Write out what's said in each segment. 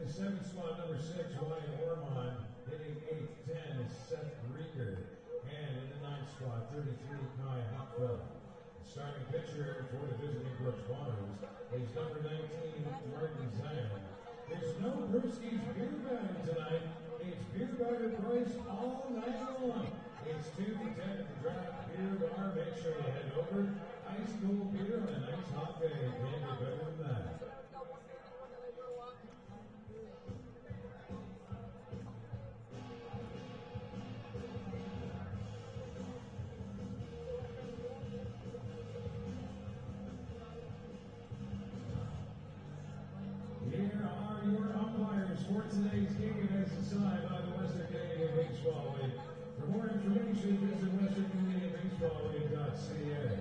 the 7th spot, number 6, Wyatt Ormond. Hitting 8th, 10 is Seth Rieger. And in the 9th spot, 33, Kai Hockfeld. Starting pitcher for the visiting Brooks Waters is number 19, Martin Zan. There's no Brewski's beer batter tonight. It's beer batter price all night long. It's 2 to 10 at the draft beer bar. Make sure you head over. Ice cold beer on a nice hot day. Can't get better than that. Here are your umpires for today's game as assigned by the Western Canadian Baseball League. For more information, visit westerncanadianbaseballleague.ca.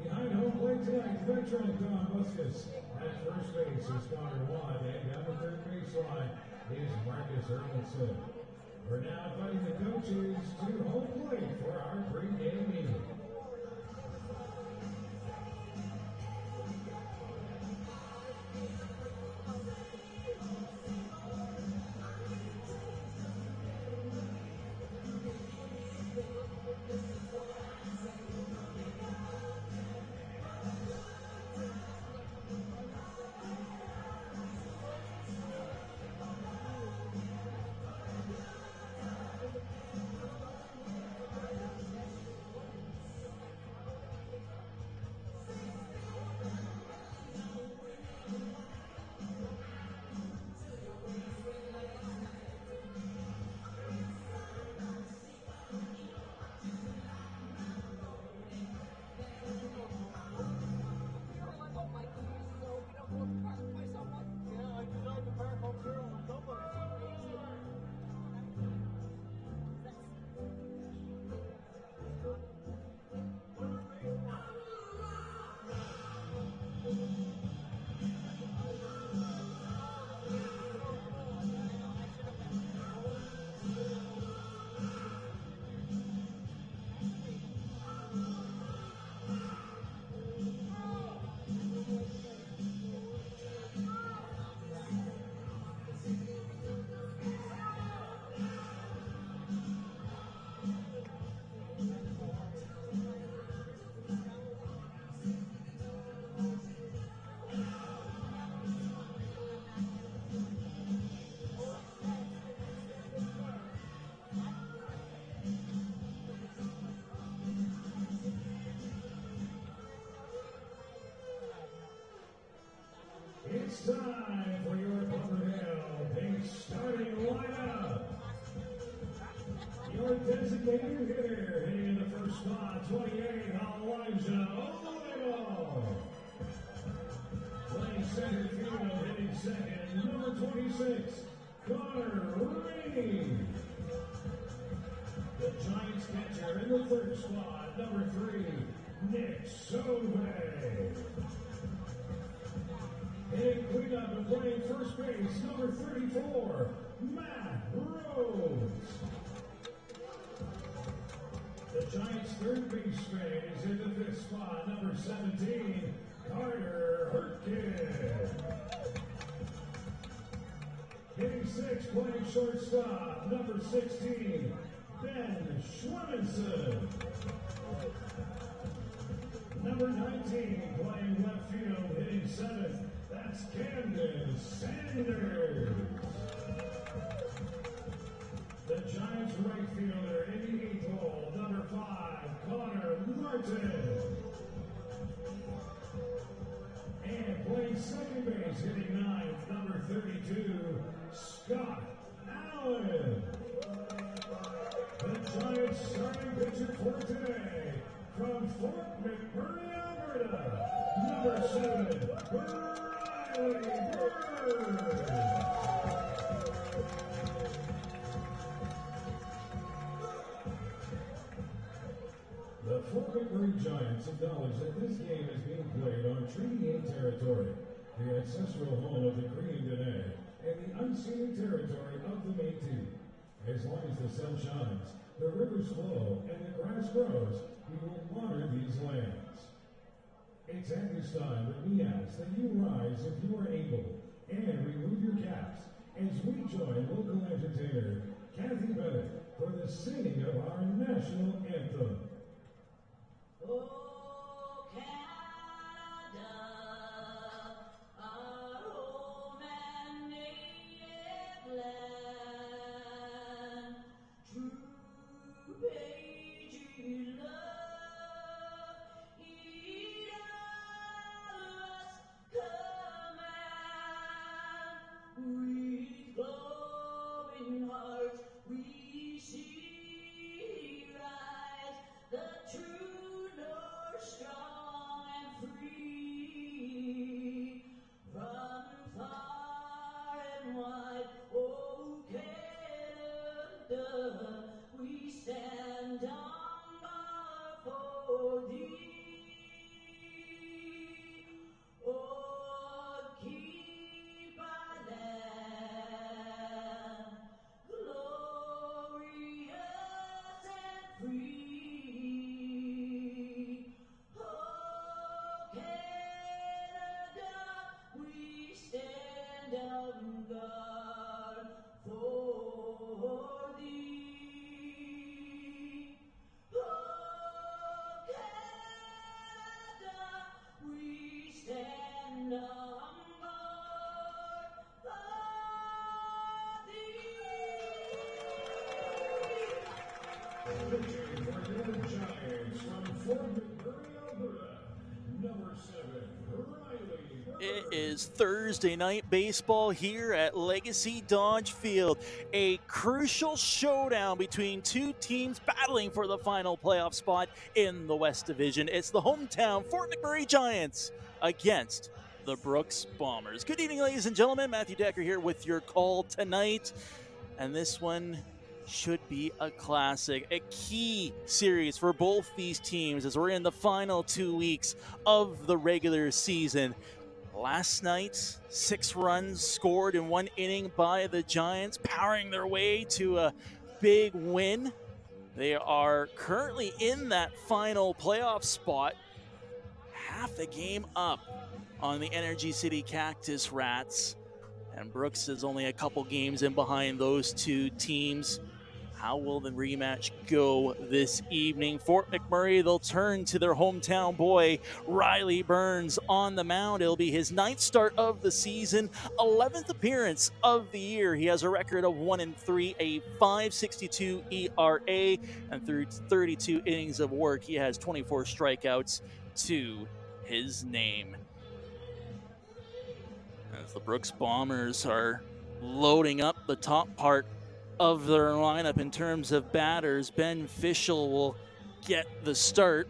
Behind home plate tonight, veteran Don Buskus. At first base is Connor Watt, and down the third baseline is Marcus Erlinson. We're now inviting the coaches to home plate for our pregame meeting. It's time for your Cloverdale Pink starting lineup. Your designated hitter hitting in the first spot, 28, Elijah Olivo. Playing center field, hitting second, number 26, Connor Rainey. The Giants catcher in the third spot, number 3, Nick Sobey. Hitting cleanup and playing first base, number 34, Matt Rose. The Giants' third baseman is in the fifth spot, number 17, Carter Hurtkin. Hitting sixth, playing shortstop, number 16, Ben Schwimmenson. Number 19, playing left field, hitting seventh, that's Camden Sanders. The Giants' right fielder in the eighth hole, number 5, Connor Martin. And playing second base, hitting ninth, number 32, Scott Allen. The Giants' starting pitcher for today, from Fort McMurray, Alberta, number 7, Riley Bird. The Fort McMurray Giants acknowledge that this game is being played on Treaty 8 territory, the ancestral home of the Green Dene, and the unceded territory of the Métis. As long as the sun shines, the rivers flow, and the grass grows, we will honor these lands. It's at this time that we ask that you rise if you are able and remove your caps as we join local entertainer Kathy Bennett for the singing of our national anthem. Oh, Canada, our home and native land, true patriot love, heed us command. With glowing hearts we see rise the true north, strong and free. From far and wide, oh Canada, we stand on guard for thee. Oh, keep our land glorious and free. Oh, Canada, we stand on guard for thee. Oh, Canada, we stand on guard for thee. Pitching for your Giants from Fort McMurray, Alberta, number 7, Riley. It is Thursday night baseball here at Legacy Dodge Field. A crucial showdown between two teams battling for the final playoff spot in the West Division. It's the hometown Fort McMurray Giants against the Brooks Bombers. Good evening, ladies and gentlemen. Matthew Decker here with your call tonight. And this one should be a classic, a key series for both these teams as we're in the final 2 weeks of the regular season. Last night, 6 runs scored in 1 inning by the Giants, powering their way to a big win. They are currently in that final playoff spot, half a game up on the Energy City Cactus Rats. And Brooks is only a couple games in behind those two teams. How will the rematch go this evening? Fort McMurray, they'll turn to their hometown boy, Riley Burns, on the mound. It'll be his 9th start of the season, 11th appearance of the year. He has a record of 1-3, a .562 ERA, and through 32 innings of work, he has 24 strikeouts to his name. As the Brooks Bombers are loading up the top part of their lineup in terms of batters, Ben Fischel will get the start.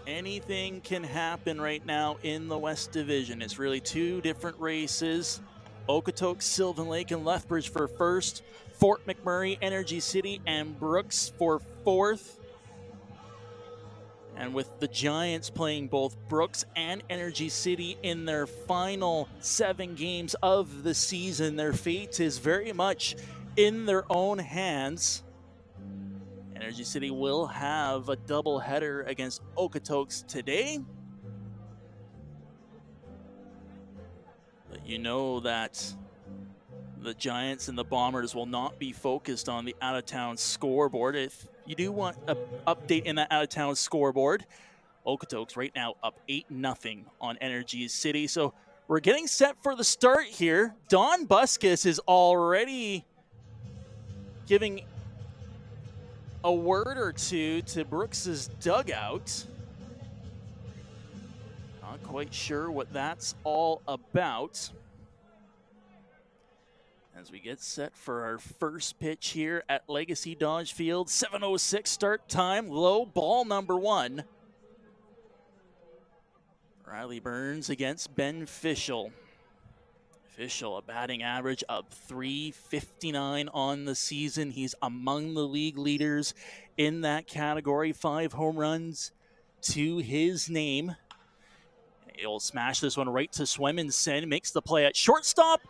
Anything can happen right now in the West Division. It's really 2 different races. Okotoks, Sylvan Lake, and Lethbridge for first. Fort McMurray, Energy City, and Brooks for 4th. And with the Giants playing both Brooks and Energy City in their final 7 games of the season, their fate is very much in their own hands. Energy City will have a doubleheader against Okotoks today. But you know that the Giants and the Bombers will not be focused on the out-of-town scoreboard. If you do want an update in that out-of-town scoreboard, Okotoks right now up 8-0 on Energy City. So we're getting set for the start here. Don Buskus is already giving a word or two to Brooks's dugout. Not quite sure what that's all about. As we get set for our first pitch here at Legacy Dodge Field, 7:06 start time, low ball number 1. Riley Burns against Ben Fischel. Fischel, a batting average of .359 on the season. He's among the league leaders in that category. 5 home runs to his name. He'll smash this one right to Swemmensen, makes the play at shortstop.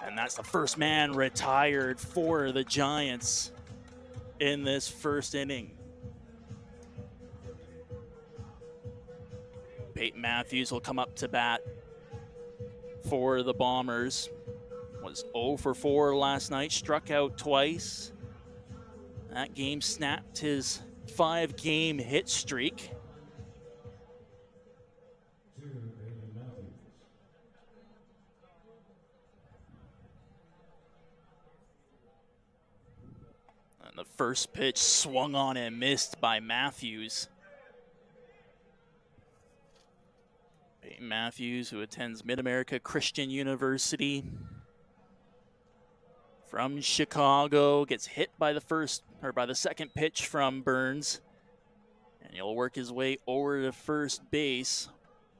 And that's the first man retired for the Giants in this first inning. Peyton Matthews will come up to bat. for the Bombers. Was 0 for 4 last night, struck out twice. That game snapped his 5-game hit streak. And the first pitch swung on and missed by Matthews. Peyton Matthews, who attends Mid-America Christian University from Chicago, gets hit by the second pitch from Burns, and he'll work his way over to first base.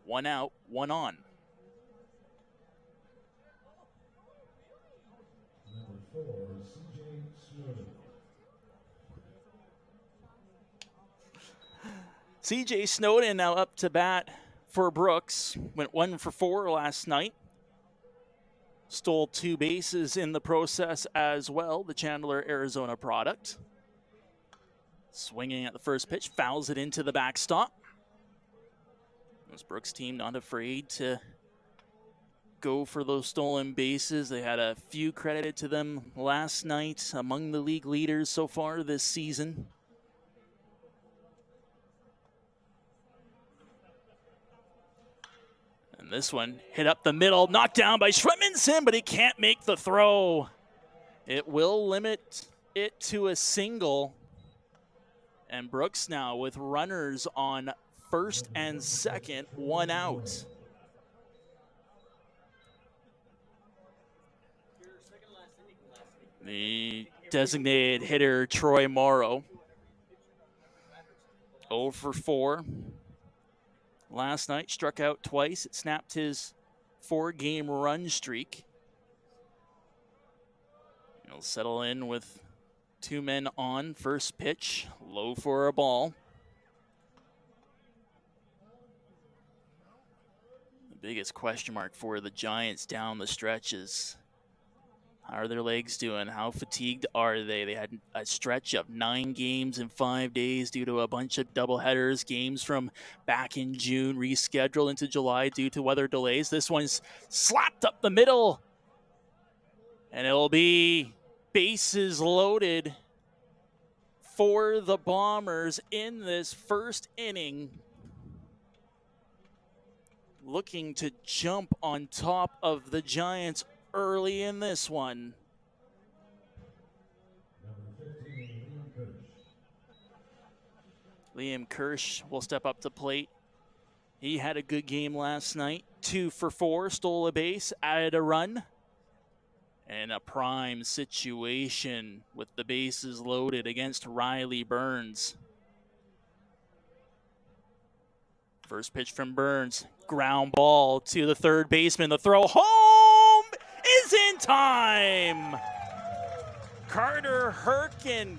1 out, 1 on. Number 4, CJ Snowden. CJ Snowden now up to bat for Brooks. Went 1 for 4 last night. Stole 2 bases in the process as well, the Chandler, Arizona product. Swinging at the first pitch, fouls it into the backstop. This Brooks team not afraid to go for those stolen bases. They had a few credited to them last night, among the league leaders so far this season. And this one hit up the middle, knocked down by Schwetmanson, but he can't make the throw. It will limit it to a single. And Brooks now with runners on first and second, 1 out. The designated hitter, Troy Morrow, 0 for 4. Last night, struck out twice. It snapped his 4-game run streak. He'll settle in with 2 men on. First pitch, low for a ball. The biggest question mark for the Giants down the stretch is, how are their legs doing? How fatigued are they? They had a stretch of 9 games in 5 days due to a bunch of doubleheaders, games from back in June rescheduled into July due to weather delays. This one's slapped up the middle, and it'll be bases loaded for the Bombers in this first inning, looking to jump on top of the Giants early in this one. Number 15, Liam Kirsch. Liam Kirsch will step up to plate. He had a good game last night. 2 for 4, stole a base, added a run. And a prime situation with the bases loaded against Riley Burns. First pitch from Burns. Ground ball to the third baseman. The throw home is in time. Carter Herkin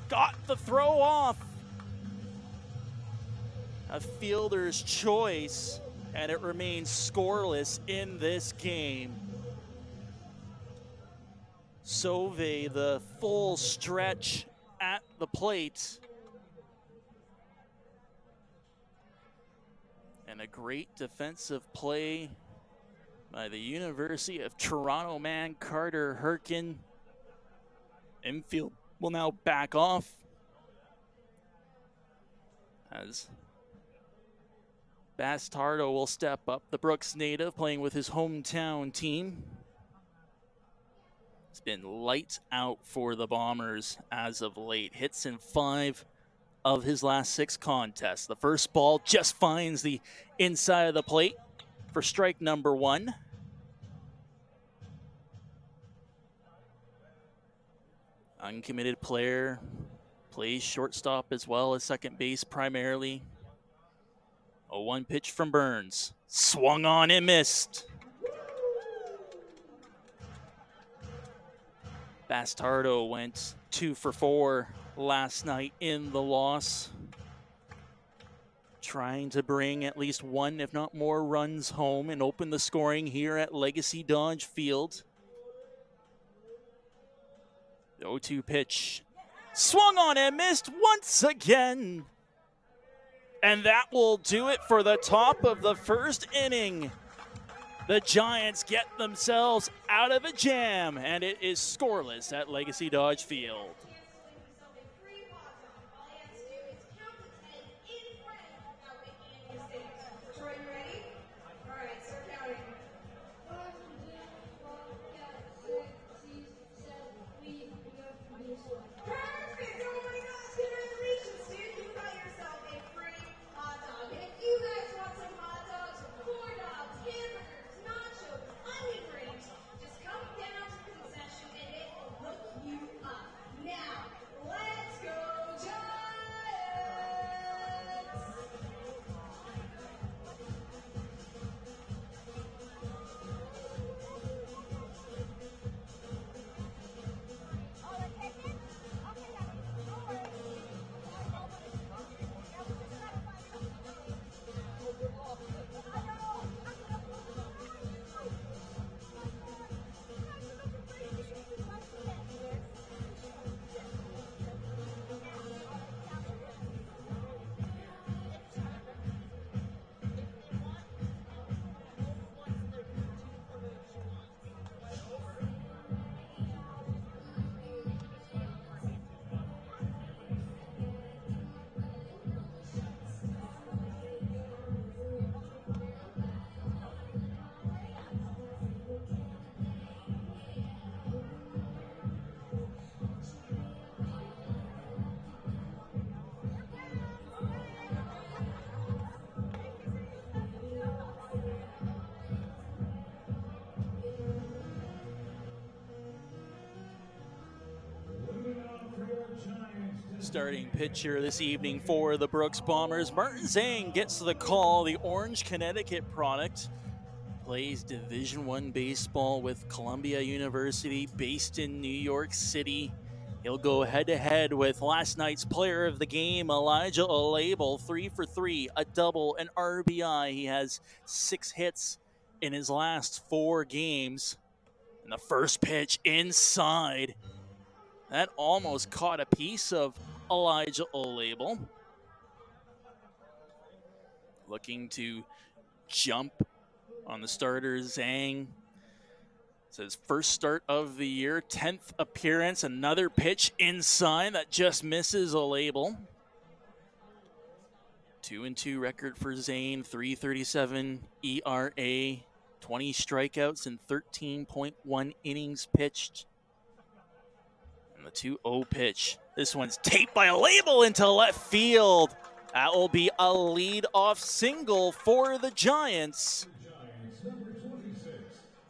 got the throw off. A fielder's choice, and it remains scoreless in this game. Sauve the full stretch at the plate. And a great defensive play by the University of Toronto man, Carter Herkin. Infield will now back off as Bastardo will step up, the Brooks native playing with his hometown team. It's been lights out for the Bombers as of late. Hits in 5 of his last 6 contests. The first ball just finds the inside of the plate for strike number 1. Uncommitted player, plays shortstop as well as second base primarily. A 1 pitch from Burns. Swung on and missed. Bastardo went 2 for 4 last night in the loss. Trying to bring at least 1, if not more, runs home and open the scoring here at Legacy Dodge Field. The 0-2 pitch. Swung on and missed once again. And that will do it for the top of the first inning. The Giants get themselves out of a jam, and it is scoreless at Legacy Dodge Field. Starting pitcher this evening for the Brooks Bombers, Martin Zhang gets the call. The Orange, Connecticut product plays Division I baseball with Columbia University, based in New York City. He'll go head-to-head with last night's player of the game, Elijah Olable, 3 for 3, a double, an RBI. He has 6 hits in his last 4 games. And the first pitch inside. That almost caught a piece of Elijah Olable. Looking to jump on the starter, Zhang. It's his first start of the year, 10th appearance. Another pitch inside that just misses Olable. 2-2 record for Zhang, 3.37 ERA, 20 strikeouts and 13.1 innings pitched. And the 2-0 pitch. This one's taped by Olable into left field. That will be a lead-off single for the Giants.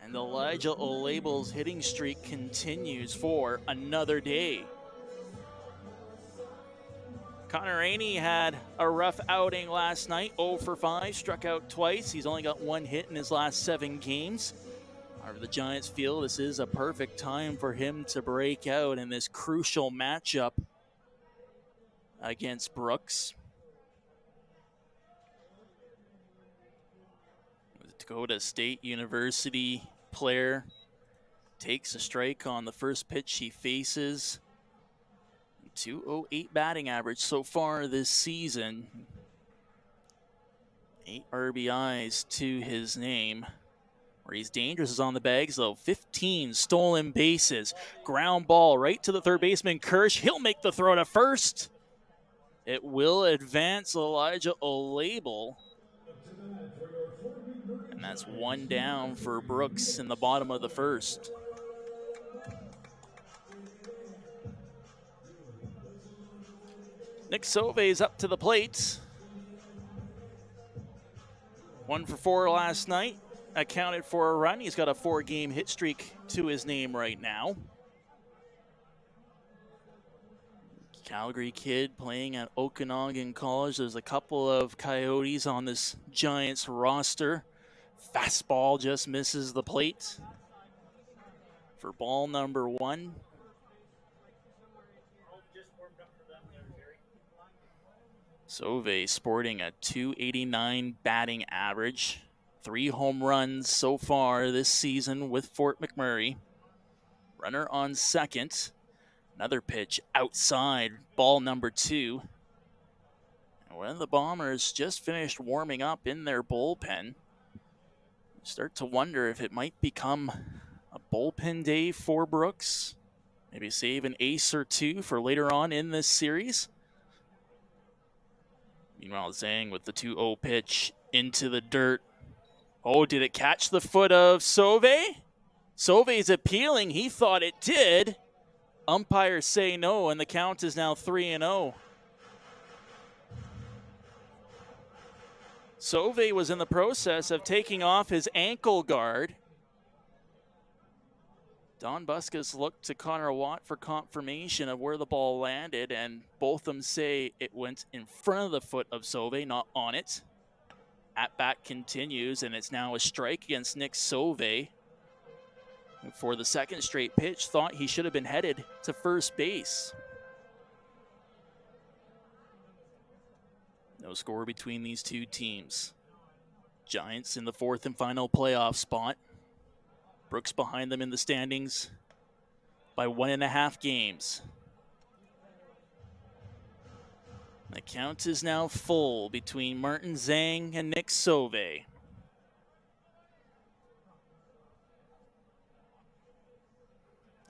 And Elijah Olable's hitting streak continues for another day. Connor Rainey had a rough outing last night, 0 for 5, struck out twice. He's only got 1 hit in his last 7 games. However, the Giants feel this is a perfect time for him to break out in this crucial matchup against Brooks. The Dakota State University player takes a strike on the first pitch he faces. 208 batting average so far this season. 8 RBIs to his name. Where he's dangerous is on the bags, though. 15 stolen bases. Ground ball right to the third baseman, Kirsch. He'll make the throw to first. It will advance Elijah Olable. And that's 1 down for Brooks in the bottom of the first. Nick Sauve's up to the plate. 1 for 4 last night. Accounted for a run. He's got a 4-game hit streak to his name right now. Calgary kid playing at Okanagan College. There's a couple of Coyotes on this Giants roster. Fastball just misses the plate for ball number 1. Sauve sporting a .289 batting average. 3 home runs so far this season with Fort McMurray. Runner on second. Another pitch outside, ball number 2. And one of the Bombers just finished warming up in their bullpen. Start to wonder if it might become a bullpen day for Brooks. Maybe save an ace or two for later on in this series. Meanwhile, Zhang with the 2-0 pitch into the dirt. Oh, did it catch the foot of Sauve? Sauve's appealing. He thought it did. Umpires say no, and the count is now 3-0. Sauve was in the process of taking off his ankle guard. Don Buscus looked to Connor Watt for confirmation of where the ball landed, and both of them say it went in front of the foot of Sauve, not on it. At-bat continues, and it's now a strike against Nick Sauve. For the second straight pitch, thought he should have been headed to first base. No score between these two teams. Giants in the fourth and final playoff spot. Brooks behind them in the standings by 1.5 games. The count is now full between Martin Zhang and Nick Sauve.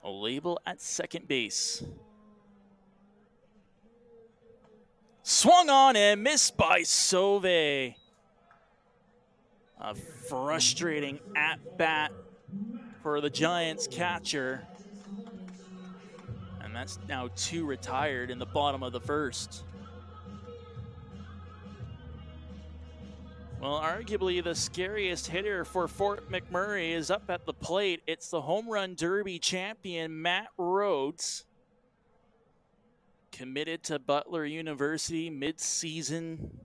A label at second base. Swung on and missed by Sauve. A frustrating at-bat for the Giants catcher. And that's now 2 retired in the bottom of the first. Well, arguably the scariest hitter for Fort McMurray is up at the plate. It's the home run derby champion, Matt Rhodes. Committed to Butler University mid-season.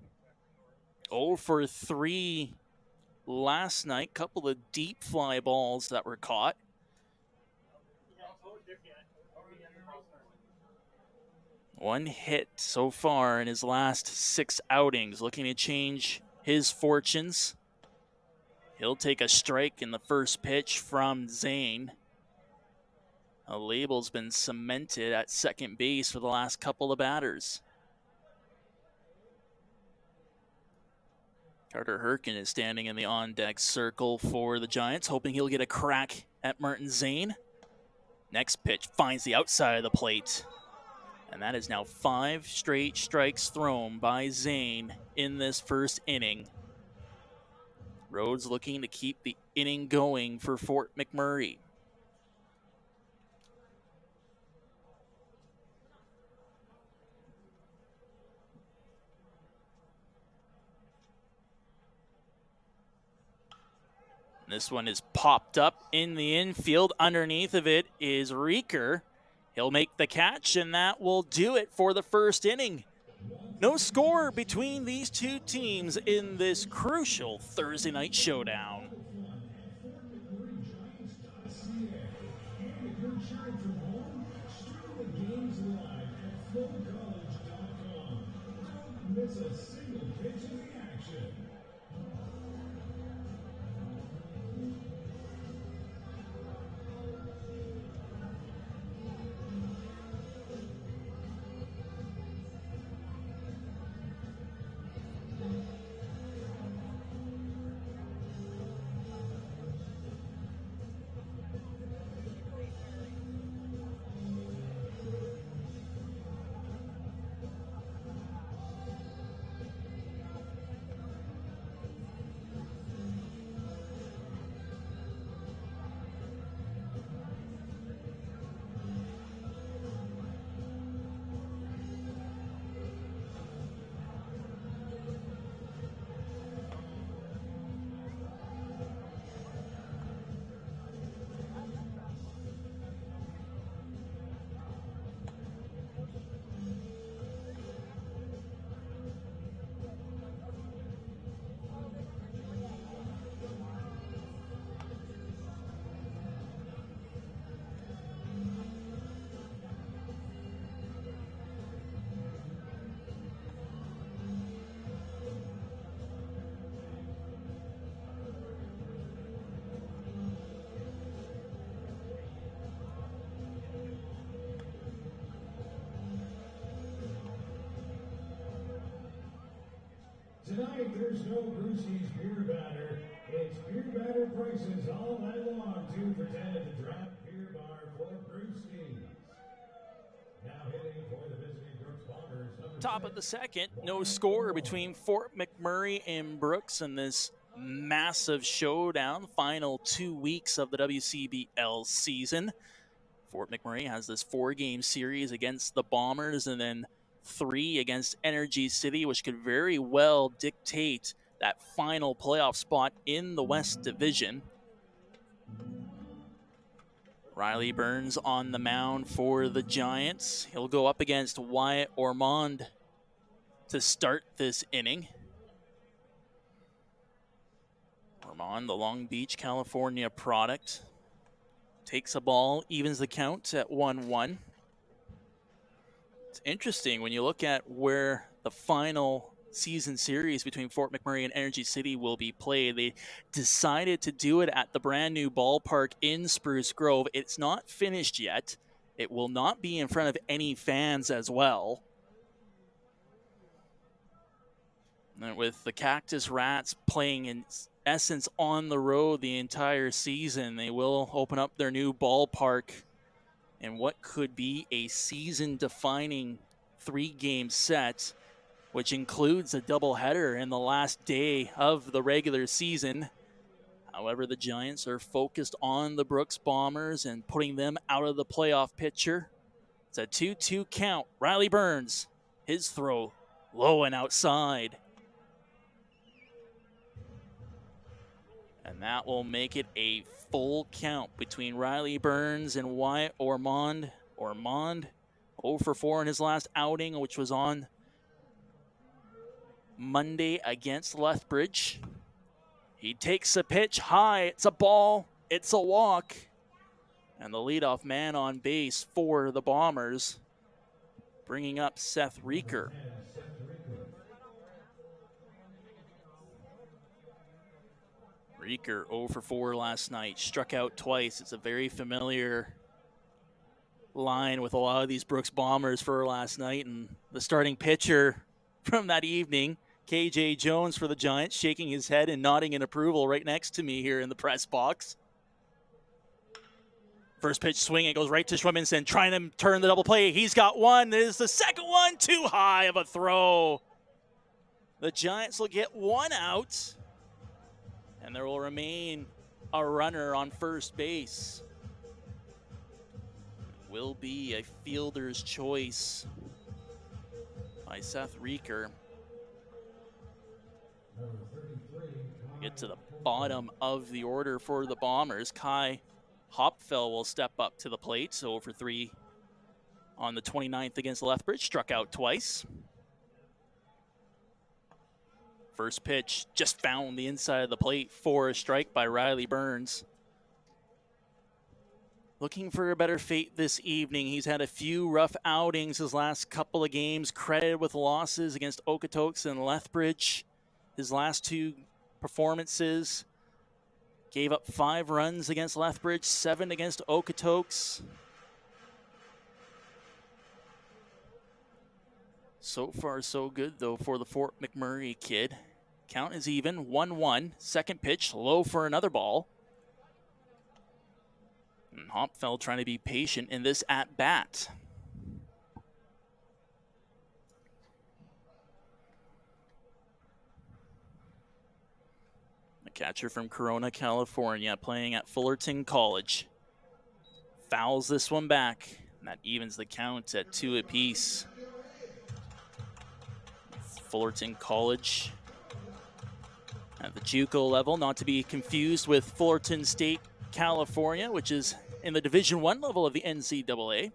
0 for 3 last night. Couple of deep fly balls that were caught. One hit so far in his last 6 outings. Looking to change his fortunes. He'll take a strike in the first pitch from Zane. A label's been cemented at second base for the last couple of batters. Carter Herkin is standing in the on-deck circle for the Giants, hoping he'll get a crack at Martin Zane. Next pitch finds the outside of the plate. And that is now 5 straight strikes thrown by Zane in this first inning. Rhodes looking to keep the inning going for Fort McMurray. This one is popped up in the infield. Underneath of it is Reeker. He'll make the catch, and that will do it for the first inning. No score between these two teams in this crucial Thursday night showdown. Miss a single pitch in the action. Tonight, there's no Brucey's beer batter. It's beer batter choices all night long. 2 for 10 at the draft beer bar for Brewskis. Now hitting for the visiting Brooks Bombers. Top of the second, no score between Fort McMurray and Brooks in this massive showdown. Final 2 weeks of the WCBL season. Fort McMurray has this 4-game series against the Bombers and then 3 against Energy City, which could very well dictate that final playoff spot in the West Division. Riley Burns on the mound for the Giants. He'll go up against Wyatt Ormond to start this inning. Ormond, the Long Beach, California product, takes a ball, evens the count at 1-1. It's interesting when you look at where the final season series between Fort McMurray and Energy City will be played. They decided to do it at the brand new ballpark in Spruce Grove. It's not finished yet. It will not be in front of any fans as well. And with the Cactus Rats playing in essence on the road the entire season, they will open up their new ballpark in what could be a season-defining 3-game set, which includes a doubleheader in the last day of the regular season. However, the Giants are focused on the Brooks Bombers and putting them out of the playoff picture. It's a 2-2 count. Riley Burns, his throw low and outside. And that will make it a full count between Riley Burns and Wyatt Ormond. Ormond 0 for 4 in his last outing, which was on Monday against Lethbridge. He takes a pitch high. It's a ball. It's a walk. And the leadoff man on base for the Bombers, bringing up Seth Reeker. Reeker 0 for 4 last night, struck out twice. It's a very familiar line with a lot of these Brooks Bombers for last night. And the starting pitcher from that evening, KJ Jones for the Giants, shaking his head and nodding in approval right next to me here in the press box. First pitch swing, it goes right to Schwimminson, trying to turn the double play. He's got one. There's the second one, too high of a throw. The Giants will get 1 out, and there will remain a runner on first base. It will be a fielder's choice by Seth Reeker. Get to the bottom of the order for the Bombers. Kai Hopfel will step up to the plate. So for 3 on the 29th against Lethbridge, struck out twice. First pitch just found the inside of the plate for a strike by Riley Burns. Looking for a better fate this evening. He's had a few rough outings his last couple of games, credited with losses against Okotoks and Lethbridge. His last 2 performances gave up 5 runs against Lethbridge, 7 against Okotoks. So far, so good, though, for the Fort McMurray kid. Count is even, 1-1. Second pitch, low for another ball. And Hopfeld trying to be patient in this at-bat. The catcher from Corona, California, playing at Fullerton College. Fouls this one back, and that evens the count at 2 apiece. Fullerton College at the JUCO level, not to be confused with Fullerton State, California, which is in the Division I level of the NCAA.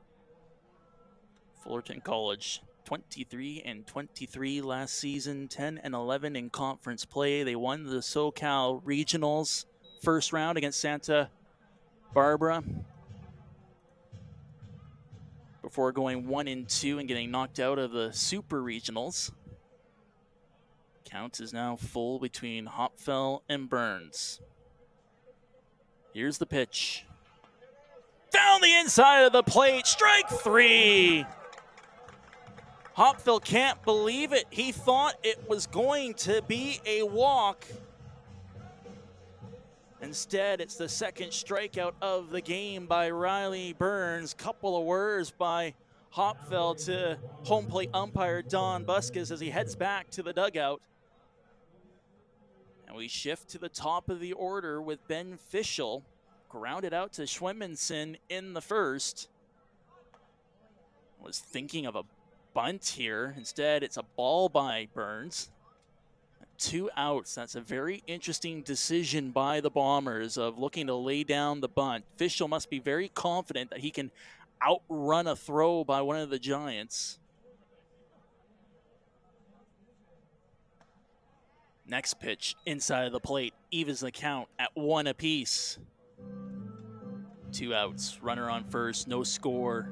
Fullerton College, 23-23 last season, 10-11 in conference play. They won the SoCal Regionals first round against Santa Barbara before going 1-2 and getting knocked out of the Super Regionals. Count is now full between Hopfel and Burns. Here's the pitch. Down the inside of the plate, strike 3. Hopfel can't believe it. He thought it was going to be a walk. Instead, it's the second strikeout of the game by Riley Burns. Couple of words by Hopfeld to home plate umpire Don Busquez as he heads back to the dugout. And we shift to the top of the order with Ben Fischel. Grounded out to Schwimmensen in the first. Was thinking of a bunt here. Instead, it's a ball by Burns. 2 outs. That's a very interesting decision by the Bombers of looking to lay down the bunt. Fischel must be very confident that he can outrun a throw by one of the Giants. Next pitch inside of the plate evens the count at 1 apiece. 2 outs, runner on first, no score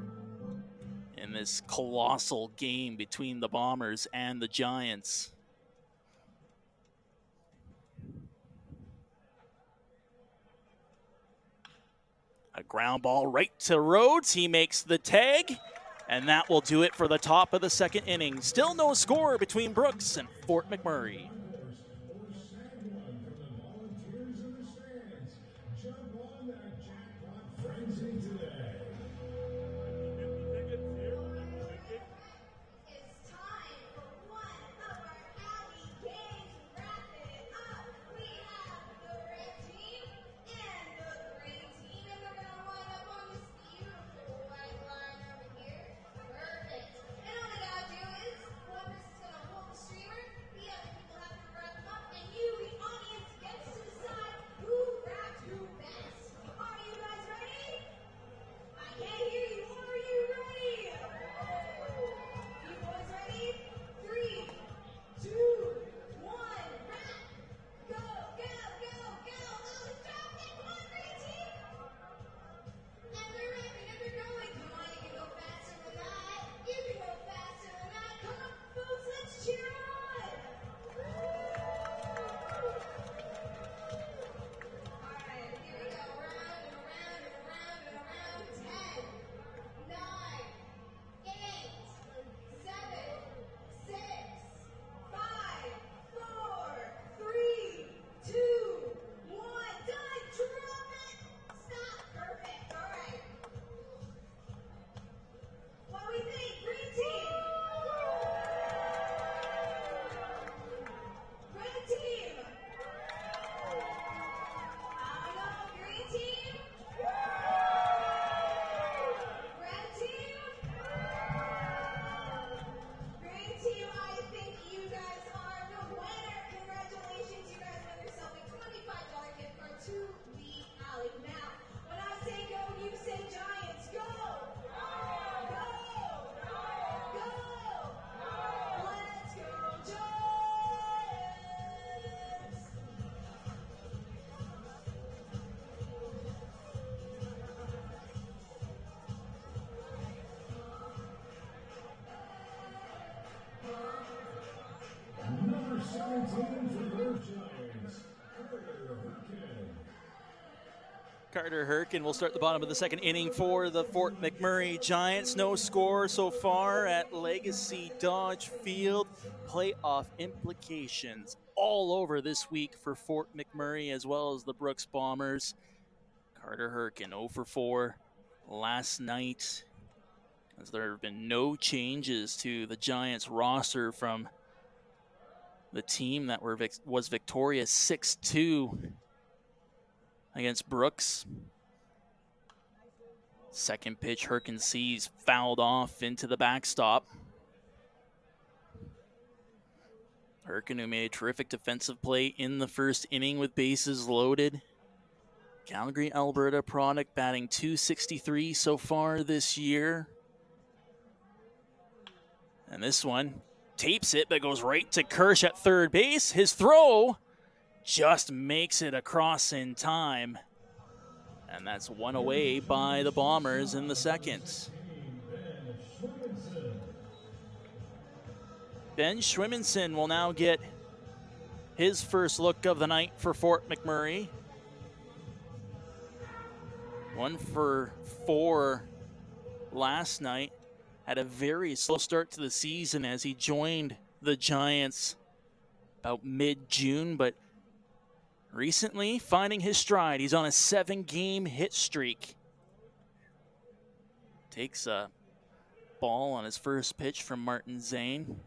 in this colossal game between the Bombers and the Giants. A ground ball right to Rhodes. He makes the tag, and that will do it for the top of the second inning. Still no score between Brooks and Fort McMurray. Carter Herkin will start the bottom of the second inning for the Fort McMurray Giants. No score so far at Legacy Dodge Field. Playoff implications all over this week for Fort McMurray as well as the Brooks Bombers. Carter Herkin 0 for 4 last night, as there have been no changes to the Giants roster from the team that was victorious 6-2 against Brooks. Second pitch, Herkin sees fouled off into the backstop. Herkin, who made a terrific defensive play in the first inning with bases loaded. Calgary, Alberta product, batting .263 so far this year. And this one tapes it, but goes right to Kirsch at third base. His throw just makes it across in time. And that's one away by the Bombers in the second. Ben Schwimmensen will now get his first look of the night for Fort McMurray. 1 for 4 last night. Had a very slow start to the season as he joined the Giants about mid-June, but recently finding his stride. He's on a 7-game hit streak. Takes a ball on his first pitch from Martin Zane.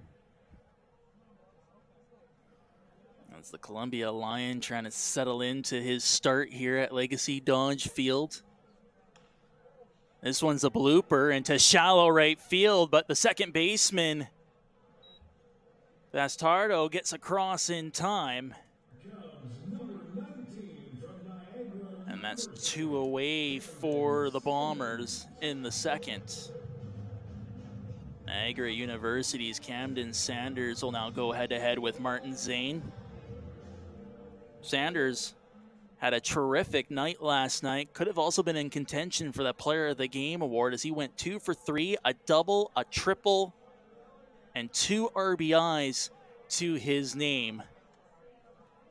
That's the Columbia Lion trying to settle into his start here at Legacy Dodge Field. This one's a blooper into shallow right field, but the second baseman, Bastardo, gets across in time. And that's 2 away for the Bombers in the second. Niagara University's Camden Sanders will now go head-to-head with Martin Zane. Sanders had a terrific night last night. Could have also been in contention for the Player of the Game award as he went 2 for 3, a double, a triple, and 2 RBIs to his name.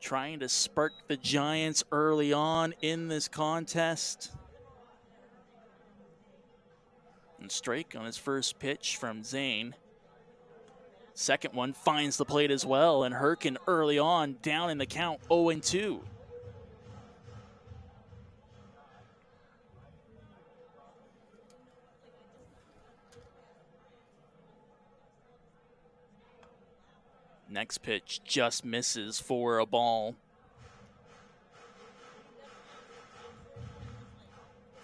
Trying to spark the Giants early on in this contest. And strike on his first pitch from Zane. Second one finds the plate as well, and Herkin early on down in the count, 0-2. Next pitch just misses for a ball.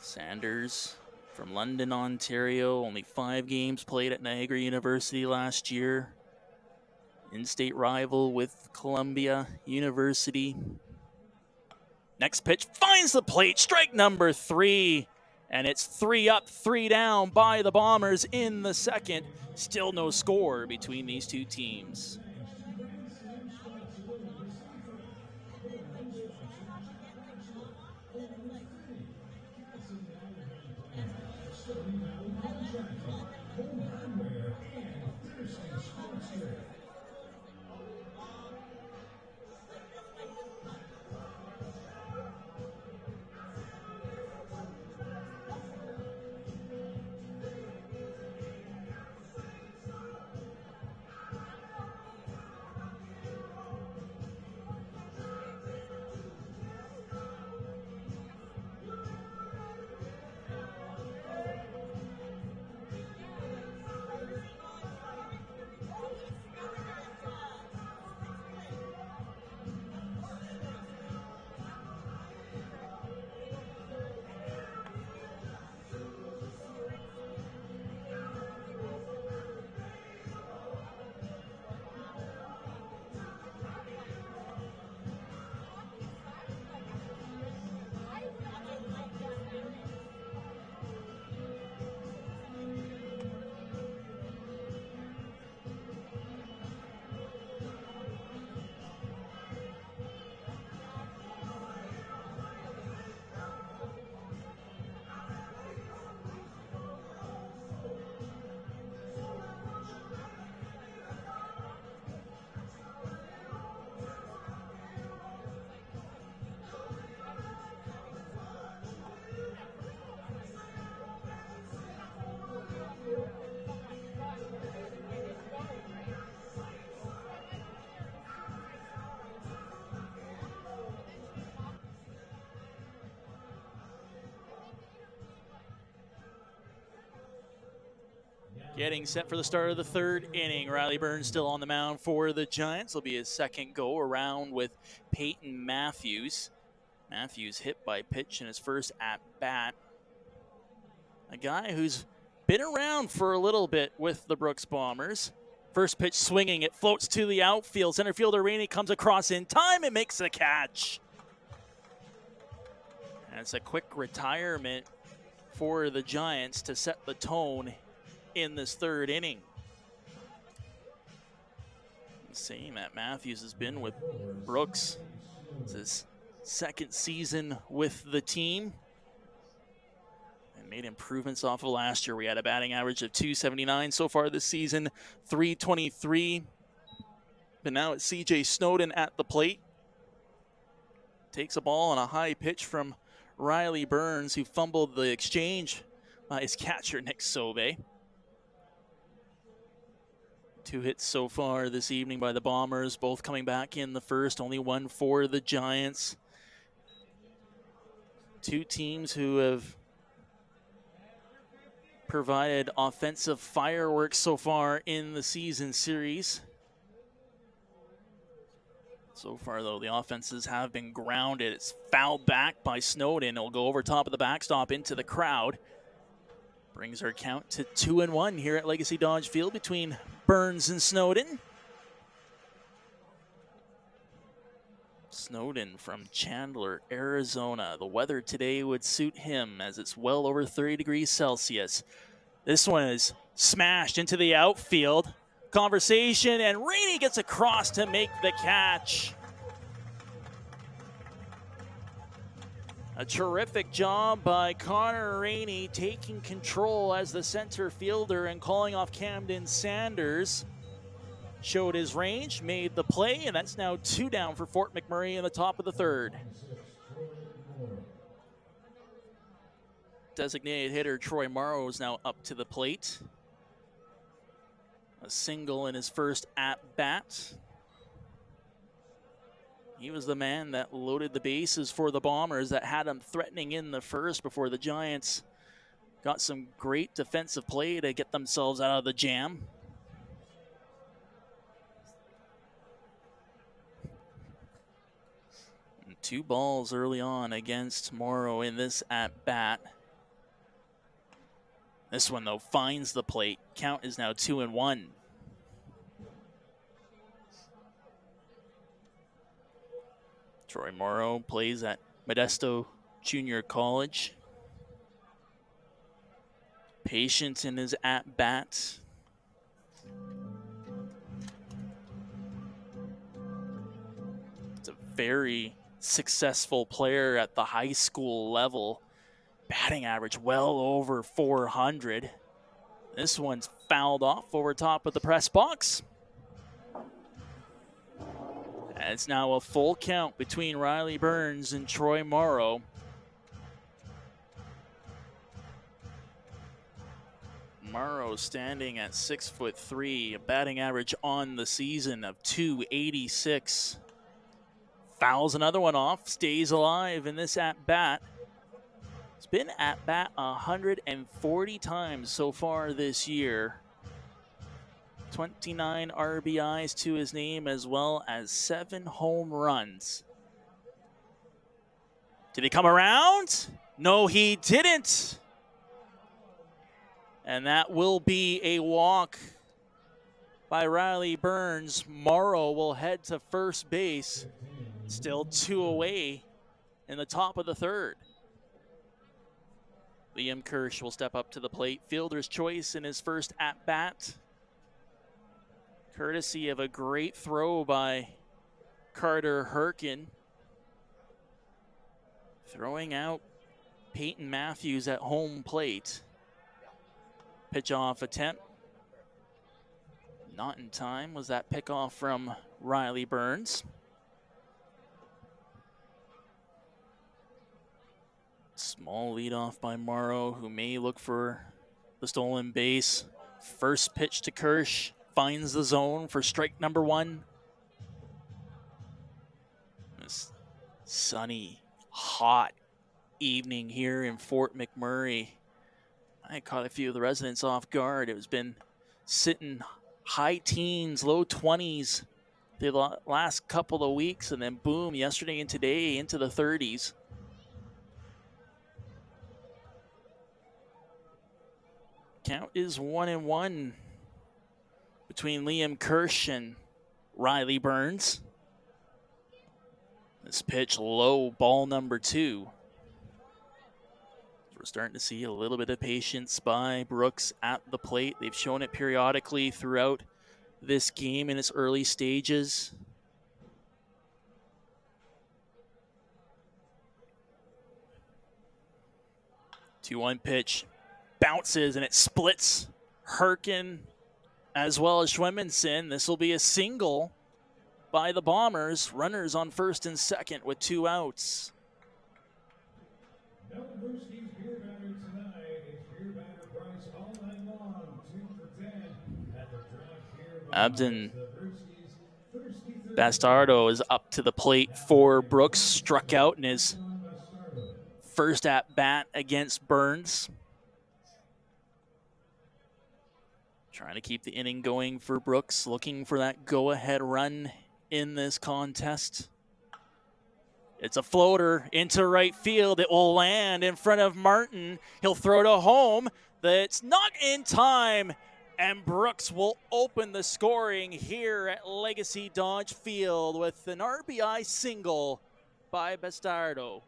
Sanders from London, Ontario, only 5 games played at Niagara University last year. In-state rival with Columbia University. Next pitch finds the plate, strike number 3. And it's 3 up, 3 down by the Bombers in the second. Still no score between these two teams. Getting set for the start of the third inning. Riley Burns still on the mound for the Giants. Will be his second go around with Peyton Matthews. Matthews hit by pitch in his first at-bat. A guy who's been around for a little bit with the Brooks Bombers. First pitch swinging, it floats to the outfield. Center fielder Rainey comes across in time and makes the catch. And it's a quick retirement for the Giants to set the tone in this third inning. Same that Matthews has been with Brooks. It's his second season with the team. And made improvements off of last year. We had a batting average of .279 so far this season, .323. But now it's CJ Snowden at the plate. Takes a ball on a high pitch from Riley Burns, who fumbled the exchange by his catcher, Nick Sobe. 2 hits so far this evening by the Bombers, both coming back in the first, only one for the Giants. Two teams who have provided offensive fireworks so far in the season series. So far, though, the offenses have been grounded. It's fouled back by Snowden. It'll go over top of the backstop into the crowd. Brings our count to 2-1 here at Legacy Dodge Field between Burns and Snowden. Snowden from Chandler, Arizona. The weather today would suit him as it's well over 30 degrees Celsius. This one is smashed into the outfield. Conversation, and Rainey gets across to make the catch. A terrific job by Connor Rainey taking control as the center fielder and calling off Camden Sanders. Showed his range, made the play, and that's now 2 down for Fort McMurray in the top of the third. Designated hitter Troy Morrow is now up to the plate. A single in his first at-bat. He was the man that loaded the bases for the Bombers, that had them threatening in the first before the Giants got some great defensive play to get themselves out of the jam. And 2 balls early on against Morrow in this at-bat. This one, though, finds the plate. Count is now 2-1. Troy Morrow plays at Modesto Junior College. Patient in his at-bat. It's a very successful player at the high school level. Batting average well over 400. This one's fouled off over top of the press box. And it's now a full count between Riley Burns and Troy Morrow. Morrow standing at 6'3", a batting average on the season of .286. Fouls another one off, stays alive in this at-bat. It's been at-bat 140 times so far this year. 29 RBIs to his name, as well as 7 home runs. Did he come around? No, he didn't. And that will be a walk by Riley Burns. Morrow will head to first base. Still 2 away in the top of the third. Liam Kirsch will step up to the plate. Fielder's choice in his first at-bat. Courtesy of a great throw by Carter Herkin. Throwing out Peyton Matthews at home plate. Pitch off attempt. Not in time. Was that pickoff from Riley Burns? Small leadoff by Morrow, who may look for the stolen base. First pitch to Kirsch. Finds the zone for strike number 1. This sunny, hot evening here in Fort McMurray. I caught a few of the residents off guard. It has been sitting high teens, low 20s the last couple of weeks, and then boom, yesterday and today into the 30s. Count is 1-1 between Liam Kirsch and Riley Burns. This pitch low, ball number 2. We're starting to see a little bit of patience by Brooks at the plate. They've shown it periodically throughout this game in its early stages. Two-one pitch, bounces and it splits Herkin as well as Schwemmensen. This will be a single by the Bombers. Runners on first and second with 2 outs. Brewski's beer battery tonight is beer batter price all night long. 2 for $10 at the Draft Beer Abden Bastardo is up to the plate for Brooks. Struck out in his first at bat against Burns. Trying to keep the inning going for Brooks, looking for that go-ahead run in this contest. It's a floater into right field. It will land in front of Martin. He'll throw to home. That's not in time. And Brooks will open the scoring here at Legacy Dodge Field with an RBI single by Bastardo.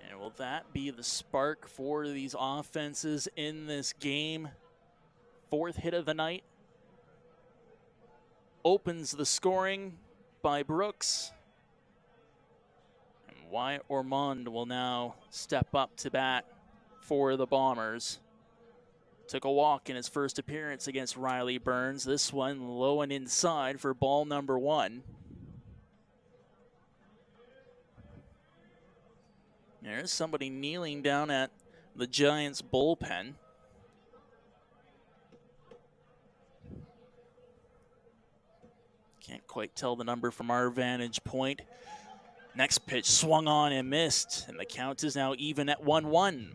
And will that be the spark for these offenses in this game? Fourth hit of the night. Opens the scoring by Brooks. Wyatt Ormond will now step up to bat for the Bombers. Took a walk in his first appearance against Riley Burns. This one low and inside for ball number 1. There's somebody kneeling down at the Giants bullpen. Can't quite tell the number from our vantage point. Next pitch swung on and missed, and the count is now even at 1-1.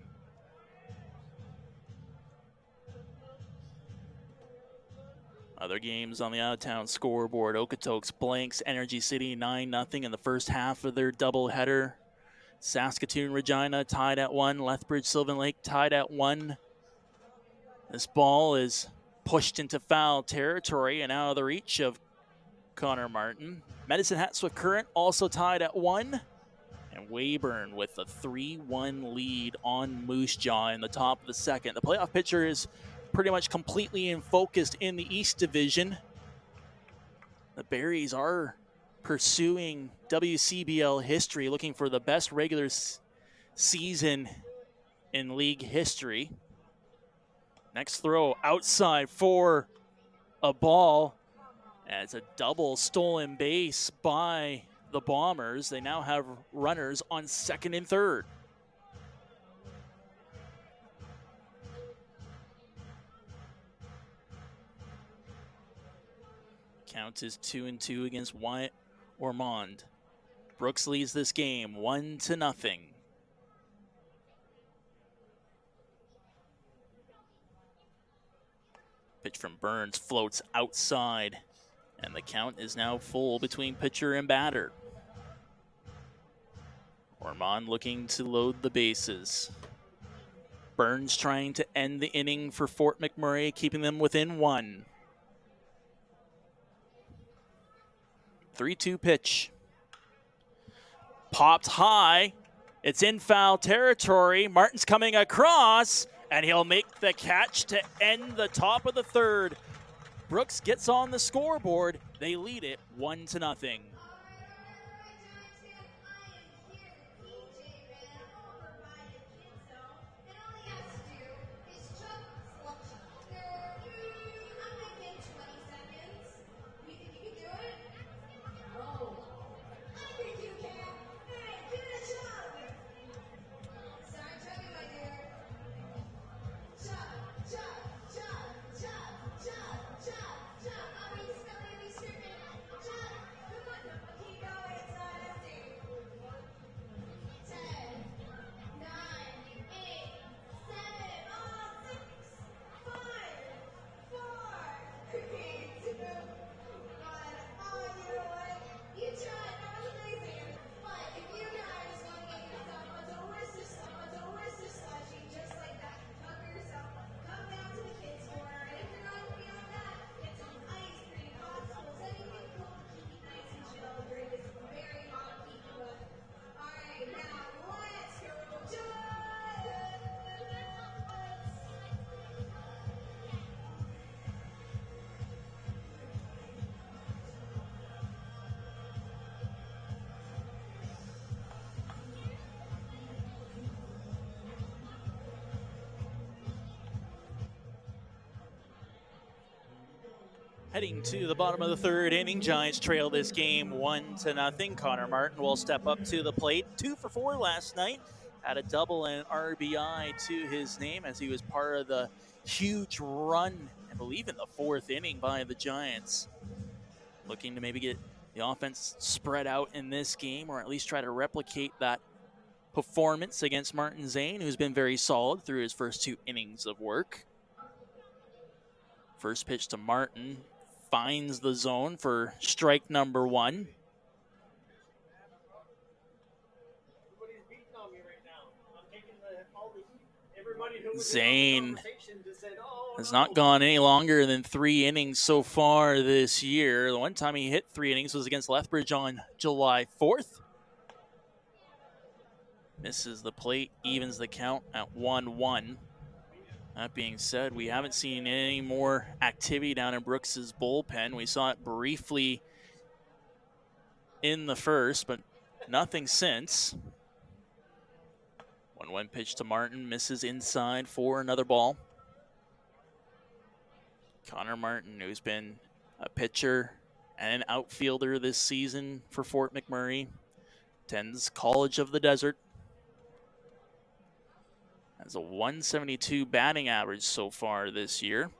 Other games on the out-of-town scoreboard. Okotoks blanks Energy City 9-0 in the first half of their doubleheader. Saskatoon Regina tied at 1. Lethbridge Sylvan Lake tied at 1. This ball is pushed into foul territory and out of the reach of Connor Martin. Medicine Hat Swift Current also tied at 1. And Weyburn with a 3-1 lead on Moose Jaw in the top of the second. The playoff picture is pretty much completely focused in the East Division. The Berries are pursuing WCBL history, looking for the best regular season in league history. Next throw outside for a ball. As a double stolen base by the Bombers. They now have runners on second and third. Count is 2-2 against Wyatt Ormond. Brooks leads this game 1-0. Pitch from Burns floats outside. And the count is now full between pitcher and batter. Ormond looking to load the bases. Burns trying to end the inning for Fort McMurray, keeping them within 1. 3-2 pitch. Popped high. It's in foul territory. Martin's coming across, and he'll make the catch to end the top of the third. Brooks gets on the scoreboard. They lead it 1-0. Heading to the bottom of the third inning, Giants trail this game 1-0. Connor Martin will step up to the plate. 2 for 4 last night had a double and an RBI to his name as he was part of the huge run, I believe, in the 4th inning by the Giants. Looking to maybe get the offense spread out in this game, or at least try to replicate that performance against Martin Zane, who's been very solid through his first 2 innings of work. First pitch to Martin, finds the zone for strike number 1. Zane has not gone any longer than 3 innings so far this year. The one time he hit 3 innings was against Lethbridge on July 4th. Misses the plate, evens the count at 1-1. That being said, we haven't seen any more activity down in Brooks's bullpen. We saw it briefly in the first, but nothing since. 1-1 pitch to Martin, misses inside for another ball. Connor Martin, who's been a pitcher and an outfielder this season for Fort McMurray, attends College of the Desert. Has a 172 batting average so far this year.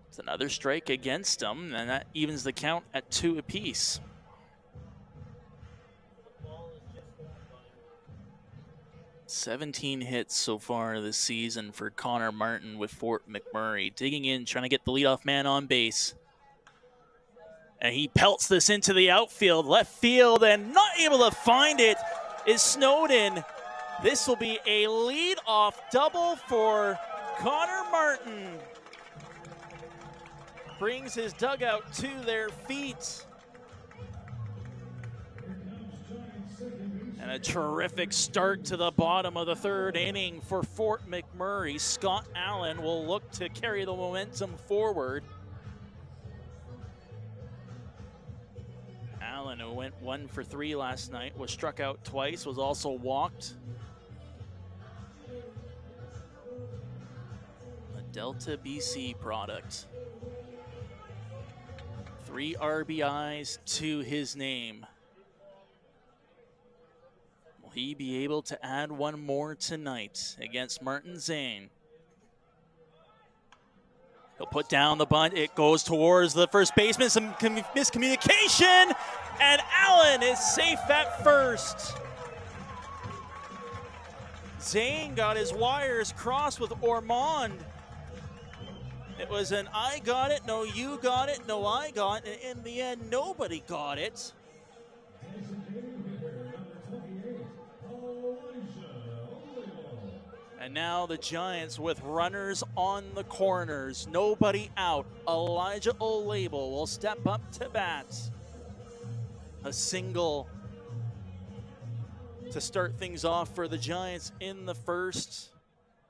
It's another strike against him, and that evens the count at 2 apiece. $17 hits so far this season for Connor Martin with Fort McMurray. Digging in, trying to get the leadoff man on base. And he pelts this into the outfield, left field, and not able to find it is Snowden. This will be a lead-off double for Connor Martin. Brings his dugout to their feet. And a terrific start to the bottom of the 3rd inning for Fort McMurray. Scott Allen will look to carry the momentum forward. Allen, who went 1 for 3 last night, was struck out twice, was also walked. A Delta BC product. 3 RBIs to his name. Will he be able to add 1 more tonight against Martin Zane? He'll put down the bunt. It goes towards the first baseman. Some miscommunication, and Allen is safe at first. Zane got his wires crossed with Ormond. It was an I got it, no you got it, no I got it, and in the end, nobody got it. And now the Giants with runners on the corners, nobody out. Elijah Olabel will step up to bat. A single to start things off for the Giants in the first.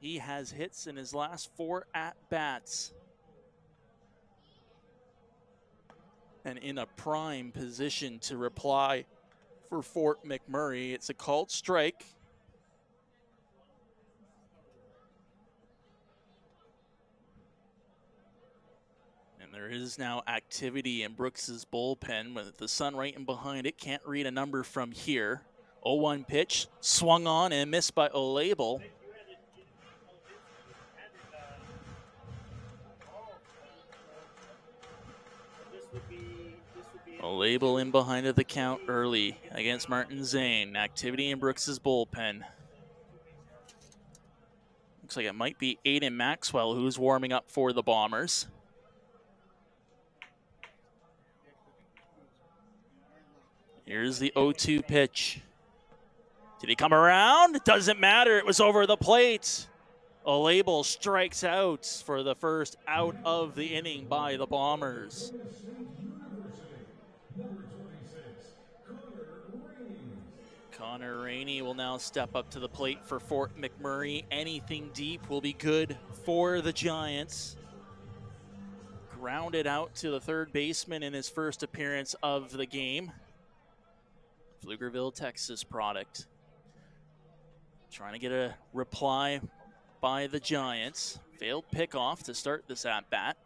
He has hits in his last 4 at-bats. And in a prime position to reply for Fort McMurray. It's a called strike. And there is now activity in Brooks's bullpen with the sun right in behind it. Can't read a number from here. 0-1 pitch, swung on and missed by Olabel. Olabel in behind of the count early against Martin Zane. Activity in Brooks's bullpen. Looks like it might be Aiden Maxwell who's warming up for the Bombers. Here's the 0-2 pitch. Did he come around? It doesn't matter. It was over the plate. Olabel strikes out for the first out of the inning by the Bombers. Connor Rainey will now step up to the plate for Fort McMurray. Anything deep will be good for the Giants. Grounded out to the third baseman in his first appearance of the game. Pflugerville, Texas product. Trying to get a reply by the Giants. Failed pickoff to start this at-bat.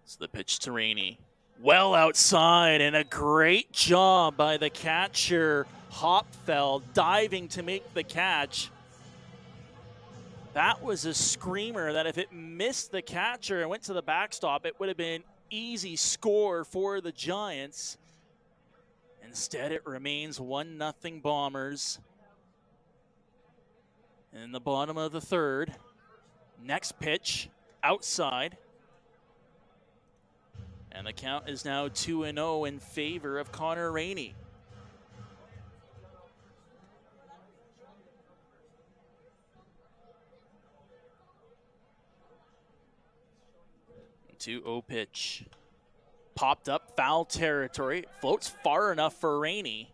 So the pitch to Rainey. Well outside, and a great job by the catcher, Hopfeld, diving to make the catch. That was a screamer that if it missed the catcher and went to the backstop, it would have been easy score for the Giants. Instead, it remains 1-0 Bombers. In the bottom of the third. Next pitch, outside. And the count is now 2-0 in favor of Connor Rainey. 2-0 pitch. Popped up, foul territory. Floats far enough for Rainey.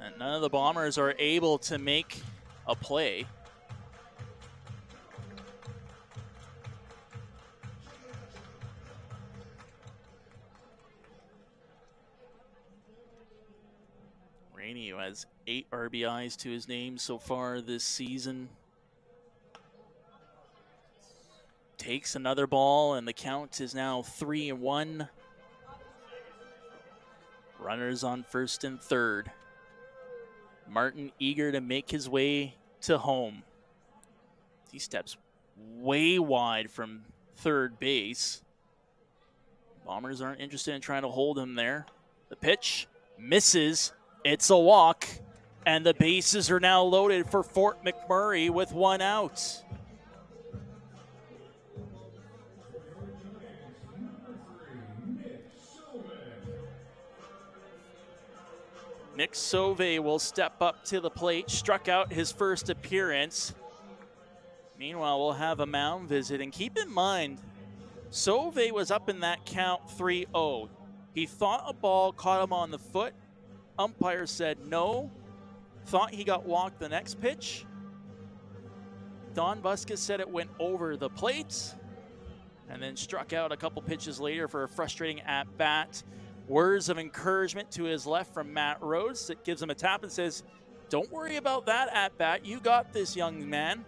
And none of the Bombers are able to make a play. Rainey, who has 8 RBIs to his name so far this season, takes another ball, and the count is now 3-1. Runners on first and third. Martin eager to make his way to home. He steps way wide from third base. Bombers aren't interested in trying to hold him there. The pitch misses. It's a walk, and the bases are now loaded for Fort McMurray with 1 out. Nick Sauvé will step up to the plate, struck out his first appearance. Meanwhile, we'll have a mound visit, and keep in mind, Sauvé was up in that count 3-0. He thought a ball caught him on the foot. Umpire said no. Thought he got walked the next pitch. Don Busquets said it went over the plate, and then struck out a couple pitches later for a frustrating at-bat. Words of encouragement to his left from Matt Rhodes that gives him a tap and says, "Don't worry about that at-bat. You got this, young man."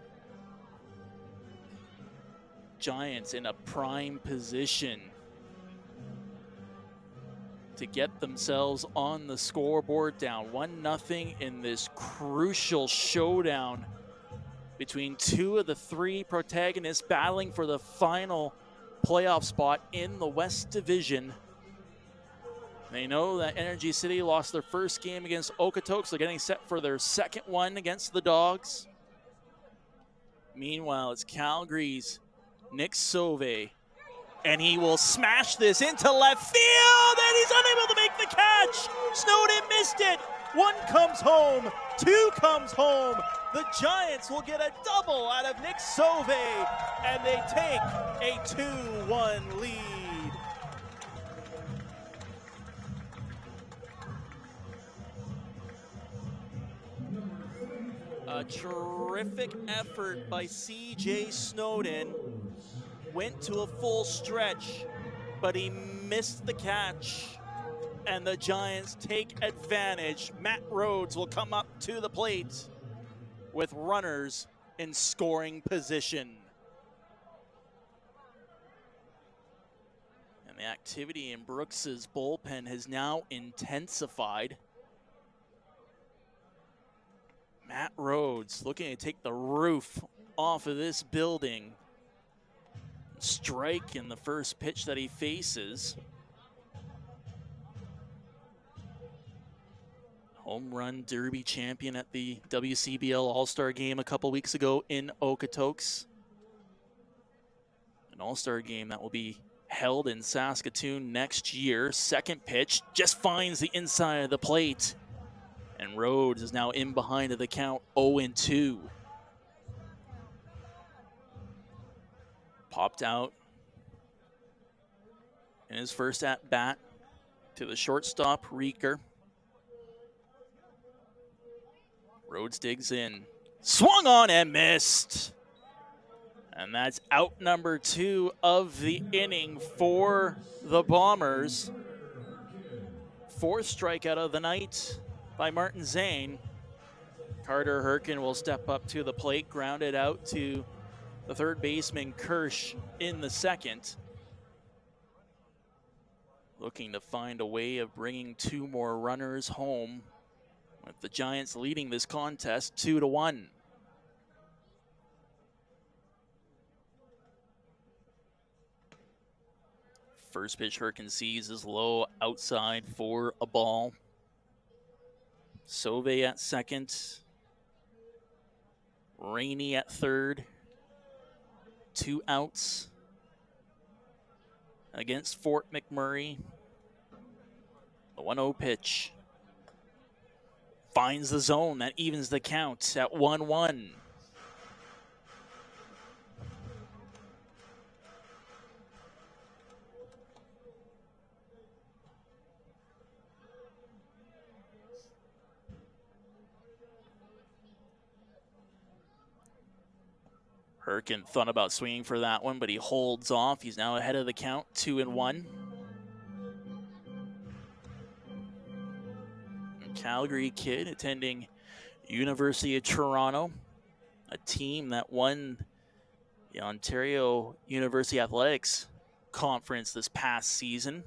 Giants in a prime position to get themselves on the scoreboard, down 1-0 in this crucial showdown between 2 of the 3 protagonists battling for the final playoff spot in the West Division. They know that Energy City lost their first game against Okotoks. They're getting set for their second one against the Dogs. Meanwhile, it's Calgary's Nick Sauvé, and he will smash this into left field, and he's unable to make the catch. Snowden missed it. 1 comes home, 2 comes home. The Giants will get a double out of Nick Sauvé, and they take a 2-1 lead. A terrific effort by C.J. Snowden. Went to a full stretch, but he missed the catch, and the Giants take advantage. Matt Rhodes will come up to the plate with runners in scoring position. And the activity in Brooks's bullpen has now intensified. Matt Rhodes looking to take the roof off of this building. Strike in the first pitch that he faces. Home run derby champion at the WCBL All-Star game a couple weeks ago in Okotoks. An All-Star game that will be held in Saskatoon next year. Second pitch just finds the inside of the plate. And Rhodes is now in behind of the count, 0-2. Popped out in his first at-bat to the shortstop, Reeker. Rhodes digs in. Swung on and missed. And that's out number 2 of the inning for the Bombers. 4th strikeout of the night by Martin Zane. Carter Herkin will step up to the plate, grounded out to the third baseman Kirsch in the second. looking to find a way of bringing 2 more runners home, with the Giants leading this contest 2-1. First pitch Herkin sees is low outside for a ball. Sauve at second. Rainey at third. 2 outs against Fort McMurray. The 1-0 pitch finds the zone. That evens the count at 1-1. Herkin thought about swinging for that one, but he holds off. He's now ahead of the count, 2-1. Calgary kid attending University of Toronto, a team that won the Ontario University Athletics Conference this past season.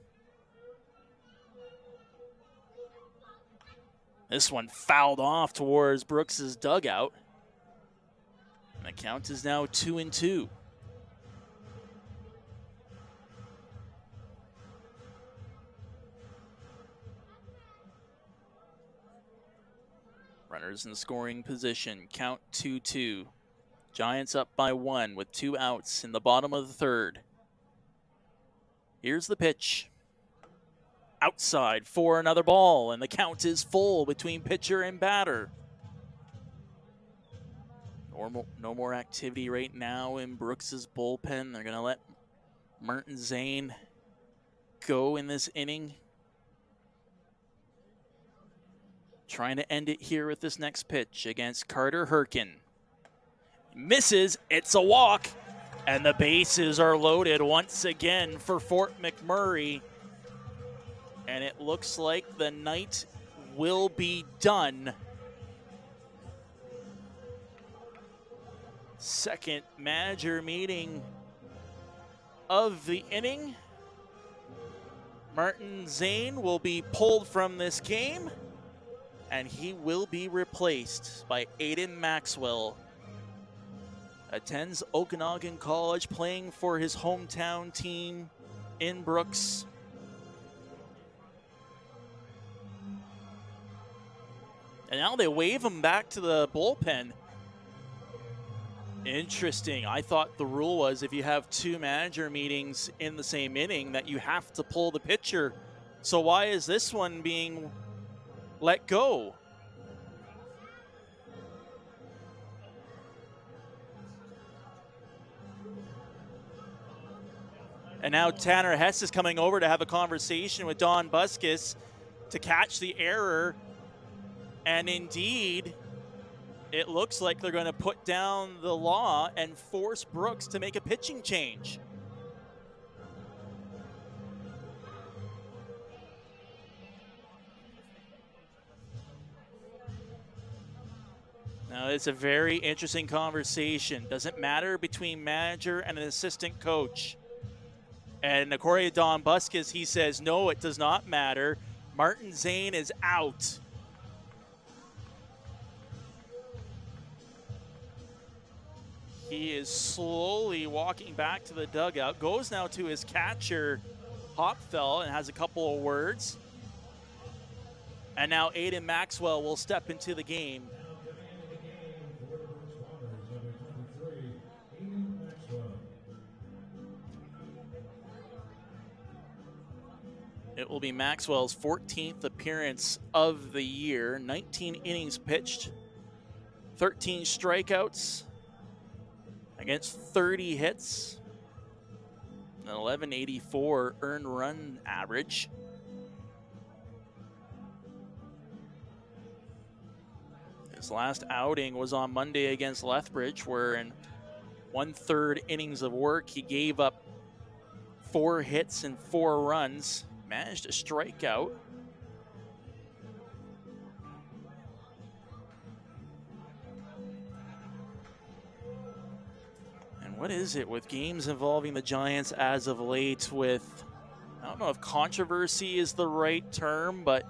This one fouled off towards Brooks's dugout. And the count is now 2-2. Runners in scoring position, count 2-2. Giants up by 1 with 2 outs in the bottom of the third. Here's the pitch. Outside for another ball, and the count is full between pitcher and batter. No more activity right now in Brooks's bullpen. They're going to let Martin Zane go in this inning. Trying to end it here with this next pitch against Carter Herkin. Misses, it's a walk, and the bases are loaded once again for Fort McMurray. And it looks like the night will be done. Second manager meeting of the inning. Martin Zane will be pulled from this game, and he will be replaced by Aiden Maxwell. Attends Okanagan College, playing for his hometown team in Brooks. And now they wave him back to the bullpen. Interesting. I thought the rule was if you have 2 manager meetings in the same inning that you have to pull the pitcher. So why is this one being let go? And now Tanner Hess is coming over to have a conversation with Don Busquets to catch the error. And indeed, it looks like they're going to put down the law and force Brooks to make a pitching change. Now, it's a very interesting conversation. Doesn't matter between manager and an assistant coach. And according to Don Busquets, he says, no, it does not matter. Martin Zane is out. He is slowly walking back to the dugout, goes now to his catcher, Hopfeld, and has a couple of words. And now Aiden Maxwell will step into the game. It will be Maxwell's 14th appearance of the year. 19 innings pitched, 13 strikeouts against 30 hits, an 1184 earned run average. His last outing was on Monday against Lethbridge, where in 1/3 innings of work, he gave up 4 hits and 4 runs, managed to strike out. And what is it with games involving the Giants as of late, with I don't know if controversy is the right term, but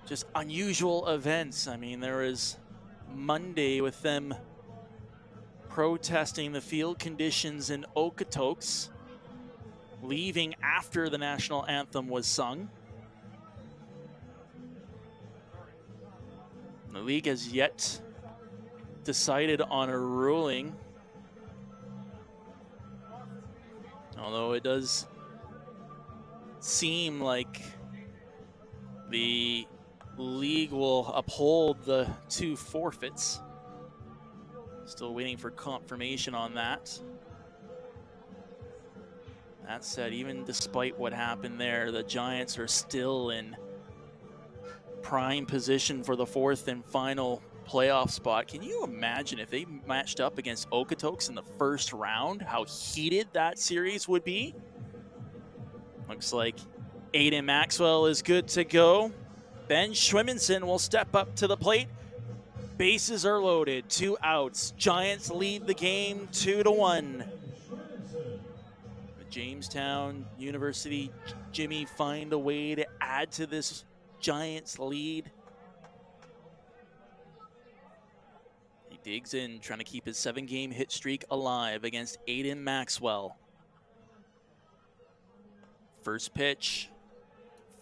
just unusual events. I mean, there was Monday with them protesting the field conditions in Okotoks, leaving after the national anthem was sung. The league has yet decided on a ruling, although it does seem like the league will uphold the 2 forfeits. Still waiting for confirmation on that. That said, even despite what happened there, the Giants are still in prime position for the 4th and final playoff spot. Can you imagine if they matched up against Okotoks in the first round, how heated that series would be? Looks like Aiden Maxwell is good to go. Ben Schwimmenson will step up to the plate. Bases are loaded, 2 outs. Giants lead the game 2-1. The Jamestown University Jimmy find a way to add to this Giants lead. He digs in, trying to keep his 7-game hit streak alive against Aiden Maxwell. First pitch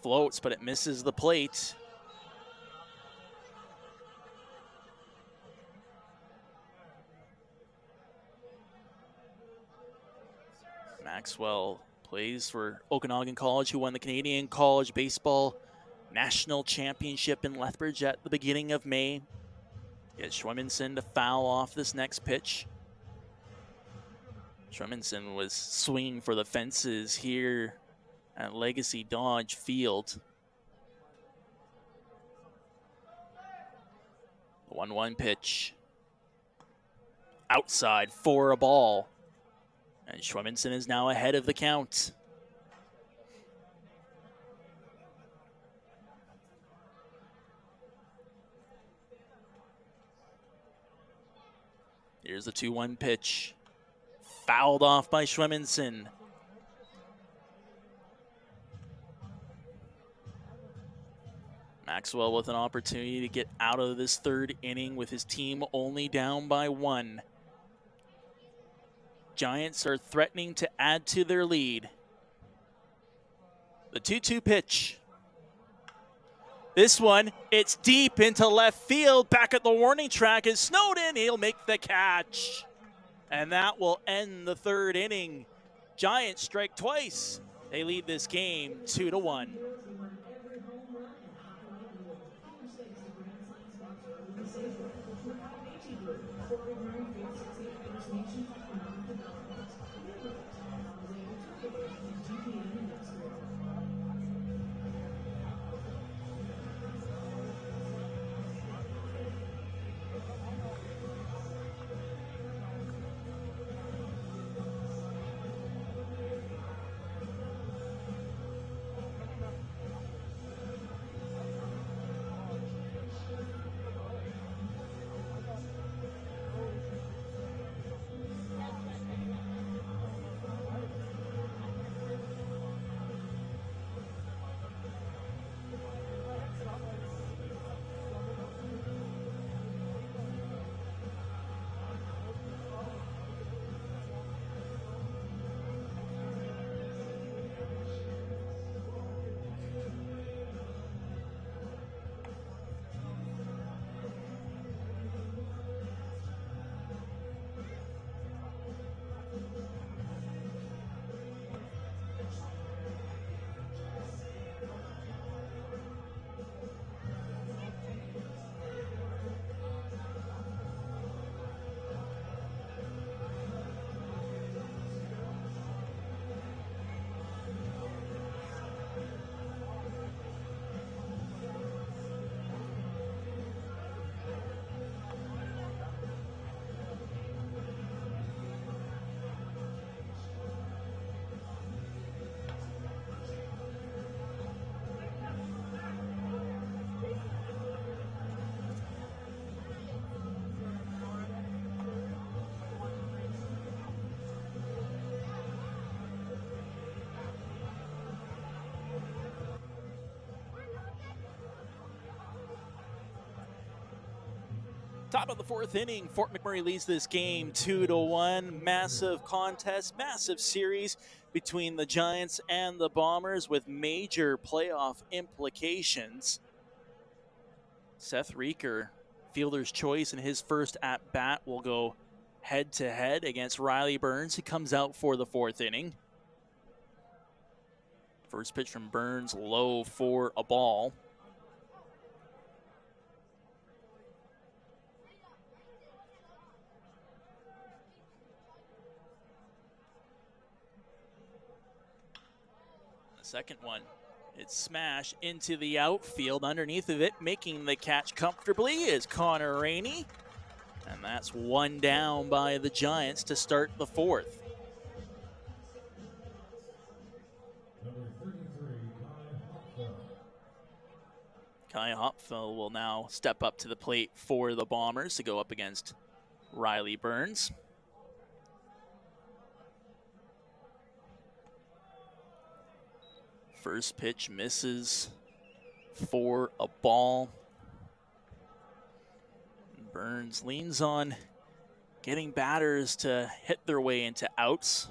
floats, but it misses the plate. Maxwell plays for Okanagan College, who won the Canadian College Baseball National Championship in Lethbridge at the beginning of May. Gets Schwimmenson to foul off this next pitch. Schwimmenson was swinging for the fences here at Legacy Dodge Field. The 1-1 pitch. Outside for a ball. And Schwimmenson is now ahead of the count. Here's the 2-1 pitch. Fouled off by Schwimmenson. Maxwell with an opportunity to get out of this 3rd inning with his team only down by 1. Giants are threatening to add to their lead. The 2-2 pitch. This one, it's deep into left field. Back at the warning track is Snowden. He'll make the catch. And that will end the 3rd inning. Giants strike twice. They lead this game 2-1. Top of the fourth inning, Fort McMurray leads this game 2-1. Massive contest, massive series between the Giants and the Bombers with major playoff implications. Seth Reeker, fielder's choice in his first at-bat, will go head-to-head against Riley Burns. He comes out for the fourth inning. First pitch from Burns, low for a ball. Second one, it's smashed into the outfield. Underneath of it, making the catch comfortably is Connor Rainey. And that's one down by the Giants to start the fourth. Number 33, Kai Hopfel will now step up to the plate for the Bombers to go up against Riley Burns. First pitch misses for a ball. Burns leans on getting batters to hit their way into outs.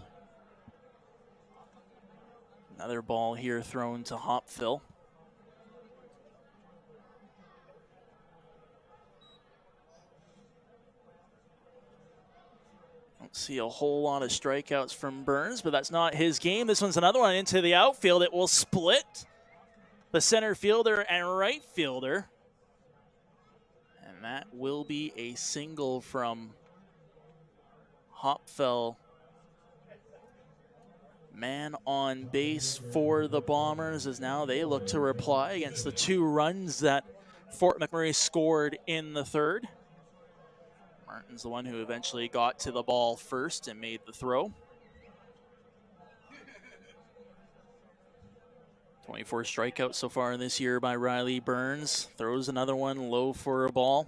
Another ball here thrown to Hopfel. Don't see a whole lot of strikeouts from Burns, but that's not his game. This one's another one into the outfield. It will split the center fielder and right fielder. And that will be a single from Hopfel. Man on base for the Bombers as now they look to reply against the 2 runs that Fort McMurray scored in the third. Martin's the one who eventually got to the ball first and made the throw. 24 strikeouts so far this year by Riley Burns. Throws another one low for a ball.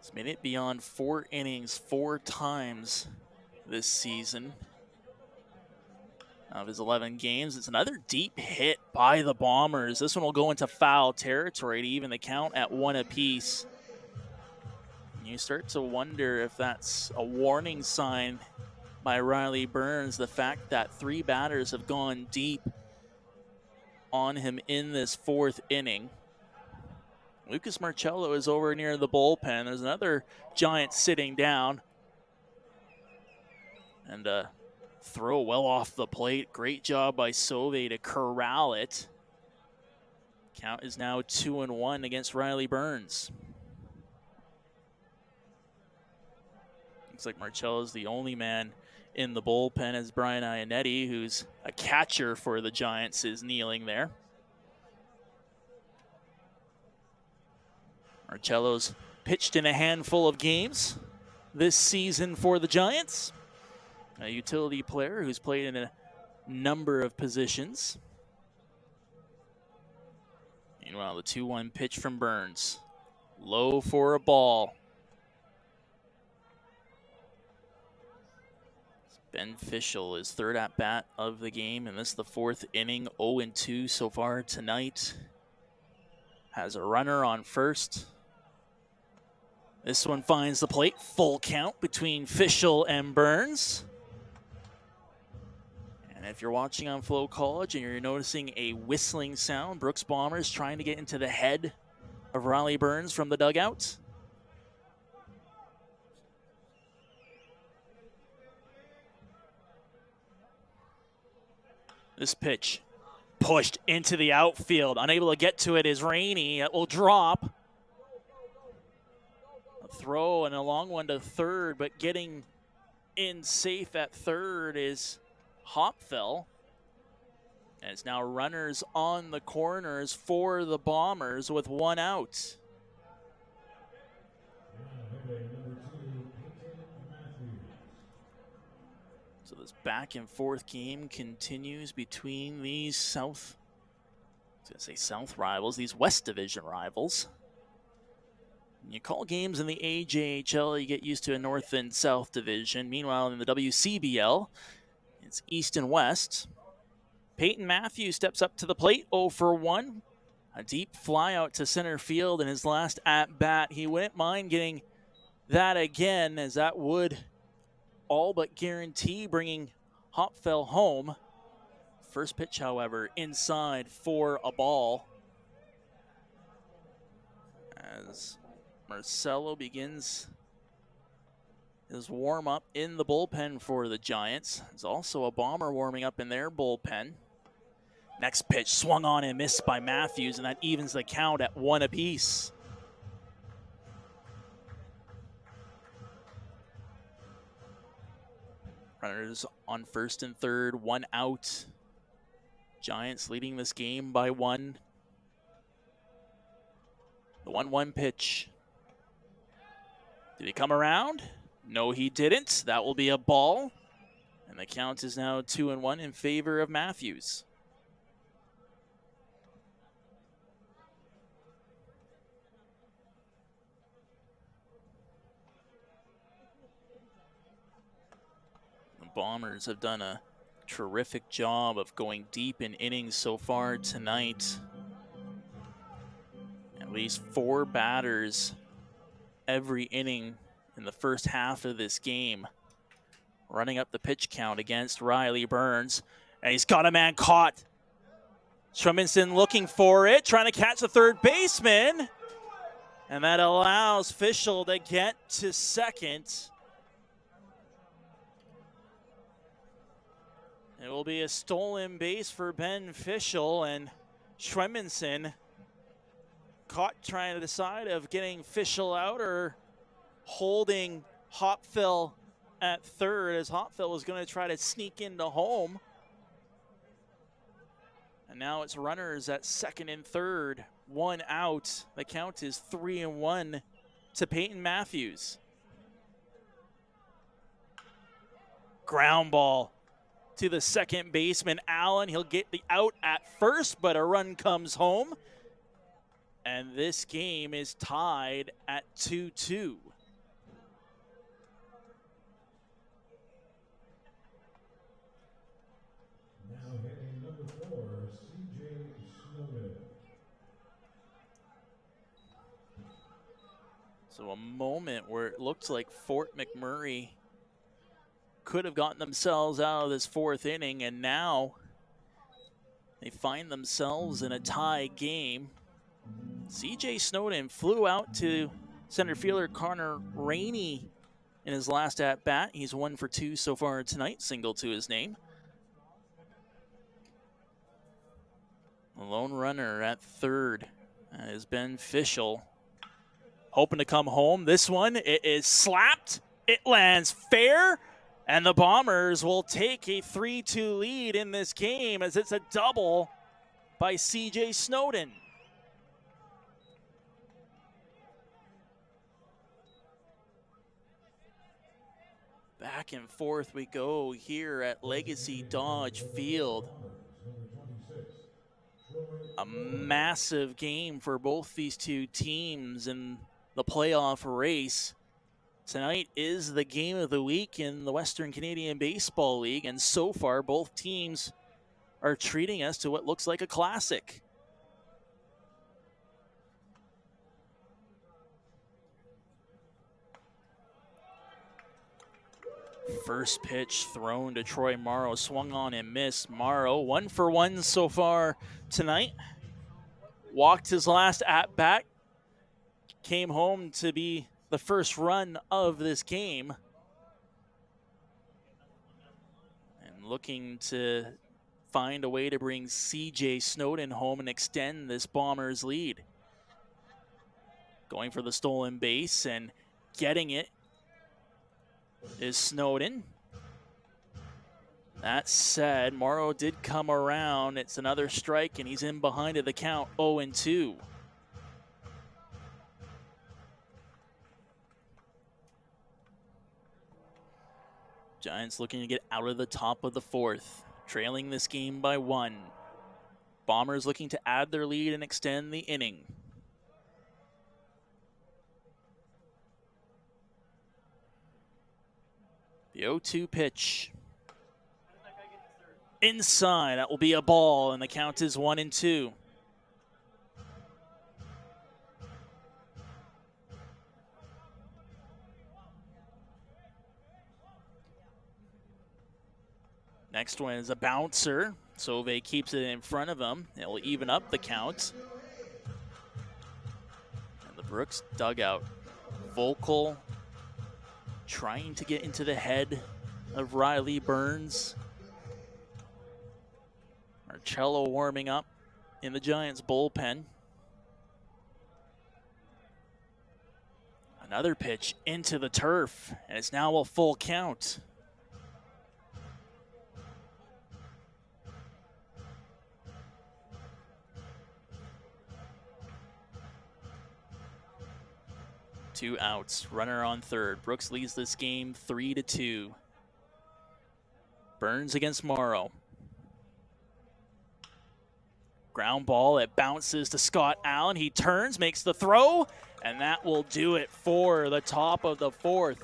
He's made it beyond 4 innings 4 times this season. Of his 11 games, it's another deep hit by the Bombers. This one will go into foul territory to even the count at 1 apiece. You start to wonder if that's a warning sign by Riley Burns, the fact that 3 batters have gone deep on him in this 4th inning. Lucas Marcello is over near the bullpen. There's another Giant sitting down. And throw well off the plate. Great job by Sauve to corral it. Count is now 2-1 against Riley Burns. Looks like Marcello's the only man in the bullpen as Brian Ionetti, who's a catcher for the Giants, is kneeling there. Marcello's pitched in a handful of games this season for the Giants. A utility player who's played in a number of positions. Meanwhile, the 2-1 pitch from Burns. Low for a ball. Ben Fischel is 3rd at bat of the game, and this is the 4th inning. 0-2 so far tonight. Has a runner on first. This one finds the plate. Full count between Fischel and Burns. And if you're watching on FloCollege and you're noticing a whistling sound, Brooks Bombers trying to get into the head of Riley Burns from the dugout. This pitch pushed into the outfield. Unable to get to it is Rainey. It will drop. A throw and a long one to third, but getting in safe at third is Hopfel. And it's now runners on the corners for the Bombers with 1 out. So this back and forth game continues between these South rivals, these West Division rivals. When you call games in the AJHL, you get used to a North and South Division. Meanwhile, in the WCBL, it's East and West. Peyton Matthews steps up to the plate, 0 for 1. A deep fly out to center field in his last at-bat. He wouldn't mind getting that again, as that would all but guarantee bringing Hopfel home. First pitch, however, inside for a ball, as Marcelo begins his warm-up in the bullpen for the Giants. There's also a bomber warming up in their bullpen. Next pitch swung on and missed by Matthews, and that evens the count at 1 apiece. Runners on first and third, 1 out. Giants leading this game by 1. The 1-1 pitch. Did he come around? No, he didn't. That will be a ball. And the count is now 2-1 in favor of Matthews. The Bombers have done a terrific job of going deep in innings so far tonight. At least 4 batters every inning in the first half of this game. Running up the pitch count against Riley Burns. And he's got a man caught. Schwimminson looking for it, trying to catch the third baseman. And that allows Fischel to get to second. It will be a stolen base for Ben Fischel, and Schwimminson caught trying to decide of getting Fischel out or holding Hopfel at third, as Hopfel was going to try to sneak into home. And now it's runners at second and third, 1 out. The count is 3-1 to Peyton Matthews. Ground ball to the second baseman, Allen. He'll get the out at first, but a run comes home. And this game is tied at 2-2. Now hitting number 4, C.J. Snowden. So a moment where it looked like Fort McMurray could have gotten themselves out of this 4th inning, and now they find themselves in a tie game. C.J. Snowden flew out to center fielder Connor Rainey in his last at-bat. He's 1 for 2 so far tonight, single to his name. The lone runner at third is Ben Fischel, hoping to come home. This one, it is slapped. It lands fair. And the Bombers will take a 3-2 lead in this game, as it's a double by C.J. Snowden. Back and forth we go here at Legacy Dodge Field. A massive game for both these two teams in the playoff race. Tonight is the game of the week in the Western Canadian Baseball League, and so far both teams are treating us to what looks like a classic. First pitch thrown to Troy Morrow, swung on and missed. Morrow 1 for 1 so far tonight. Walked his last at-bat, came home to be the first run of this game. And looking to find a way to bring C.J. Snowden home and extend this Bombers lead. Going for the stolen base and getting it is Snowden. That said, Morrow did come around. It's another strike, and he's in behind of the count, 0-2. Giants looking to get out of the top of the 4th, trailing this game by 1. Bombers looking to add their lead and extend the inning. The 0-2 pitch. inside. That will be a ball, and the count is 1-2. Next one is a bouncer. Sauvé keeps it in front of him. It will even up the count. And the Brooks dugout. Vocal trying to get into the head of Riley Burns. Marcello warming up in the Giants bullpen. Another pitch into the turf, and it's now a full count. Two outs, runner on third. Brooks leads this game 3-2. Burns against Morrow. Ground ball, it bounces to Scott Allen. He turns, makes the throw, and that will do it for the top of the fourth.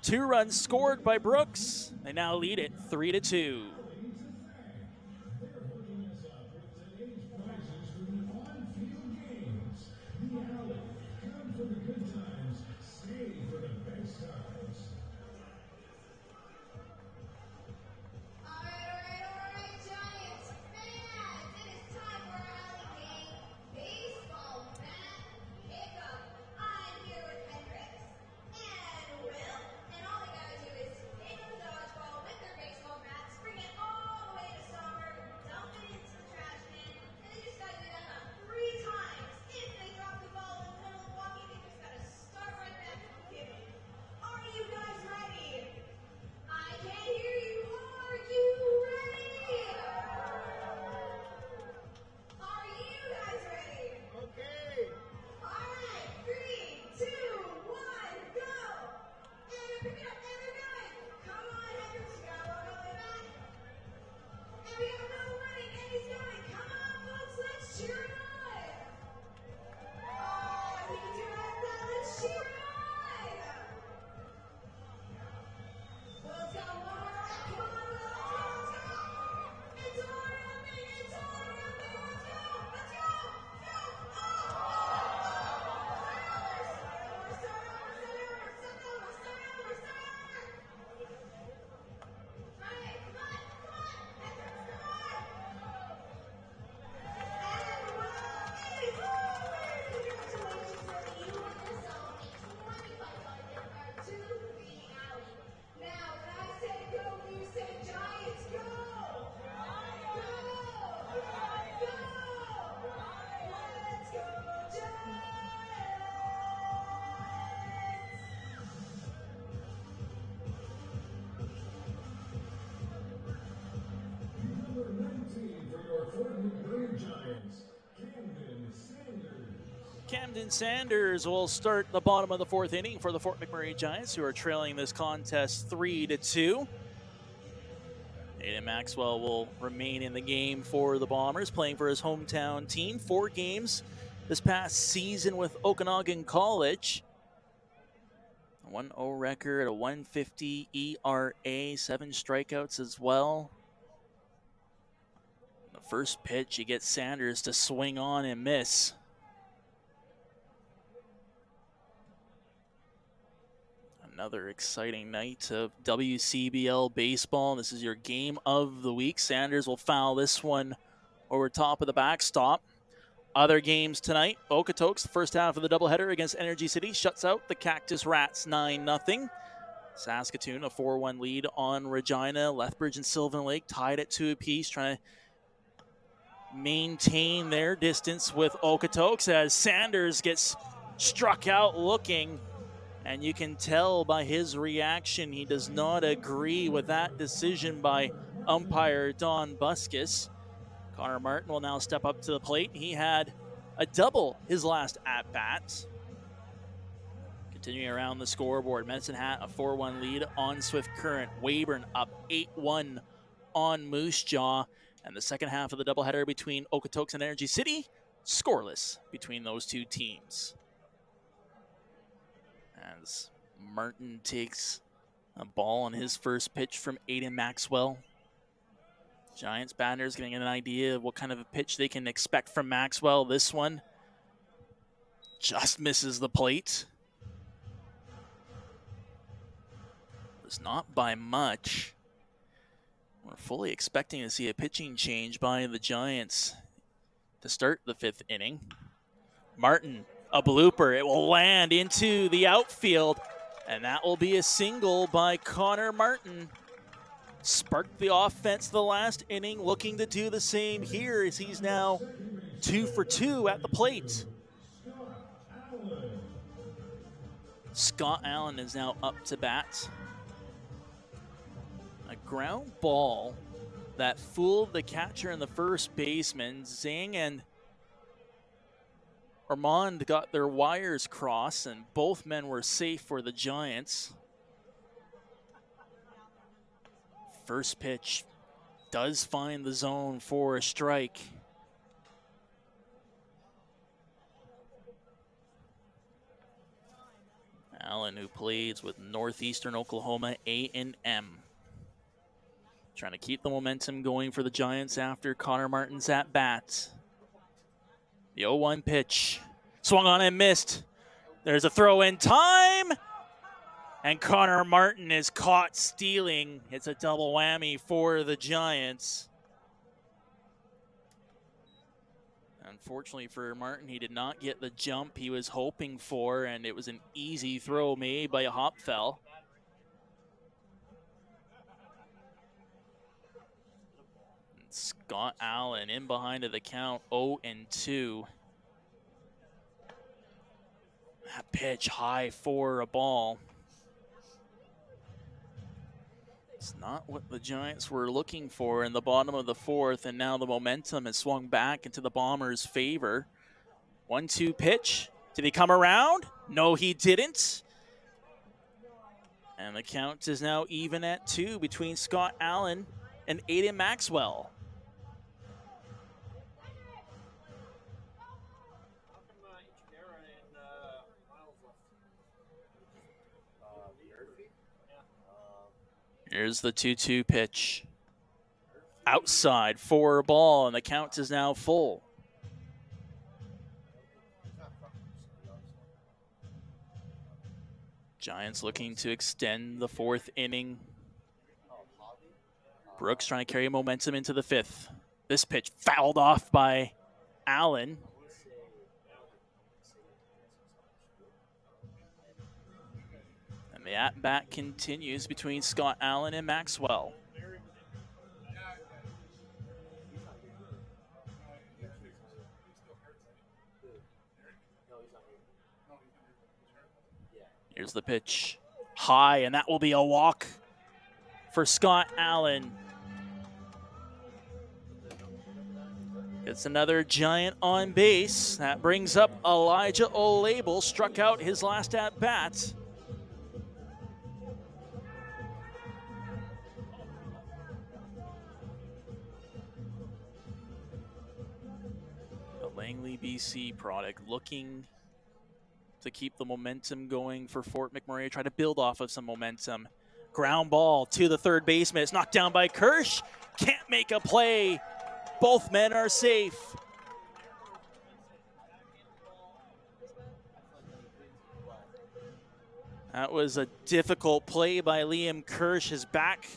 2 runs scored by Brooks. They now lead it 3-2. Camden Sanders will start the bottom of the fourth inning for the Fort McMurray Giants, who are trailing this contest 3-2. Aiden Maxwell will remain in the game for the Bombers, playing for his hometown team. 4 games this past season with Okanagan College. A 1-0 record, a 150 ERA, 7 strikeouts as well. The first pitch, he gets Sanders to swing on and miss. Another exciting night of WCBL baseball. This is your game of the week. Sanders will foul this one over top of the backstop. Other games tonight, Okotoks, the first half of the doubleheader against Energy City, shuts out the Cactus Rats 9-0. Saskatoon, a 4-1 lead on Regina. Lethbridge and Sylvan Lake tied at 2 apiece, trying to maintain their distance with Okotoks as Sanders gets struck out looking. And you can tell by his reaction, he does not agree with that decision by umpire Don Buskus. Connor Martin will now step up to the plate. He had a double his last at-bat. Continuing around the scoreboard, Medicine Hat, a 4-1 lead on Swift Current. Weyburn up 8-1 on Moose Jaw. And the second half of the doubleheader between Okotoks and Energy City, scoreless between those two teams. As Martin takes a ball on his first pitch from Aiden Maxwell. Giants batters getting an idea of what kind of a pitch they can expect from Maxwell. This one just misses the plate. It's not by much. We're fully expecting to see a pitching change by the Giants to start the 5th inning. Martin, a blooper. It will land into the outfield, and that will be a single by Connor Martin. Sparked the offense the last inning, looking to do the same here as he's now 2 for 2 at the plate. Scott Allen is now up to bat. A ground ball that fooled the catcher and the first baseman. Zhang and Armand got their wires crossed, and both men were safe for the Giants. First pitch does find the zone for a strike. Allen, who plays with Northeastern Oklahoma A&M. Trying to keep the momentum going for the Giants after Connor Martin's at bat. The 0-1 pitch. Swung on and missed. There's a throw in time. And Connor Martin is caught stealing. It's a double whammy for the Giants. Unfortunately for Martin, he did not get the jump he was hoping for, and it was an easy throw made by Hopfell. Scott Allen in behind of the count, 0-2. That pitch high for a ball. It's not what the Giants were looking for in the bottom of the 4th, and now the momentum has swung back into the Bombers' favor. 1-2 pitch. Did he come around? No, he didn't. And the count is now even at 2 between Scott Allen and Aiden Maxwell. Here's the 2-2 pitch. Outside for a ball, and the count is now full. Giants looking to extend the 4th inning. Brooks trying to carry momentum into the 5th. This pitch fouled off by Allen. And the at-bat continues between Scott Allen and Maxwell. Here's the pitch. High, and that will be a walk for Scott Allen. It's another Giant on base. That brings up Elijah Olable, struck out his last at-bat. The Langley, BC product looking to keep the momentum going for Fort McMurray, try to build off of some momentum. Ground ball to the 3rd baseman. It's knocked down by Kirsch. Can't make a play. Both men are safe. That was a difficult play by Liam Kirsch. His back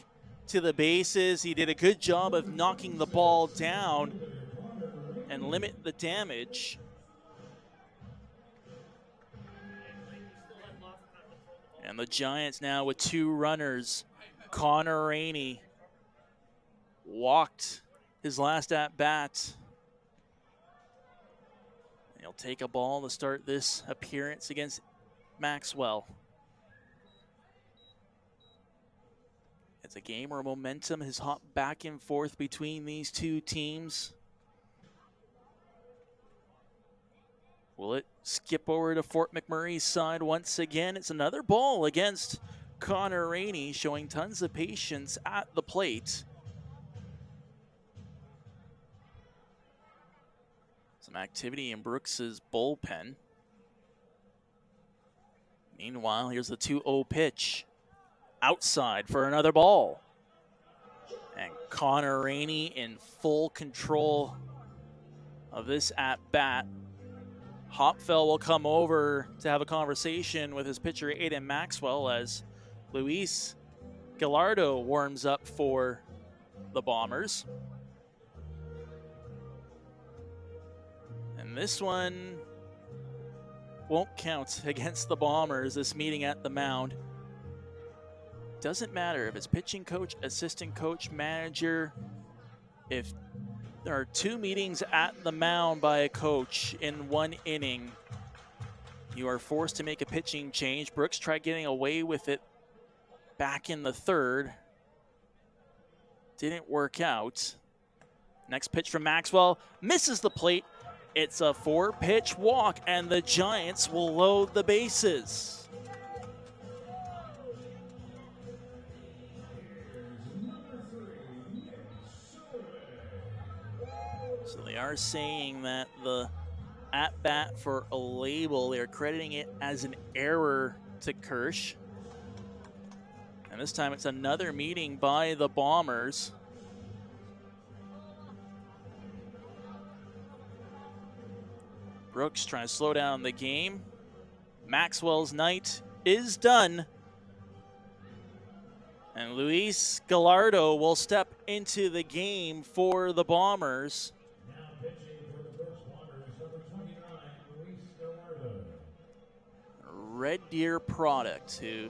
to the bases. He did a good job of knocking the ball down and limit the damage. And the Giants now with 2 runners. Connor Rainey walked his last at-bat. He'll take a ball to start this appearance against Maxwell. It's a game where momentum has hopped back and forth between these 2 teams. Will it skip over to Fort McMurray's side once again? It's another ball against Connor Rainey, showing tons of patience at the plate. Some activity in Brooks's bullpen. Meanwhile, here's the 2-0 pitch. Outside for another ball. And Connor Rainey in full control of this at-bat. Hopfeld will come over to have a conversation with his pitcher, Aiden Maxwell, as Luis Gallardo warms up for the Bombers. And this one won't count against the Bombers, this meeting at the mound. Doesn't matter if it's pitching coach, assistant coach, manager. If there are 2 meetings at the mound by a coach in 1 inning, you are forced to make a pitching change. Brooks tried getting away with it back in the 3rd. Didn't work out. Next pitch from Maxwell, misses the plate. It's a 4-pitch walk, and the Giants will load the bases. So they are saying that the at-bat for a label, they're crediting it as an error to Kirsch. And this time it's another meeting by the Bombers. Brooks trying to slow down the game. Maxwell's night is done. And Luis Gallardo will step into the game for the Bombers. Now pitching for the Brooks Bombers, number 29, Luis Gallardo. Red Deer product who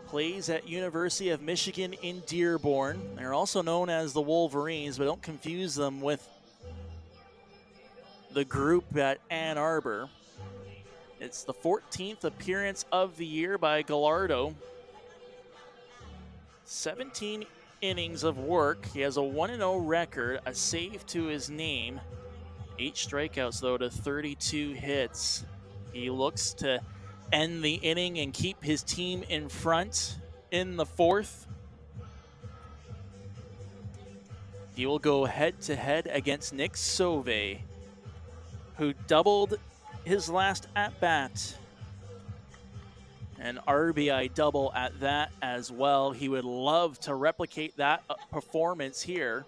plays at University of Michigan in Dearborn. They're also known as the Wolverines, but don't confuse them with the group at Ann Arbor. It's the 14th appearance of the year by Gallardo. 17 innings of work. He has a 1-0 record, a save to his name. 8 strikeouts, though, to 32 hits. He looks to end the inning and keep his team in front in the 4th. He will go head-to-head against Nick Sauvé, who doubled his last at-bat. An RBI double at that as well. He would love to replicate that performance here.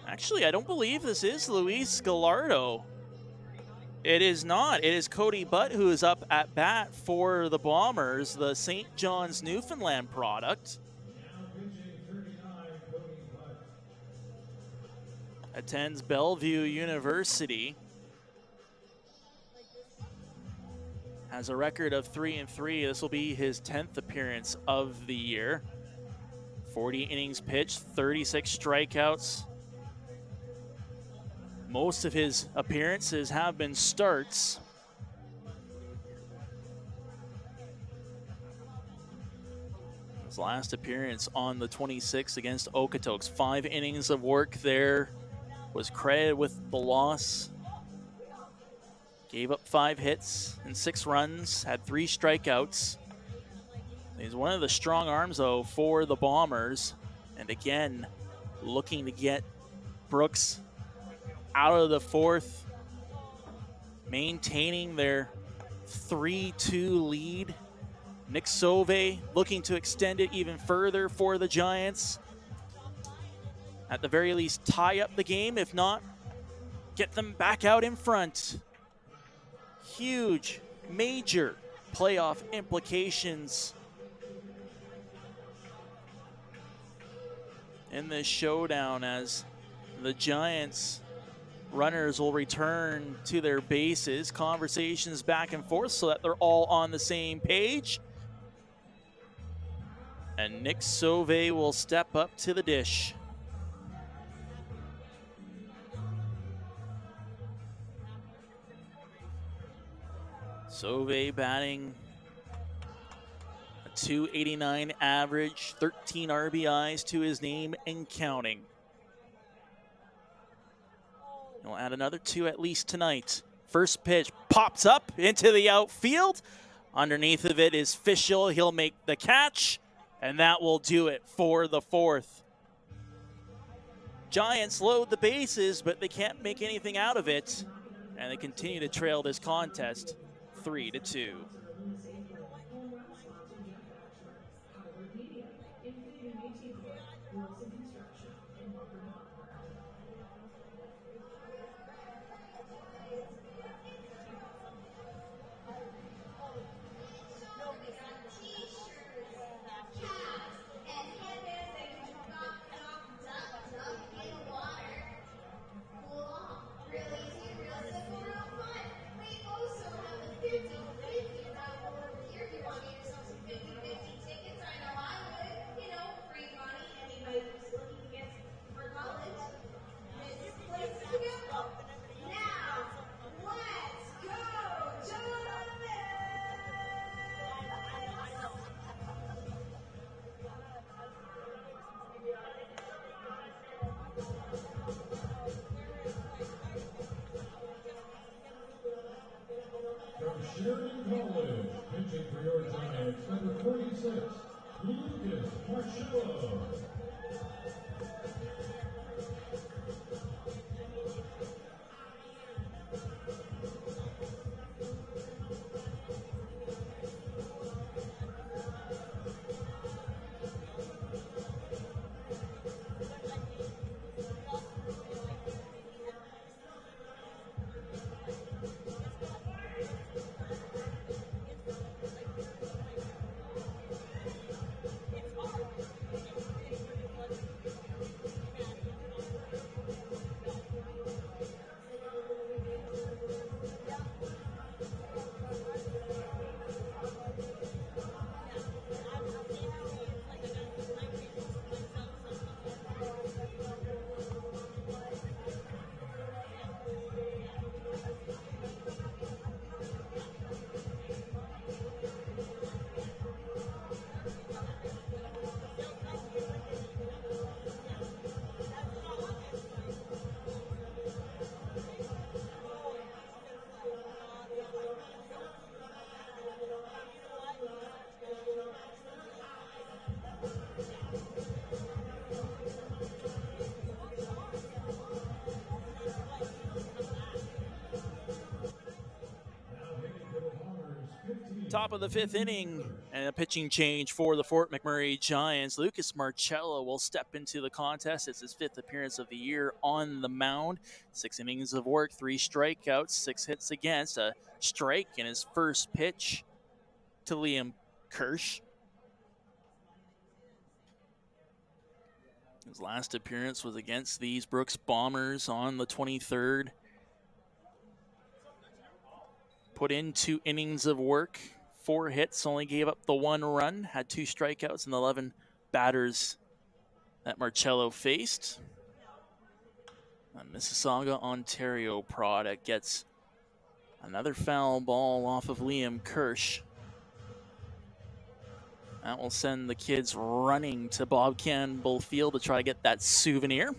Actually, I don't believe this is Luis Gallardo. It is not. It is Cody Butt who is up at bat for the Bombers, the St. John's, Newfoundland product. Attends Bellevue University. Has a record of 3-3. This will be his 10th appearance of the year. 40 innings pitched, 36 strikeouts. Most of his appearances have been starts. His last appearance on the 26th against Okotoks. 5 innings of work there. Was credited with the loss. Gave up 5 hits and 6 runs. Had 3 strikeouts. He's one of the strong arms, though, for the Bombers. And again, looking to get Brooks out of the 4th. Maintaining their 3-2 lead. Nick Sauvé looking to extend it even further for the Giants. At the very least, tie up the game. If not, get them back out in front. Huge, major playoff implications in this showdown as the Giants runners will return to their bases. Conversations back and forth so that they're all on the same page. And Nick Sauvé will step up to the dish. Sauvé batting a .289 average, 13 RBIs to his name and counting. He'll add another 2 at least tonight. First pitch pops up into the outfield. Underneath of it is Fischel. He'll make the catch, and that will do it for the 4th. Giants load the bases, but they can't make anything out of it. and they continue to trail this contest 3-2. From Sheridan College, pitching for your Giants, number 46, Lucas Marcello. Top of the 5th inning, and a pitching change for the Fort McMurray Giants. Lucas Marcello will step into the contest. It's his 5th appearance of the year on the mound. 6 innings of work, 3 strikeouts, 6 hits against, a strike in his first pitch to Liam Kirsch. His last appearance was against these Brooks Bombers on the 23rd. Put in 2 innings of work, 4 hits, only gave up the 1 run, had 2 strikeouts and 11 batters that Marcello faced. A Mississauga, Ontario product gets another foul ball off of Liam Kirsch. That will send the kids running to Bob Campbell Field to try to get that souvenir.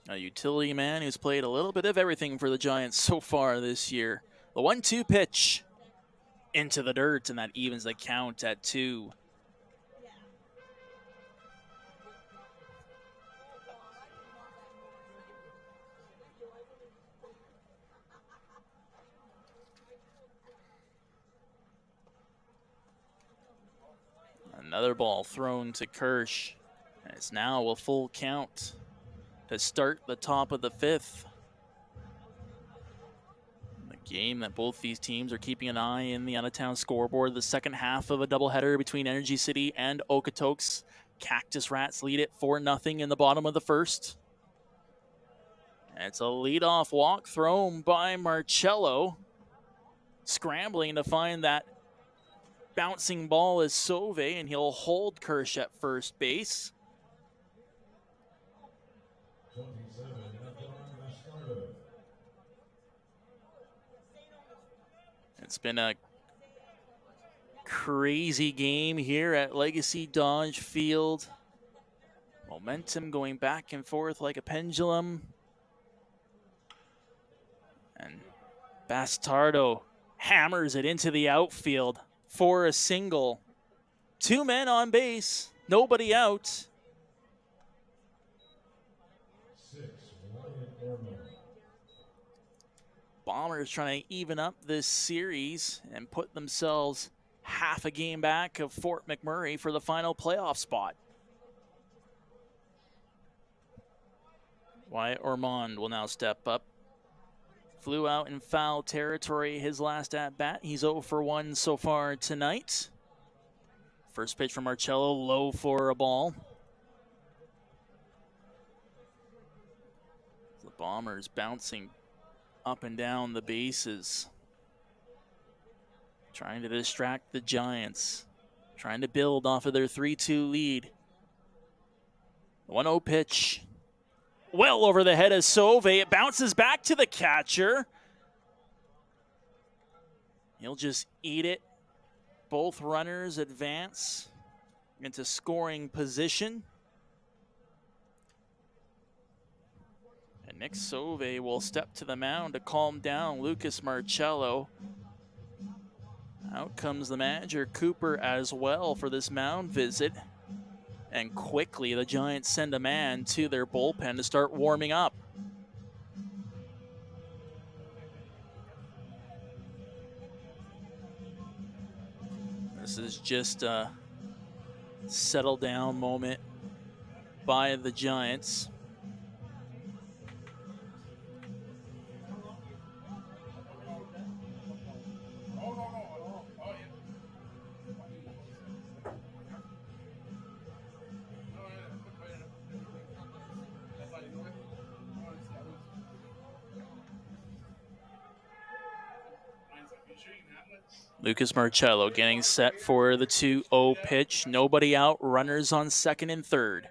A utility man who's played a little bit of everything for the Giants so far this year. The 1-2 pitch into the dirt, and that evens the count at 2. Another ball thrown to Kirsch. And it's now a full count to start the top of the 5th. The game that both these teams are keeping an eye in the out-of-town scoreboard. The second half of a doubleheader between Energy City and Okotoks. Cactus Rats lead it 4-0 in the bottom of the 1st. And it's a leadoff walk thrown by Marcello. Scrambling to find that bouncing ball is Sauve, and he'll hold Kirsch at first base. It's been a crazy game here at Legacy Dodge Field. Momentum going back and forth like a pendulum. And Bastardo hammers it into the outfield for a single. 2 men on base, nobody out. 6, Bombers trying to even up this series and put themselves half a game back of Fort McMurray for the final playoff spot. Wyatt Ormond will now step up. Flew out in foul territory his last at-bat. He's 0 for 1 so far tonight. First pitch from Marcello, low for a ball. The Bombers bouncing up and down the bases. Trying to distract the Giants. Trying to build off of their 3-2 lead. 1-0 pitch. Well over the head of Sauve. It bounces back to the catcher. He'll just eat it. Both runners advance into scoring position. And Nick Sauve will step to the mound to calm down Lucas Marcello. Out comes the manager, Cooper, as well for this mound visit. And quickly, the Giants send a man to their bullpen to start warming up. This is just a settle down moment by the Giants. Lucas Marcello getting set for the 2-0 pitch. Nobody out, runners on second and third.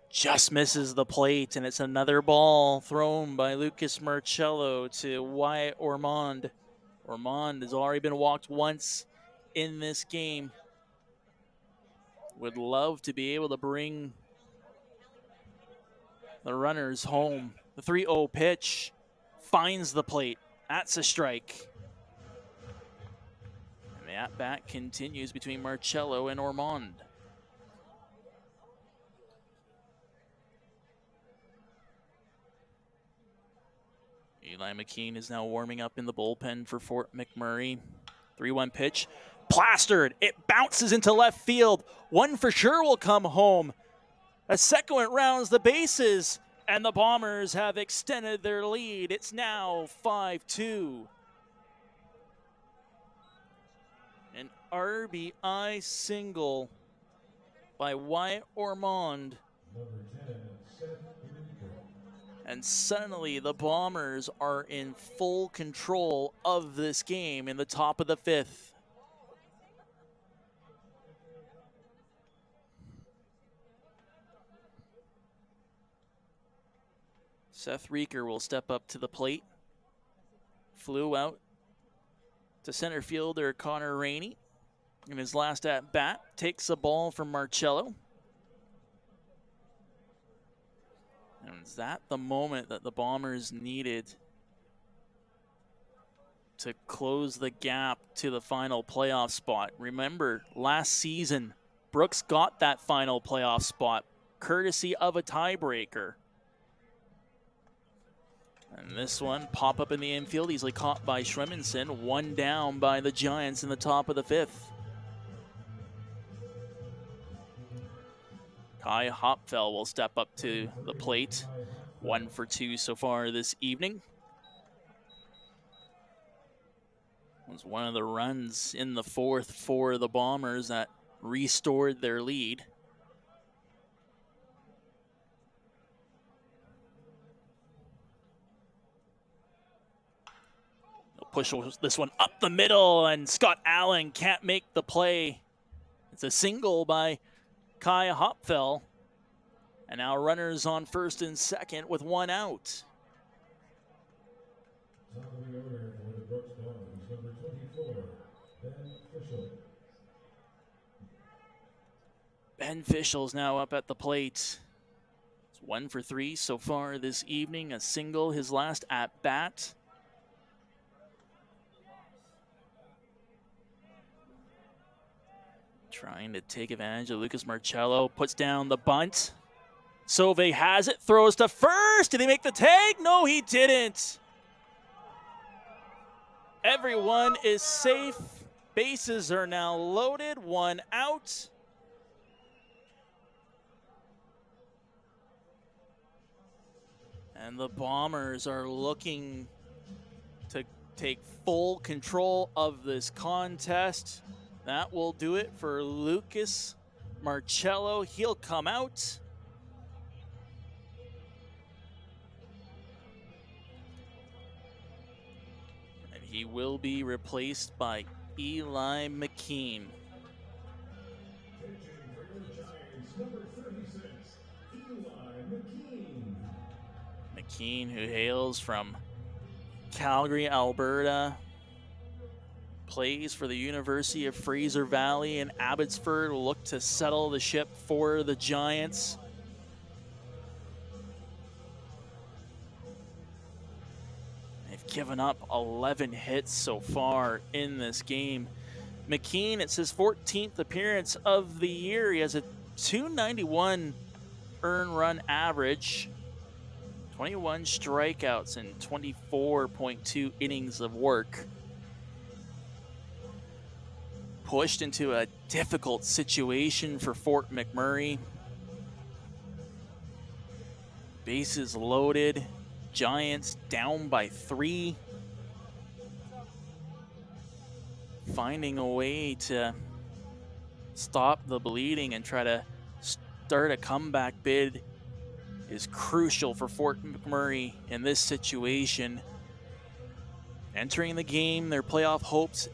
Just misses the plate, and it's another ball thrown by Lucas Marcello to Wyatt Ormond. Ormond has already been walked once in this game. Would love to be able to bring the runners home. The 3-0 pitch finds the plate. That's a strike. The at-bat continues between Marcello and Ormond. Eli McKean is now warming up in the bullpen for Fort McMurray. 3-1 pitch. Plastered. It bounces into left field. One for sure will come home. A second one rounds the bases, and the Bombers have extended their lead. It's now 5-2. An RBI single by Wyatt Ormond. And suddenly the Bombers are in full control of this game in the top of the fifth. Seth Reeker will step up to the plate. Flew out to center fielder Connor Rainey in his last at-bat. Takes a ball from Marcello. And is that the moment that the Bombers needed to close the gap to the final playoff spot? Remember, last season, Brooks got that final playoff spot courtesy of a tiebreaker. And this one, pop up in the infield, easily caught by Schremenson. One down by the Giants in the top of the fifth. Kai Hopfel will step up to the plate. 1 for 2 so far this evening. It was one of the runs in the fourth for the Bombers that restored their lead. Push this one up the middle, and Scott Allen can't make the play. It's a single by Kai Hopfel. And now runners on first and second with one out. Ben Fischel's now up at the plate. It's 1 for 3 so far this evening. A single his last at bat. Trying to take advantage of Lucas Marcello. Puts down the bunt. Sauve has it. Throws to first. Did he make the tag? No, he didn't. Everyone is safe. Bases are now loaded, 1 out. And the Bombers are looking to take full control of this contest. That will do it for Lucas Marcello. He'll come out. And he will be replaced by Eli McKean. Pitching for the Giants, number 36, Eli McKean. McKean, who hails from Calgary, Alberta, plays for the University of Fraser Valley and Abbotsford, will look to settle the ship for the Giants. They've given up 11 hits so far in this game. McKean, it's his 14th appearance of the year. He has a .291 earned run average, 21 strikeouts, and 24.2 innings of work. Pushed into a difficult situation for Fort McMurray. Bases loaded. Giants down by 3. Finding a way to stop the bleeding and try to start a comeback bid is crucial for Fort McMurray in this situation. Entering the game, their playoff hopes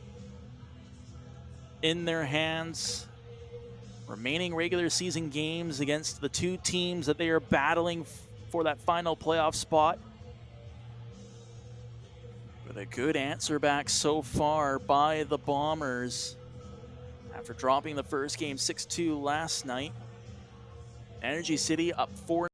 in their hands. Remaining regular season games against the 2 teams that they are battling for that final playoff spot. With a good answer back so far by the Bombers after dropping the first game 6-2 last night. Energy City up 4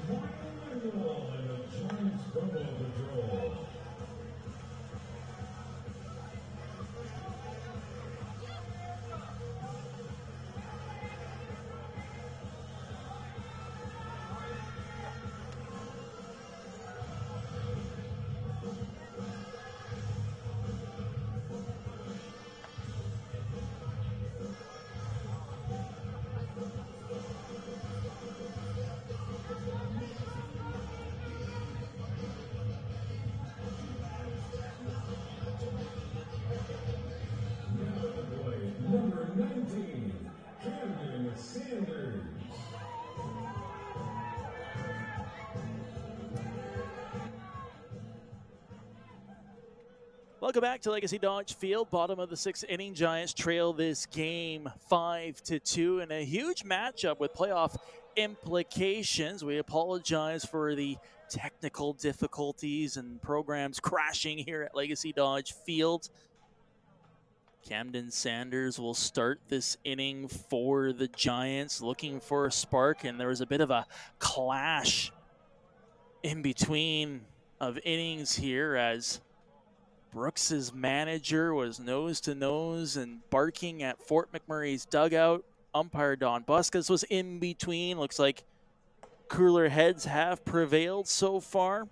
Michael and the Giants Gumbo Patrol. Number 19, Camden Sanders. Welcome back to Legacy Dodge Field. Bottom of the sixth inning, Giants trail this game 5-2 in a huge matchup with playoff implications. We apologize for the technical difficulties and programs crashing here at Legacy Dodge Field. Camden Sanders will start this inning for the Giants, looking for a spark, and there was a bit of a clash in between of innings here as Brooks's manager was nose to nose and barking at Fort McMurray's dugout. Umpire Don Buscas was in between. Looks like cooler heads have prevailed so far.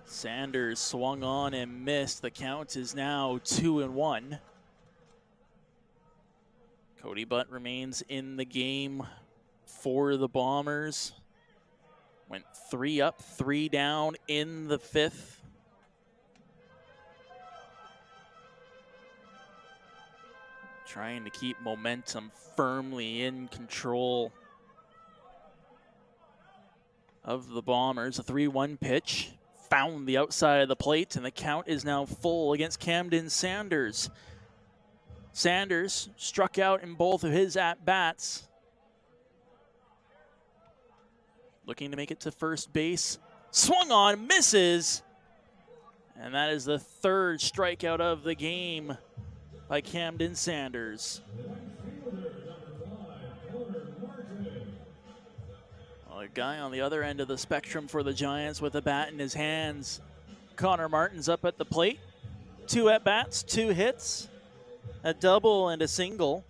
Sanders swung on and missed. The count is now 2-1. Cody Butt remains in the game for the Bombers. Went 3 up, 3 down in the fifth. Trying to keep momentum firmly in control of the Bombers. A 3-1 pitch found the outside of the plate, and the count is now full against Camden Sanders. Sanders struck out in both of his at-bats. Looking to make it to first base. Swung on, misses. And that is the third strikeout of the game by Camden Sanders. Well, a guy on the other end of the spectrum for the Giants with a bat in his hands. Connor Martin's up at the plate. 2 at-bats, 2 hits, a double and a single.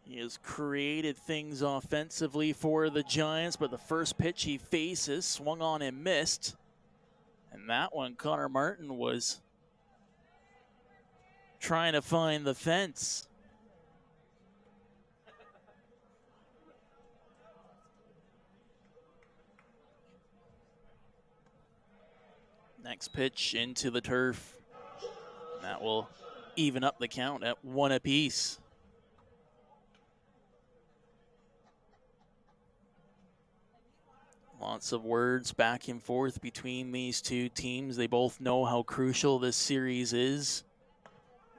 He has created things offensively for the Giants, but the first pitch he faces swung on and missed. And that one, Connor Martin was trying to find the fence. Next pitch into the turf. That will even up the count at 1 apiece. Lots of words back and forth between these two teams. They both know how crucial this series is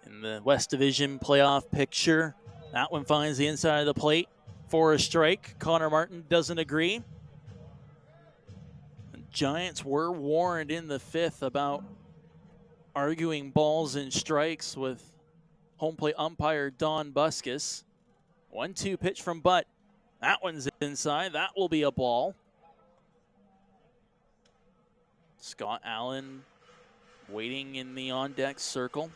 in the West Division playoff picture. That one finds the inside of the plate for a strike. Connor Martin doesn't agree. The Giants were warned in the fifth about arguing balls and strikes with home plate umpire Don Buscas. 1-2 pitch from Butt. That one's inside. That will be a ball. Scott Allen waiting in the on-deck circle.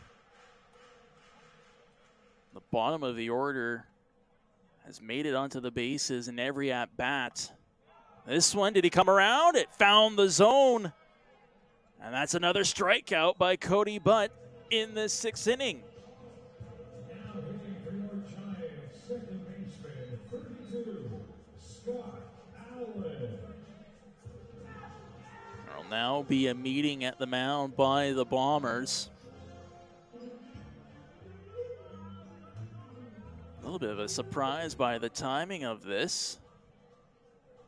The bottom of the order has made it onto the bases in every at-bat. This one, did he come around? It found the zone. And that's another strikeout by Cody Butt in the 6th inning. Now hitting for your Giants, second baseman, 32, Scott Allen. There'll now be a meeting at the mound by the Bombers. A little bit of a surprise by the timing of this,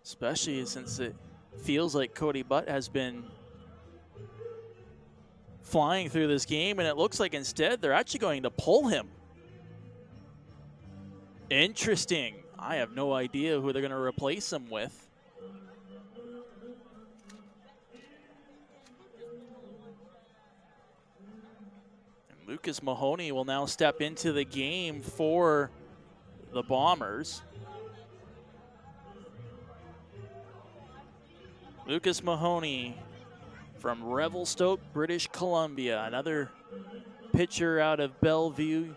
especially since it feels like Cody Butt has been flying through this game, and it looks like instead they're actually going to pull him. Interesting. I have no idea who they're going to replace him with. And Lucas Mahoney will now step into the game for the Bombers. Lucas Mahoney from Revelstoke, British Columbia. Another pitcher out of Bellevue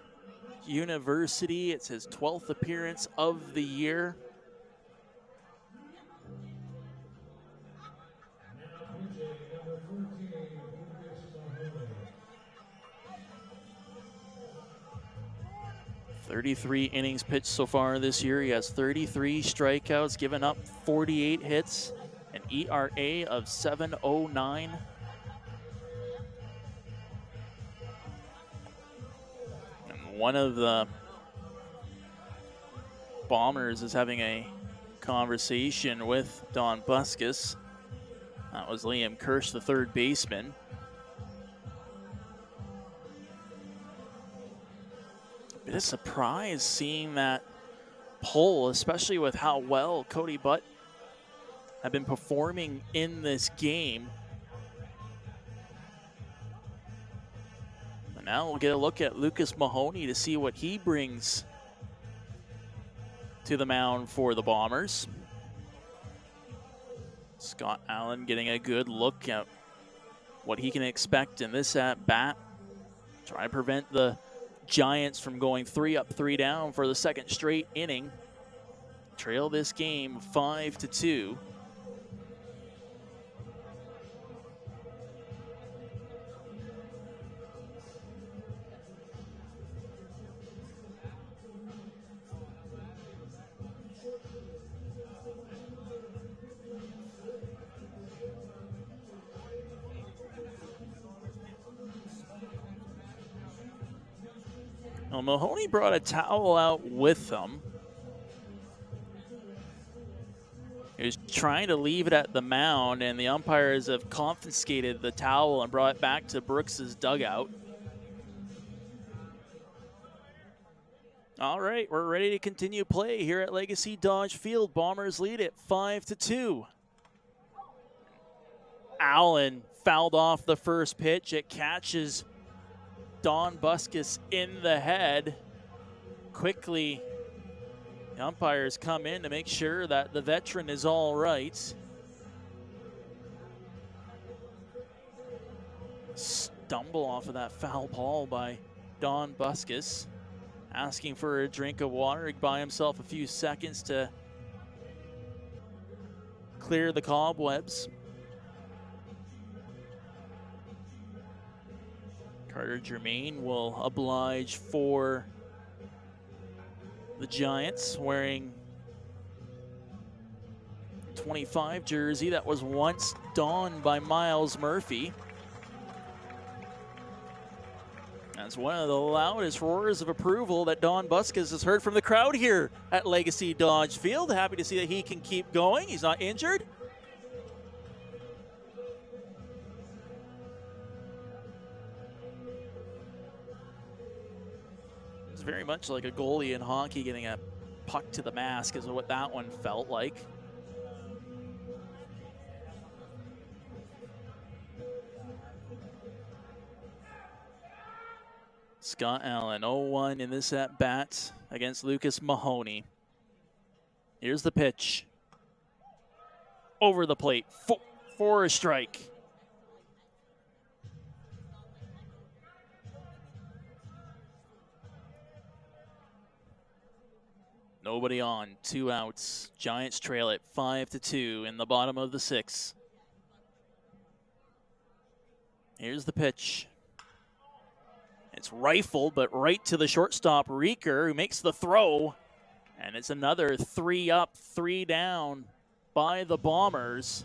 University. It's his 12th appearance of the year. "33 innings pitched so far this year. He has 33 strikeouts, given up 48 hits, an ERA of 7.09. And one of the Bombers is having a conversation with Don Buskus. That was Liam Kirsch, the third baseman. Bit of surprise seeing that pull, especially with how well Cody Butt have been performing in this game. And now we'll get a look at Lucas Mahoney to see what he brings to the mound for the Bombers. Scott Allen getting a good look at what he can expect in this at-bat. Try to prevent the Giants from going 3 up, 3 down for the second straight inning. Trail this game 5-2. Well, Mahoney brought a towel out with him. He was trying to leave it at the mound, and the umpires have confiscated the towel and brought it back to Brooks's dugout. All right, we're ready to continue play here at Legacy Dodge Field. Bombers lead it 5-2. Allen fouled off the first pitch. It catches Don Buskus in the head. Quickly, the umpires come in to make sure that the veteran is all right. Stumble off of that foul ball by Don Buskus. Asking for a drink of water. He'd buy himself a few seconds to clear the cobwebs. Carter Germain will oblige for the Giants, wearing 25 jersey that was once donned by Miles Murphy. That's one of the loudest roars of approval that Don Buskus has heard from the crowd here at Legacy Dodge Field. Happy to see that he can keep going. He's not injured. It's very much like a goalie in hockey getting a puck to the mask is what that one felt like. Scott Allen, 0-1 in this at-bat against Lucas Mahoney. Here's the pitch. Over the plate for a strike. Nobody on, 2 outs. Giants trail it 5-2 in the bottom of the 6th. Here's the pitch. It's rifled, but right to the shortstop, Reeker, who makes the throw. And it's another 3 up, 3 down by the Bombers.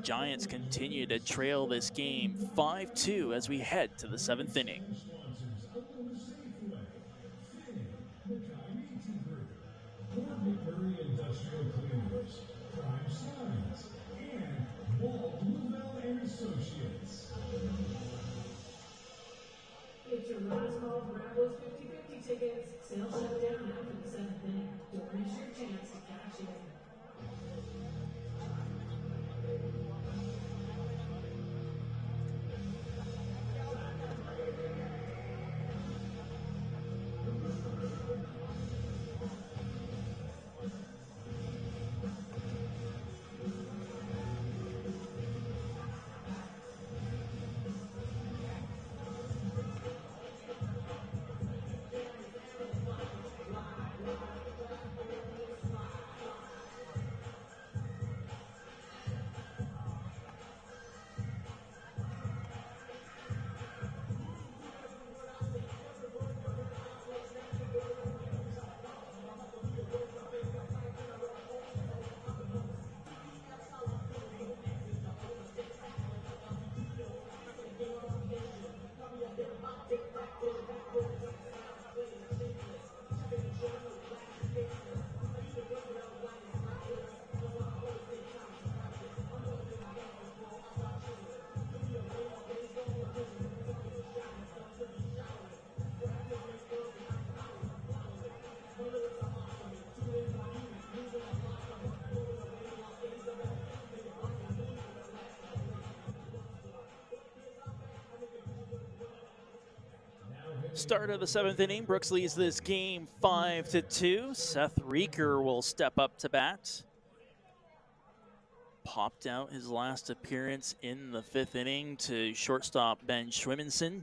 Giants continue to trail this game 5-2 as we head to the 7th inning. McMurray Industrial Cleaners, Prime Signs, and Walt Bluebell and Associates. It's your last call for Apple's 50/50 tickets. Sales shut down after the 7th inning. Don't miss your chance to cash in. Start of the 7th inning. Brooks leads this game 5-2. Seth Reeker will step up to bat. Popped out his last appearance in the 5th inning to shortstop Ben Schwimmenson.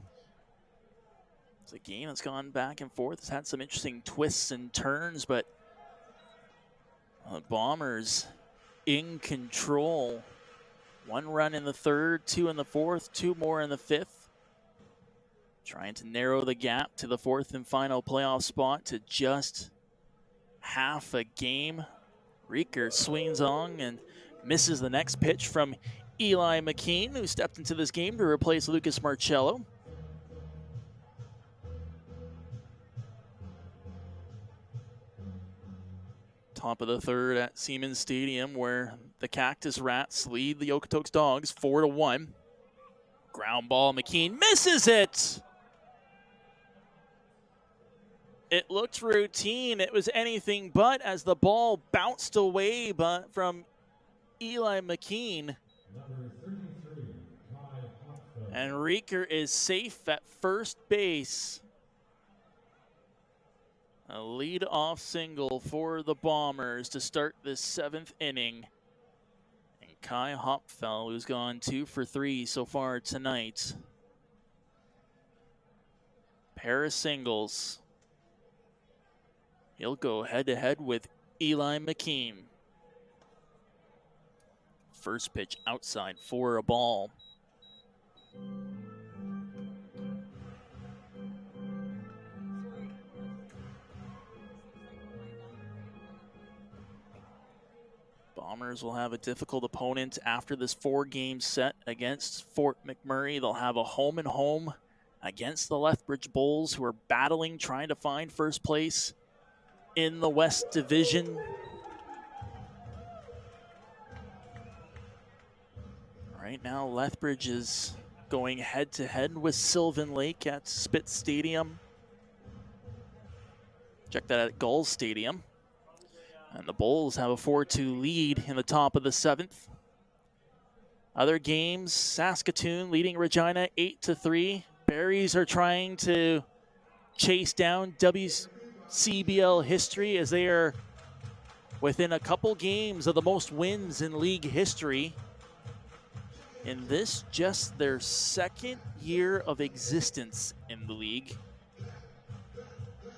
It's a game that's gone back and forth. It's had some interesting twists and turns, but the Bombers in control. 1 run in the 3rd, 2 in the 4th, 2 more in the 5th. Trying to narrow the gap to the 4th and final playoff spot to just half a game. Reeker swings on and misses the next pitch from Eli McKean, who stepped into this game to replace Lucas Marcello. Top of the 3rd at Siemens Stadium, where the Cactus Rats lead the Okotoks Dogs 4-1. Ground ball, McKean misses it! It looked routine. It was anything but as the ball bounced away from Eli McKean. And Reeker is safe at first base. A lead-off single for the Bombers to start this 7th inning. And Kai Hopfeld, who's gone 2 for 3 so far tonight. Pair of singles. He'll go head-to-head with Eli McKean. First pitch outside for a ball. Bombers will have a difficult opponent after this 4-game set against Fort McMurray. They'll have a home-and-home against the Lethbridge Bulls, who are battling, trying to find first place in the West Division. Right now, Lethbridge is going head-to-head with Sylvan Lake at Spitz Stadium. Check that at Gulls Stadium. And the Bulls have a 4-2 lead in the top of the 7th. Other games, Saskatoon leading Regina 8-3. Berries are trying to chase down WCBL history as they are within a couple games of the most wins in league history. In this, just their 2nd year of existence in the league.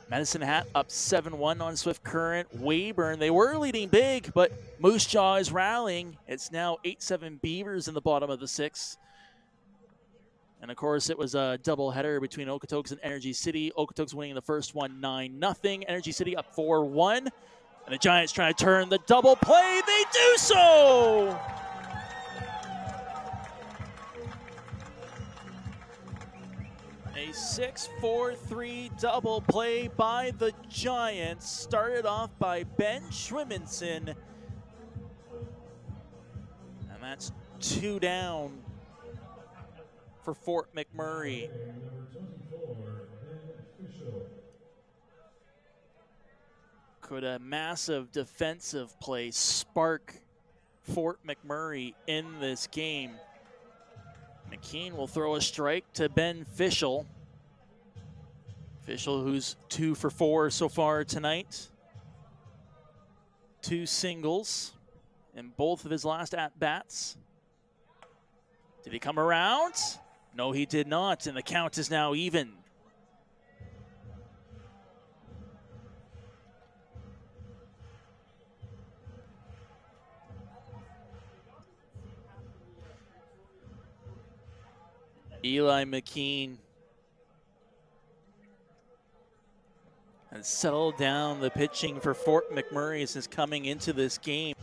Medicine Hat up 7-1 on Swift Current. Weyburn, they were leading big, but Moose Jaw is rallying. It's now 8-7 Beavers in the bottom of the 6th. And of course, it was a doubleheader between Okotoks and Energy City. Okotoks winning the first one 9-0. Energy City up 4-1. And the Giants trying to turn the double play. They do so! A 6-4-3 double play by the Giants, started off by Ben Schwimmenson. And that's 2 down for Fort McMurray. Could a massive defensive play spark Fort McMurray in this game? McKean will throw a strike to Ben Fischel. Fischel, who's 2 for 4 so far tonight. 2 singles in both of his last at-bats. Did he come around? No, he did not, and the count is now even. Eli McKean has settled down the pitching for Fort McMurray since coming into this game.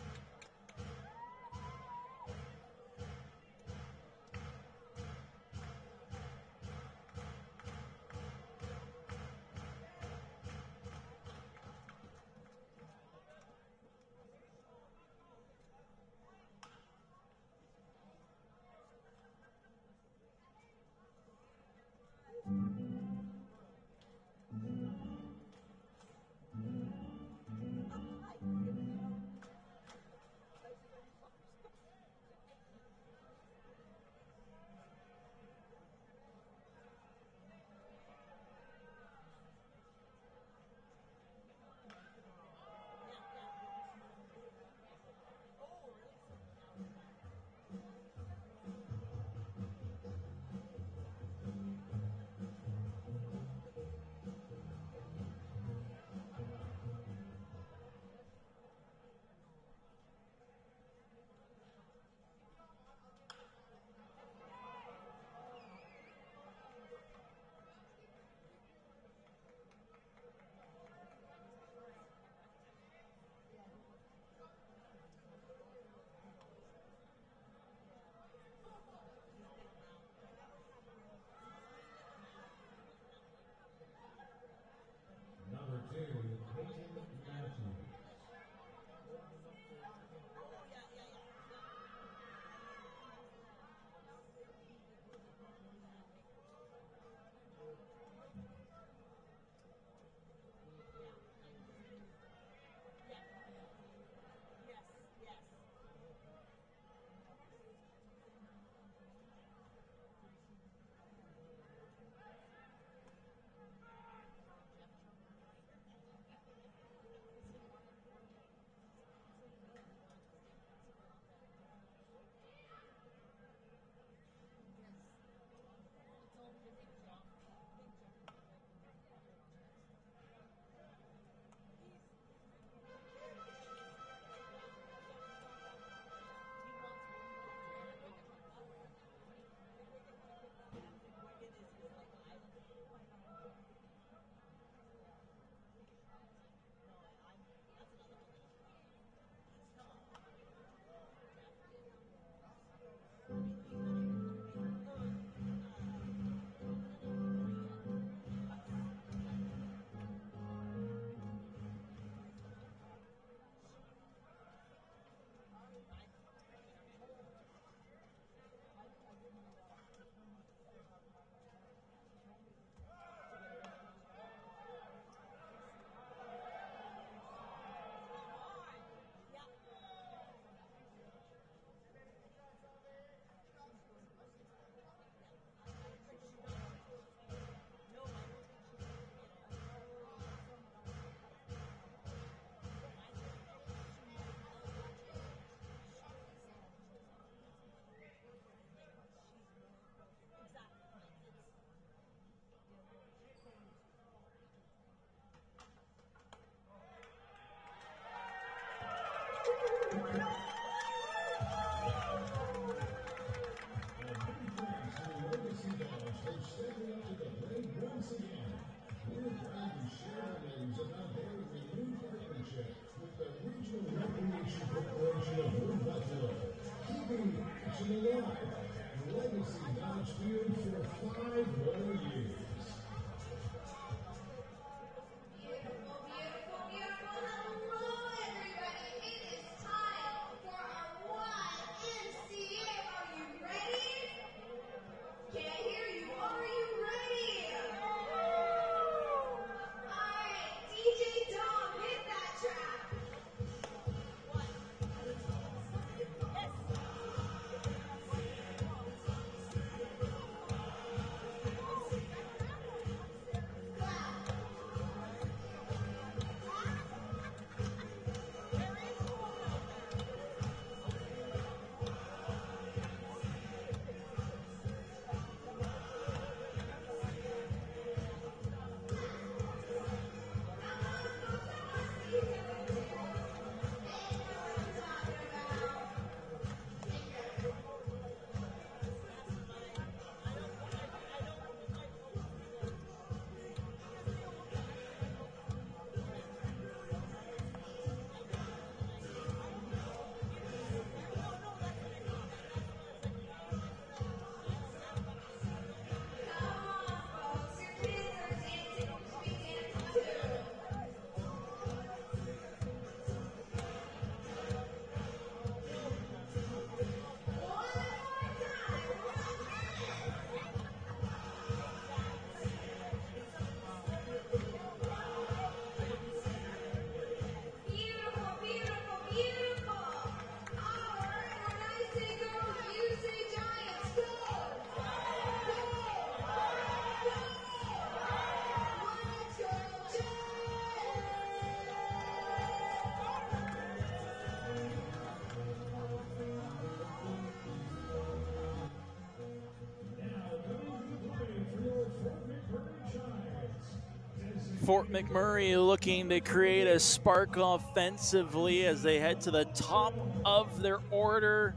Fort McMurray looking to create a spark offensively as they head to the top of their order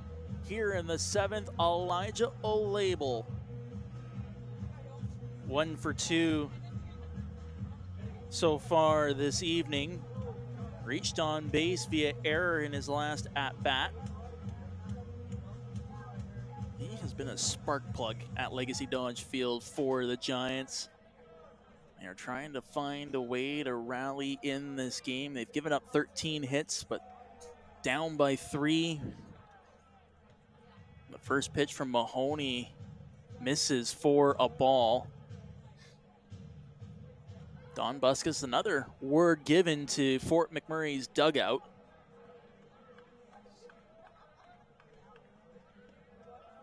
here in the 7th. Elijah Olable, 1 for 2 so far this evening. Reached on base via error in his last at-bat. He has been a spark plug at Legacy Dodge Field for the Giants. They're trying to find a way to rally in this game. They've given up 13 hits, but down by 3. The first pitch from Mahoney misses for a ball. Don Buskus, another word given to Fort McMurray's dugout.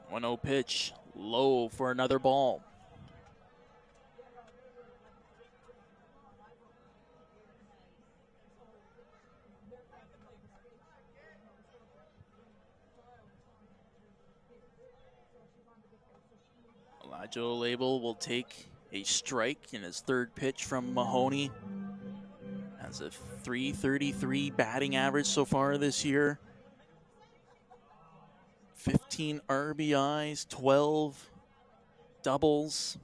One 0 pitch, low for another ball. Elijah Olable will take a strike in his third pitch from Mahoney. Has a .333 batting average so far this year. 15 RBIs, 12 doubles.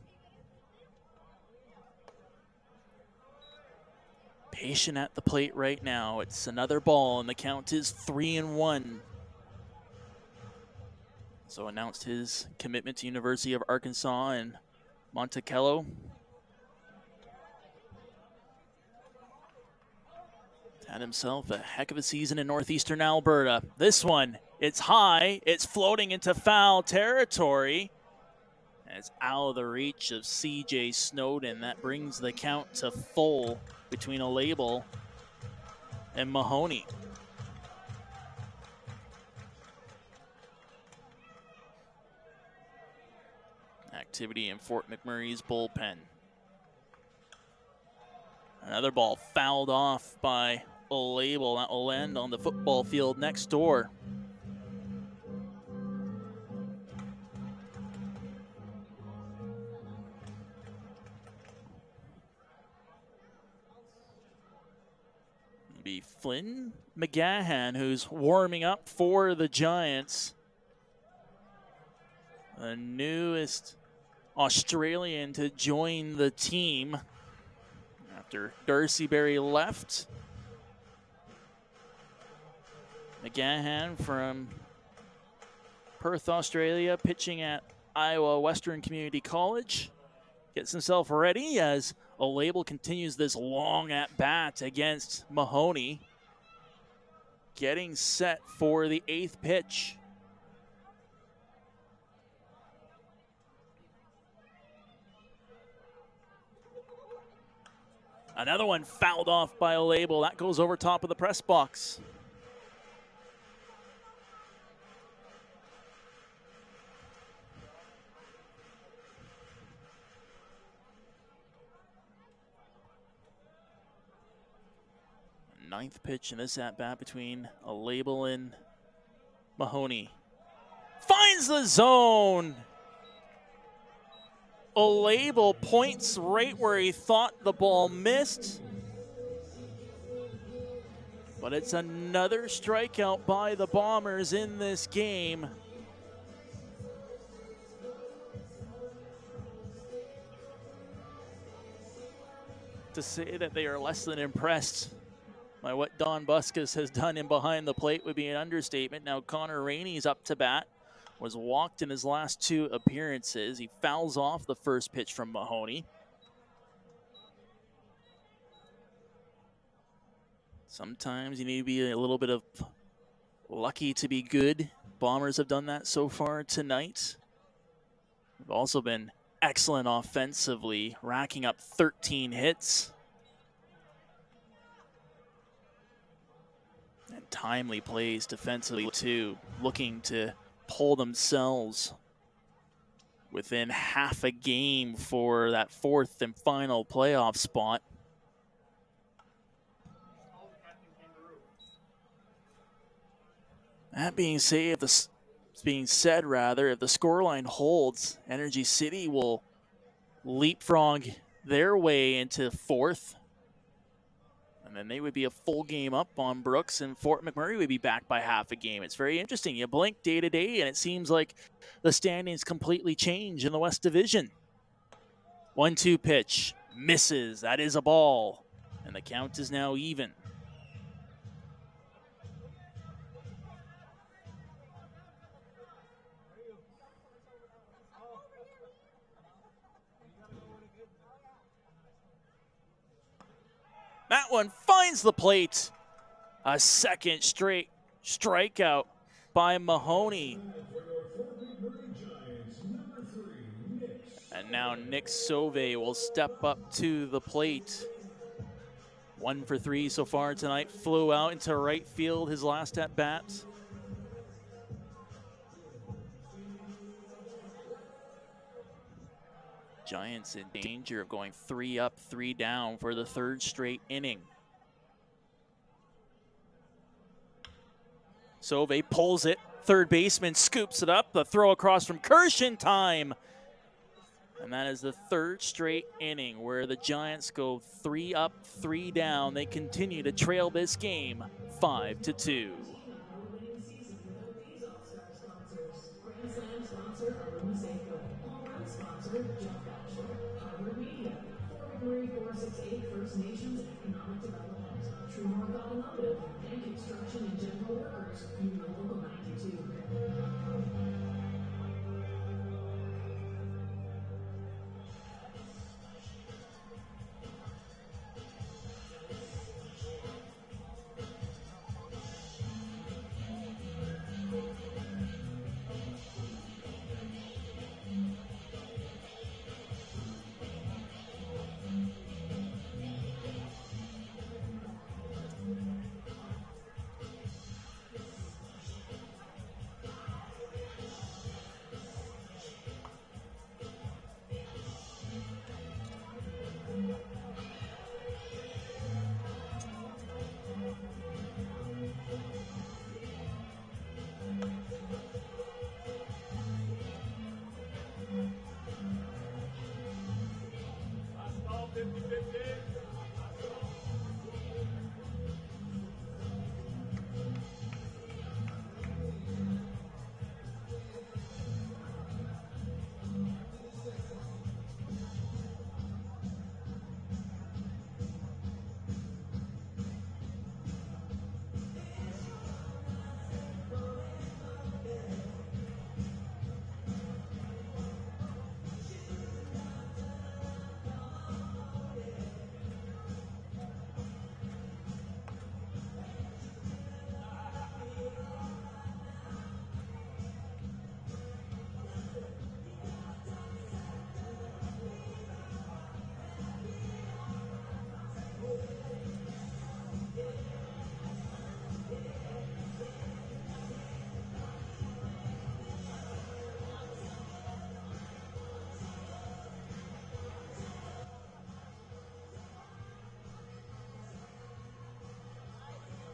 Patient at the plate right now. It's another ball, and the count is 3-1. So announced his commitment to University of Arkansas and Monticello. Had himself a heck of a season in northeastern Alberta. This one, it's high, it's floating into foul territory. And it's out of the reach of CJ Snowden. That brings the count to full between Olable and Mahoney. Activity in Fort McMurray's bullpen. Another ball fouled off by Olable. That will end on the football field next door. It'll be Flynn McGahan who's warming up for the Giants. The newest Australian to join the team after Darcy Berry left. McGahan from Perth, Australia, pitching at Iowa Western Community College. Gets himself ready as Olable continues this long at-bat against Mahoney. Getting set for the 8th pitch. Another one fouled off by Olable. That goes over top of the press box. Ninth pitch in this at-bat between Olable and Mahoney. Finds the zone. Olable points right where he thought the ball missed. But it's another strikeout by the Bombers in this game. To say that they are less than impressed by what Don Buskus has done in behind the plate would be an understatement. Now Connor Rainey's up to bat. Was walked in his last 2 appearances. He fouls off the first pitch from Mahoney. Sometimes you need to be a little bit of lucky to be good. Bombers have done that so far tonight. They've also been excellent offensively, racking up 13 hits. And timely plays defensively too, looking to pull themselves within half a game for that 4th and final playoff spot. That being said, if the scoreline holds, Energy City will leapfrog their way into 4th. And then they would be a full game up on Brooks, and Fort McMurray would be back by half a game. It's very interesting. You blink day to day, and it seems like the standings completely change in the West Division. 1-2 pitch. Misses. That is a ball. And the count is now even. That one finds the plate. A second straight strikeout by Mahoney. And now Nick Sauvé will step up to the plate. 1 for 3 so far tonight. Flew out into right field his last at bat. Giants in danger of going 3 up, 3 down for the third straight inning. Sauvé pulls it. Third baseman scoops it up. The throw across from Kirsch in time. And that is the third straight inning where the Giants go 3 up, 3 down. They continue to trail this game 5-2. First Nations Economic Development, True North Automotive, and Construction and General Workers, Union Local 92.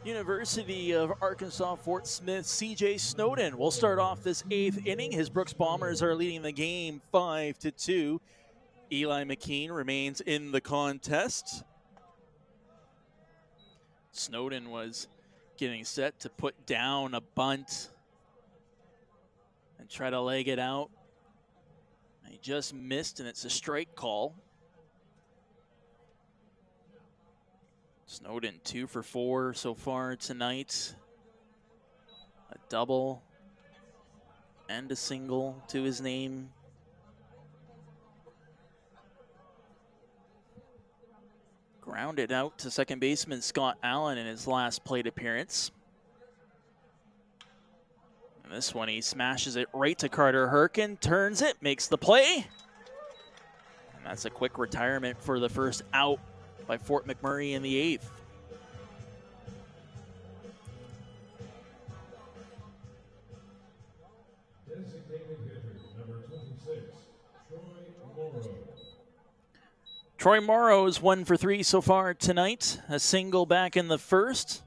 University of Arkansas Fort Smith, CJ Snowden will start off this 8th inning. His Brooks Bombers are leading the game 5-2. Eli McKean remains in the contest. Snowden was getting set to put down a bunt and try to leg it out. He just missed, and it's a strike call. Snowden 2 for 4 so far tonight. A double and a single to his name. Grounded out to second baseman Scott Allen in his last plate appearance. And this one, he smashes it right to Carter Herkin, turns it, makes the play. And that's a quick retirement for the first out by Fort McMurray in the 8th. Designated hitter, number 26, Troy Morrow. Troy Morrow is 1 for 3 so far tonight. A single back in the first.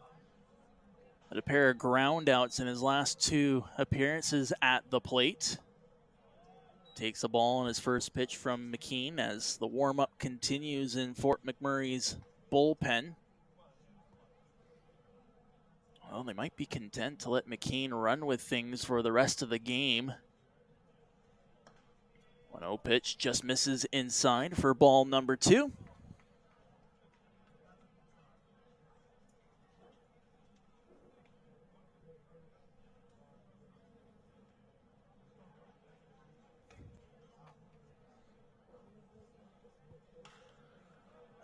But a pair of groundouts in his last 2 appearances at the plate. Takes the ball on his first pitch from McKean as the warm-up continues in Fort McMurray's bullpen. Well, they might be content to let McKean run with things for the rest of the game. 1-0 pitch just misses inside for ball number 2.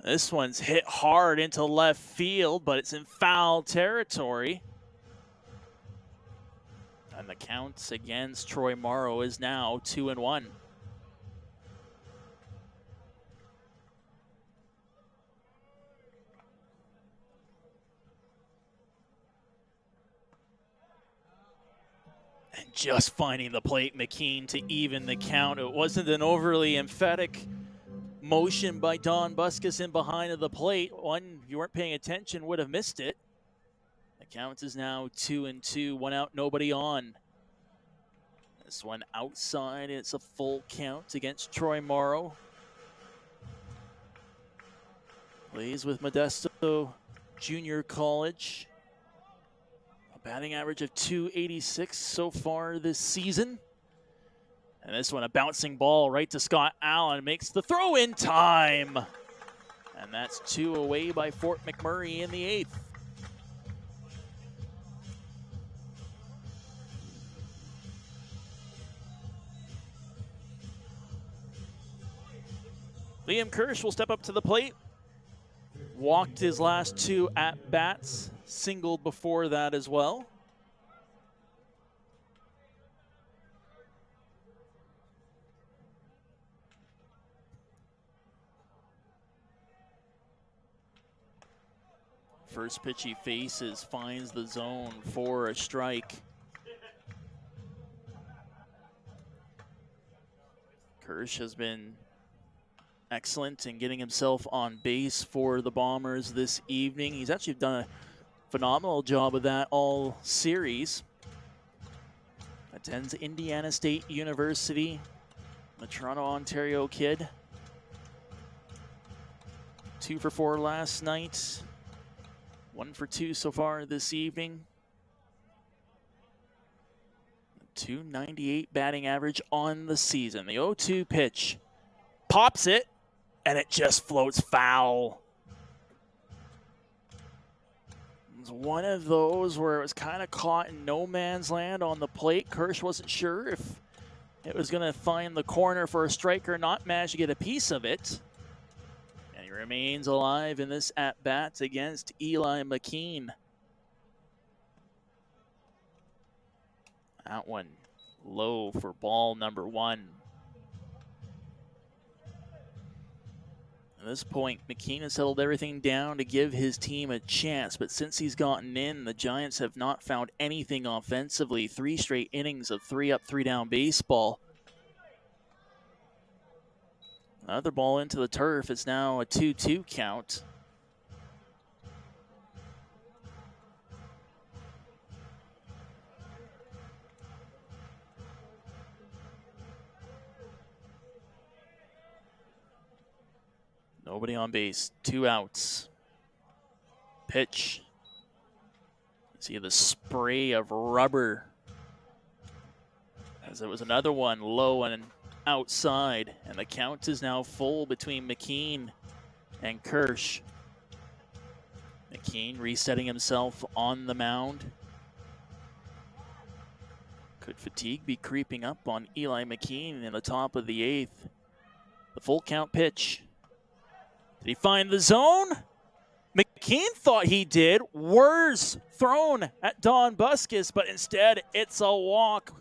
This one's hit hard into left field, but it's in foul territory. And the count against Troy Morrow is now 2-1. And just finding the plate, McKean, to even the count. It wasn't an overly emphatic motion by Don Buskus in behind of the plate. One, if you weren't paying attention, would have missed it. The count is now 2-2, 1 out, nobody on. This one outside, it's a full count against Troy Morrow. Plays with Modesto Junior College. A batting average of .286 so far this season. And this one, a bouncing ball right to Scott Allen, makes the throw in time. And that's 2 away by Fort McMurray in the 8th. Liam Kirsch will step up to the plate. Walked his last 2 at-bats, singled before that as well. First pitch he faces finds the zone for a strike. Kirsch has been excellent in getting himself on base for the Bombers this evening. He's actually done a phenomenal job of that all series. Attends Indiana State University, the Toronto, Ontario kid. 2 for 4 last night. 1 for 2 so far this evening. .298 batting average on the season. The 0-2 pitch. Pops it, and it just floats foul. It was one of those where it was kind of caught in no man's land on the plate. Kirsch wasn't sure if it was going to find the corner for a strike or not. Managed to get a piece of it. And he remains alive in this at-bat against Eli McKean. That one low for ball number 1. At this point, McKean has settled everything down to give his team a chance, but since he's gotten in, the Giants have not found anything offensively. 3 straight innings of 3 up, 3 down baseball. Another ball into the turf. It's now a 2-2 count. Nobody on base, 2 outs. Pitch. See the spray of rubber. As it was another one low and outside. And the count is now full between McKean and Kirsch. McKean resetting himself on the mound. Could fatigue be creeping up on Eli McKean in the top of the 8th? The full count pitch. Did he find the zone? McKean thought he did. Words thrown at Don Buskus, but instead it's a walk.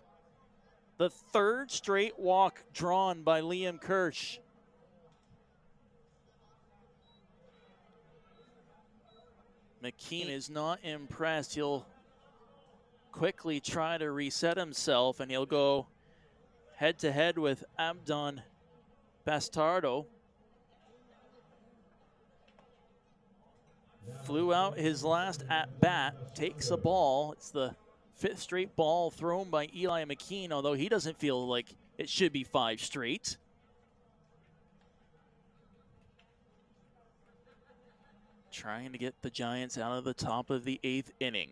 The 3rd straight walk drawn by Liam Kirsch. McKean is not impressed. He'll quickly try to reset himself, and he'll go head-to-head with Abdon Bastardo. Flew out his last at-bat, takes a ball. It's the 5th straight ball thrown by Eli McKean, although he doesn't feel like it should be 5 straight. Trying to get the Giants out of the top of the 8th inning.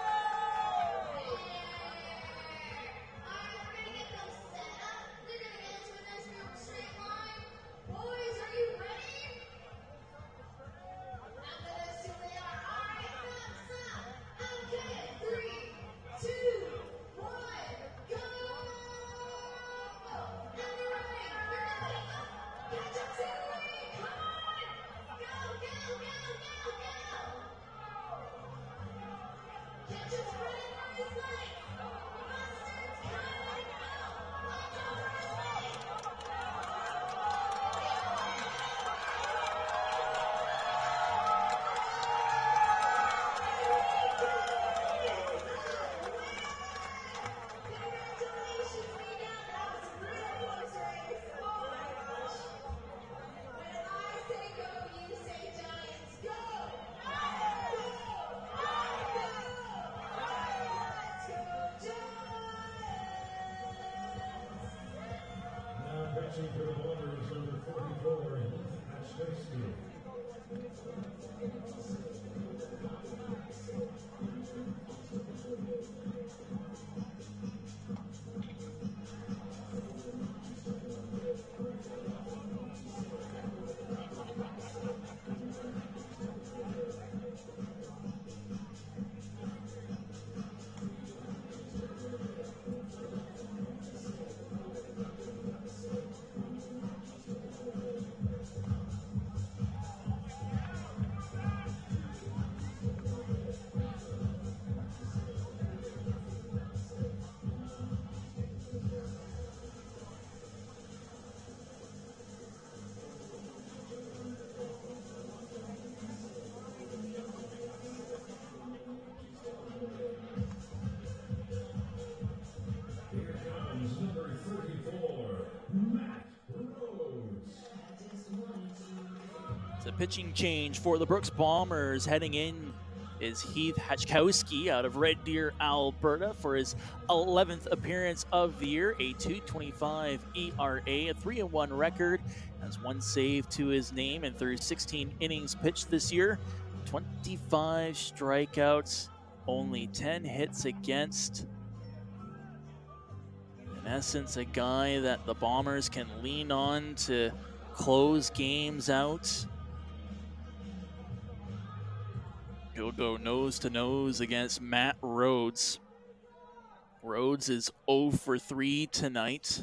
It's a pitching change for the Brooks Bombers. Heading in is Heath Hatchkowski out of Red Deer, Alberta for his 11th appearance of the year. A .225 ERA, a 3-1 record, has 1 save to his name, and through 16 innings pitched this year, 25 strikeouts, only 10 hits against. In essence, a guy that the Bombers can lean on to close games out. He'll go nose to nose against Matt Rhodes. Rhodes is 0 for 3 tonight.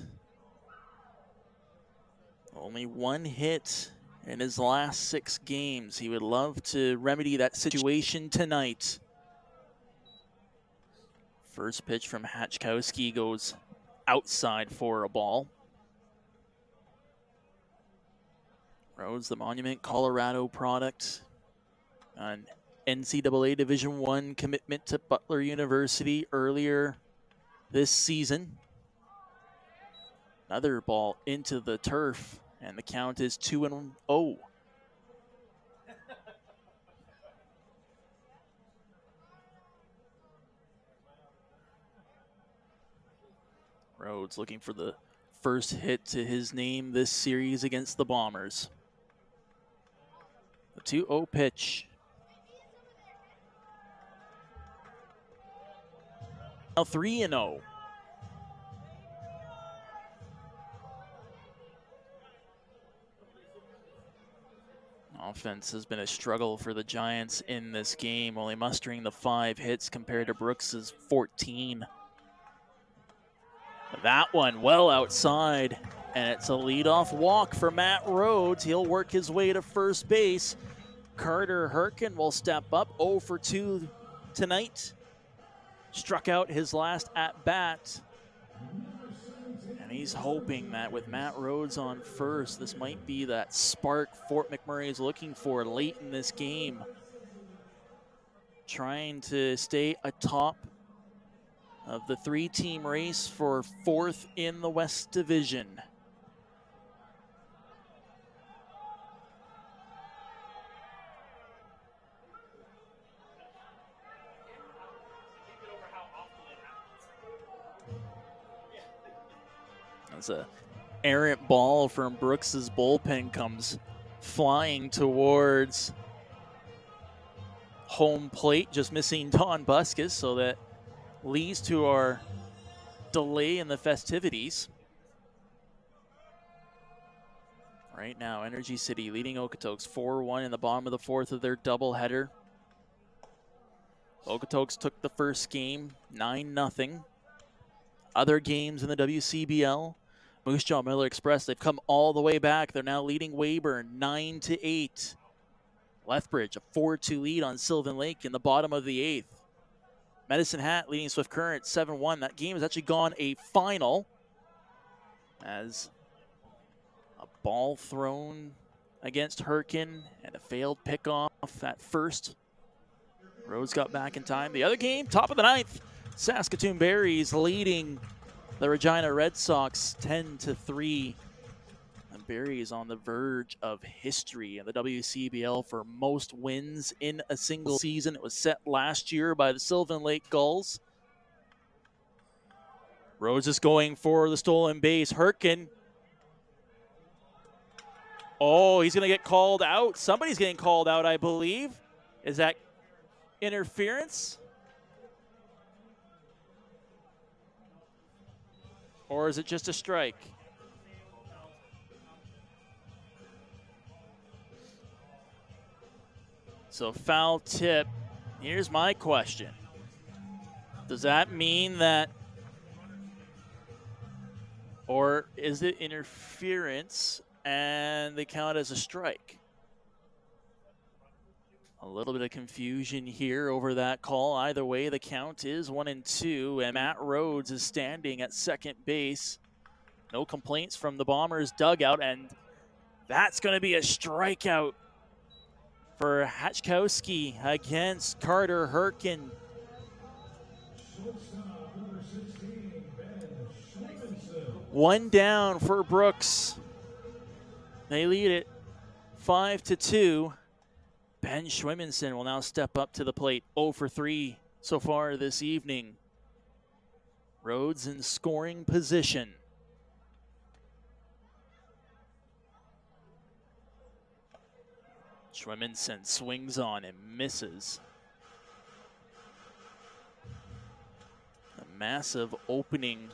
Only 1 hit in his last 6 games. He would love to remedy that situation tonight. First pitch from Hatchkowski goes outside for a ball. Rhodes, the Monument, Colorado product. An NCAA Division I commitment to Butler University earlier this season. Another ball into the turf, and the count is 2-0. Rhodes looking for the first hit to his name this series against the Bombers. The 2-0 pitch. Now 3-0. Offense has been a struggle for the Giants in this game, only mustering the 5 hits compared to Brooks's 14. That one well outside, and it's a leadoff walk for Matt Rhodes. He'll work his way to first base. Carter Herkin will step up, 0 for 2 tonight. Struck out his last at-bat. And he's hoping that with Matt Rhodes on first, this might be that spark Fort McMurray is looking for late in this game. Trying to stay atop of the 3-team race for 4th in the West Division. As a errant ball from Brooks's bullpen comes flying towards home plate, just missing Don Busquets, so that leads to our delay in the festivities. Right now, Energy City leading Okotoks 4-1 in the bottom of the 4th of their doubleheader. Okotoks took the first game 9-0. Other games in the WCBL, Moose Jaw Miller Express, they've come all the way back. They're now leading Weyburn 9-8. Lethbridge, a 4-2 lead on Sylvan Lake in the bottom of the 8th. Medicine Hat leading Swift Current 7-1. That game has actually gone a final as a ball thrown against Herkin and a failed pickoff at first. Rhodes got back in time. The other game, top of the 9th, Saskatoon Berries leading the Regina Red Sox 10-3. And Barrie is on the verge of history in the WCBL for most wins in a single season. It was set last year by the Sylvan Lake Gulls. Rhodes is going for the stolen base. Herkin. Oh, he's going to get called out. Somebody's getting called out, I believe. Is that interference? Or is it just a strike? So foul tip. Here's my question. Does that mean that, or is it interference and they count as a strike? A little bit of confusion here over that call. Either way, the count is 1-2, and Matt Rhodes is standing at second base. No complaints from the Bombers dugout, and that's going to be a strikeout for Hatchkowski against Carter Herkin. One down for Brooks. They lead it 5-2. Ben Schwimmenson will now step up to the plate. 0 for 3 so far this evening. Rhodes in scoring position. Schwimmenson swings on and misses. A massive opening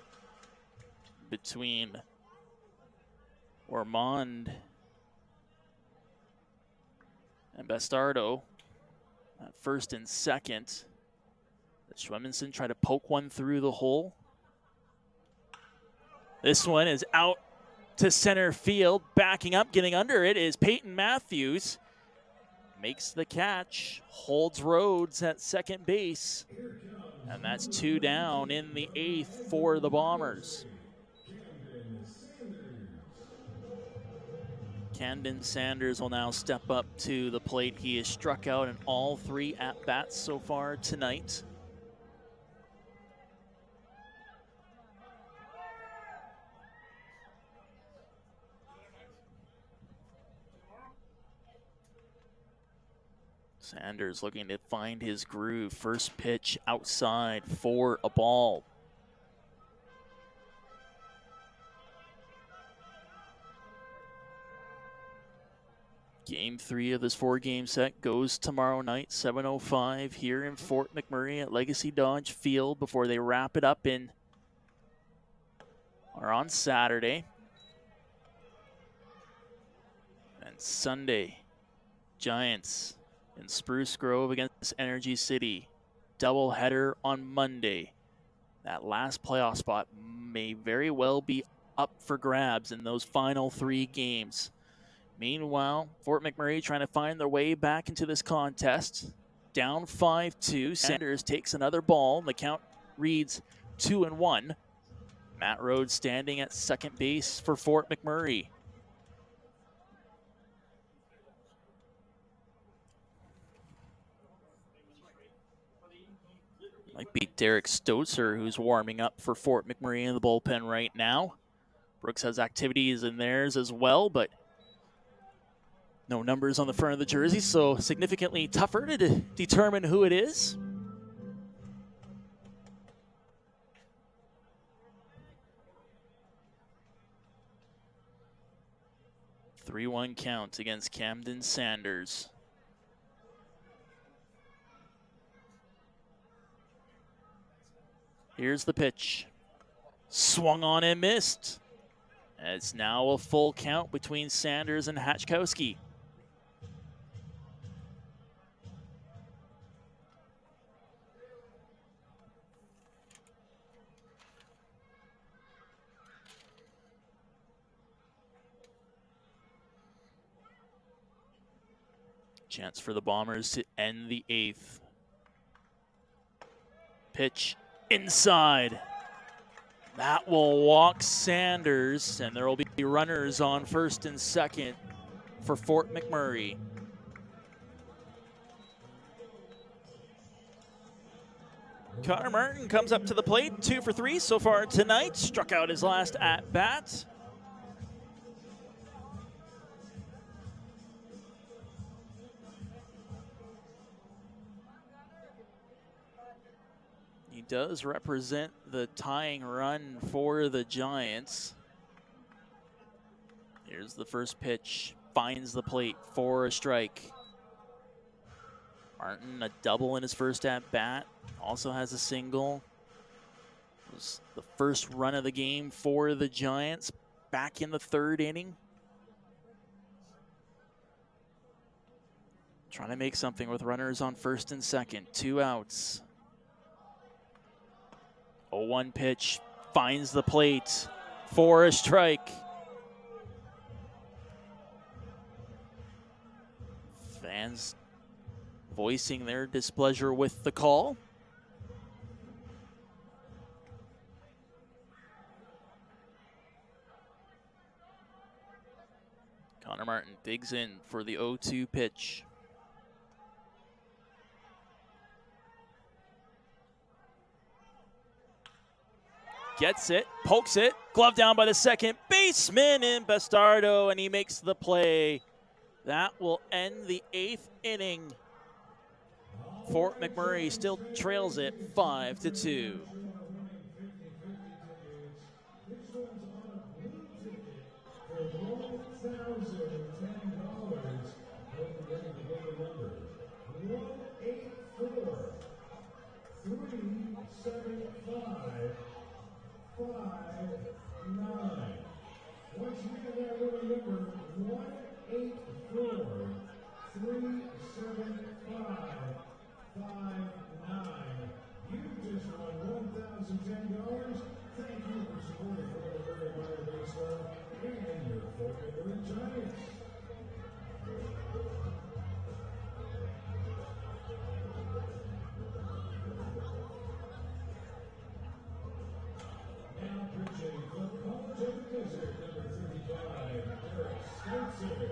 between Ormond and Bastardo at first and second. Schwimmenson tried to poke one through the hole. This one is out to center field. Backing up, getting under it is Peyton Matthews. Makes the catch, holds Rhodes at second base. And that's 2 down in the 8th for the Bombers. Camden Sanders will now step up to the plate. He has struck out in all 3 at-bats so far tonight. Sanders looking to find his groove. First pitch outside for a ball. Game 3 of this 4-game set goes tomorrow night, 7:05 here in Fort McMurray at Legacy Dodge Field before they wrap it up on Saturday. And Sunday, Giants in Spruce Grove against Energy City. Doubleheader on Monday. That last playoff spot may very well be up for grabs in those final 3 games. Meanwhile, Fort McMurray trying to find their way back into this contest. Down 5-2. Sanders takes another ball. The count reads 2-1. Matt Rhodes standing at second base for Fort McMurray. Might be Derek Stotzer who's warming up for Fort McMurray in the bullpen right now. Brooks has activities in theirs as well, but no numbers on the front of the jersey, so significantly tougher to determine who it is. A 3-1 count against Camden Sanders. Here's the pitch. Swung on and missed. It's now a full count between Sanders and Hatchkowski. Chance for the Bombers to end the 8th. Pitch inside. That will walk Sanders, and there will be runners on first and second for Fort McMurray. Connor Martin comes up to the plate, 2 for 3 so far tonight. Struck out his last at-bat. He does represent the tying run for the Giants. Here's the first pitch. Finds the plate for a strike. Martin, a double in his first at-bat. Also has a single. It was the first run of the game for the Giants back in the 3rd inning. Trying to make something with runners on first and second. 2 outs. 0-1 pitch. Finds the plate for a strike. Fans voicing their displeasure with the call. Connor Martin digs in for the 0-2 pitch. Gets it, pokes it, glove down by the second baseman in Bastardo, and he makes the play That will end the 8th inning. Fort McMurray still trails it 5-2. Once you get that little number, 184 375 59. You just won $1,010. Thank you for supporting Florida Minor Baseball and your Fort McMurray Giants. Now pitching FloCollege of the Desert, number 35, Derek Stotzer.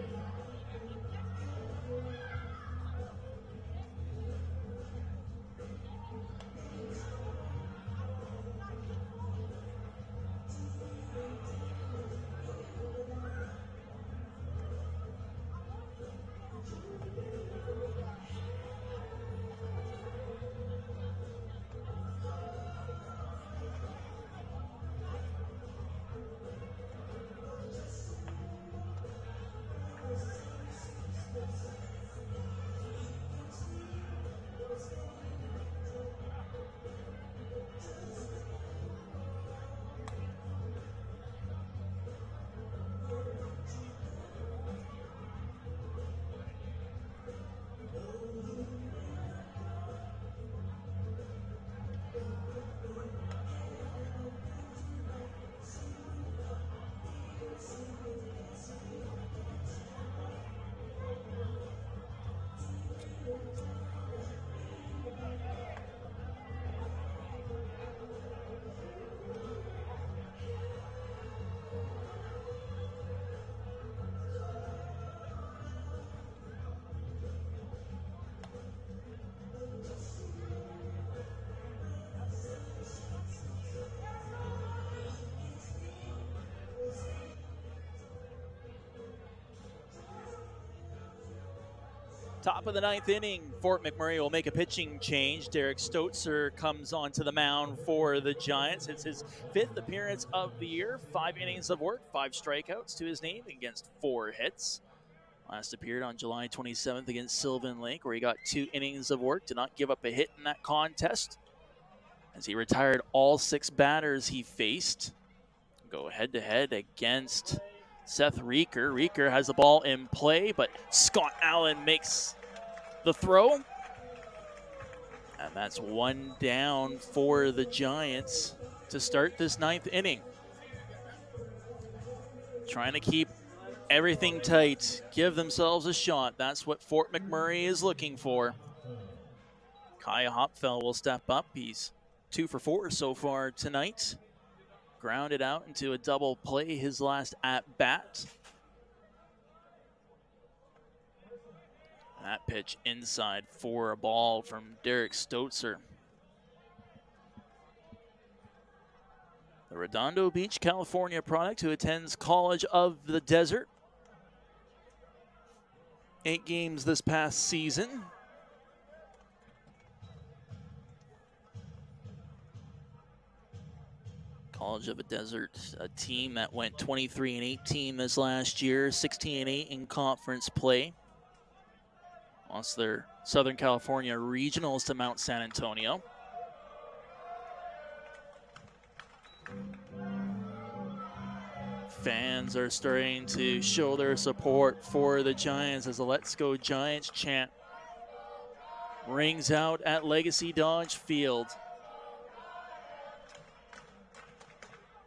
Top of the 9th inning, Fort McMurray will make a pitching change. Derek Stotzer comes onto the mound for the Giants. It's his 5th appearance of the year. 5 innings of work, 5 strikeouts to his name against 4 hits. Last appeared on July 27th against Sylvan Lake, where he got 2 innings of work, did not give up a hit in that contest, as he retired all 6 batters he faced. Go head-to-head against Seth Reeker. Reeker has the ball in play, but Scott Allen makes the throw. And that's 1 down for the Giants to start this 9th inning. Trying to keep everything tight, give themselves a shot. That's what Fort McMurray is looking for. Kaya Hopfeld will step up. He's 2 for 4 so far tonight. Grounded out into a double play his last at-bat. That pitch inside for a ball from Derek Stotzer. The Redondo Beach, California product who attends College of the Desert. 8 games this past season. College of the Desert, a team that went 23-18 this last year, 16-8 in conference play. Lost their Southern California regionals to Mount San Antonio. Fans are starting to show their support for the Giants as the Let's Go Giants chant rings out at Legacy Dodge Field.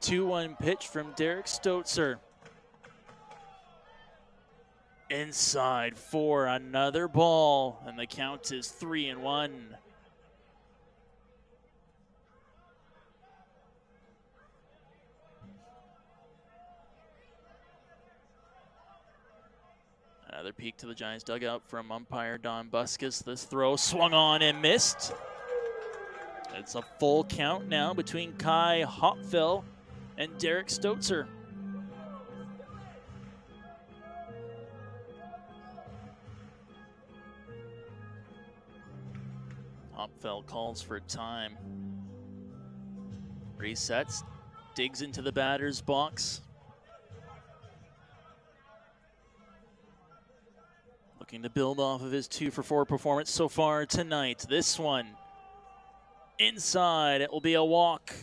2-1 pitch from Derek Stotzer. Inside for another ball, and the count is 3-1. Another peek to the Giants dugout from umpire Don Buskus. This throw swung on and missed. It's a full count now between Kai Hopfeld and Derek Stotzer. Hopfeld calls for time. Resets, digs into the batter's box. Looking to build off of his 2-for-4 performance so far tonight. This one, inside, it will be a walk.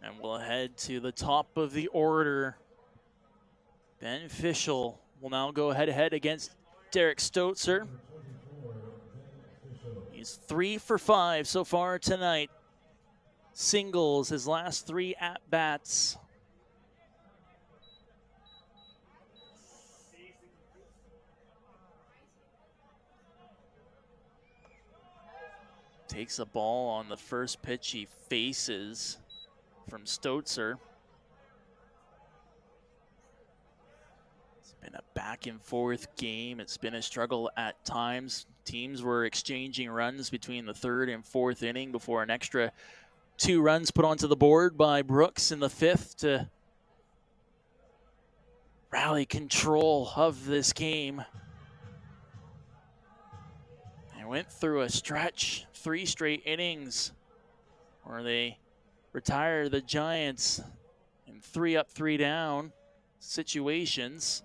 And we'll head to the top of the order. Ben Fischel will now go head-to-head against Derek Stoutzer. He's 3 for 5 so far tonight. Singles his last 3 at-bats. Takes a ball on the first pitch he faces from Stoutzer. It's been a back and forth game. It's been a struggle at times. Teams were exchanging runs between the 3rd and 4th inning before an extra 2 runs put onto the board by Brooks in the 5th to rally control of this game. They went through a stretch, 3 straight innings, where they retired the Giants in 3 up, 3 down situations.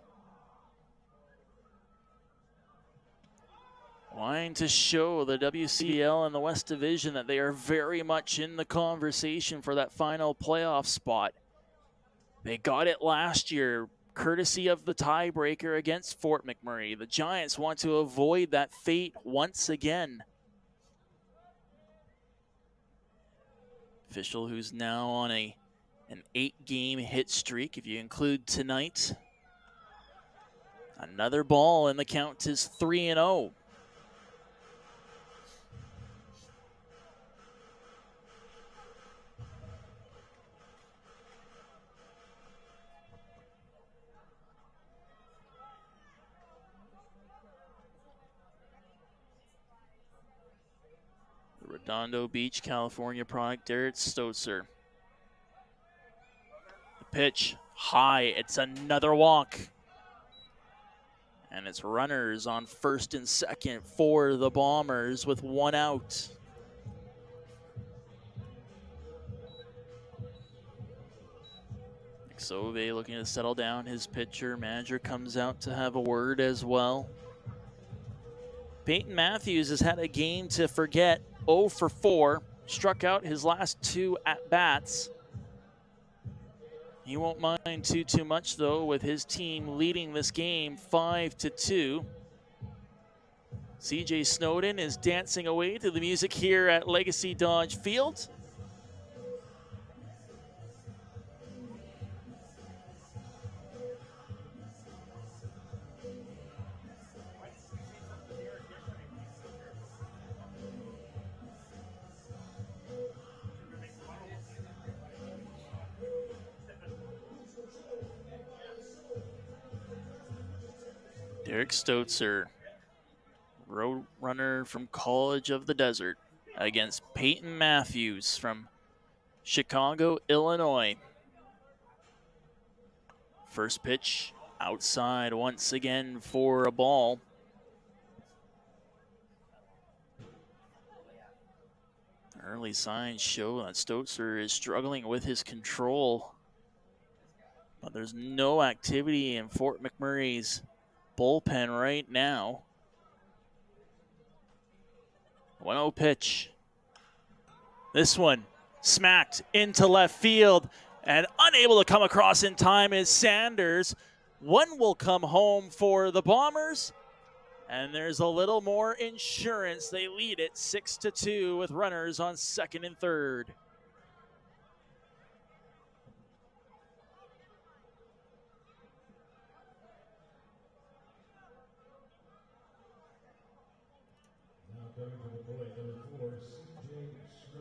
Wanting to show the WCBL and the West Division that they are very much in the conversation for that final playoff spot. They got it last year, courtesy of the tiebreaker against Fort McMurray. The Giants want to avoid that fate once again. Fischel, who's now on an 8-game hit streak, if you include tonight. Another ball, and the count is 3-0. Redondo Beach, California product, Derek Stoutzer. The pitch, high, it's another walk. And it's runners on 1st and 2nd for the Bombers with 1 out. Xove looking to settle down his pitcher. Manager comes out to have a word as well. Peyton Matthews has had a game to forget. 0 for 4, struck out his last 2 at-bats. He won't mind too much, though, with his team leading this game 5-2. CJ Snowden is dancing away to the music here at Legacy Dodge Field. Derek Stoutzer, road runner from College of the Desert, against Peyton Matthews from Chicago, Illinois. First pitch outside once again for a ball. Early signs show that Stoutzer is struggling with his control, but there's no activity in Fort McMurray's bullpen right now. 1-0 pitch. This one smacked into left field and unable to come across in time is Sanders. One will come home for the Bombers, and there's a little more insurance. They lead it 6-2 with runners on 2nd and 3rd.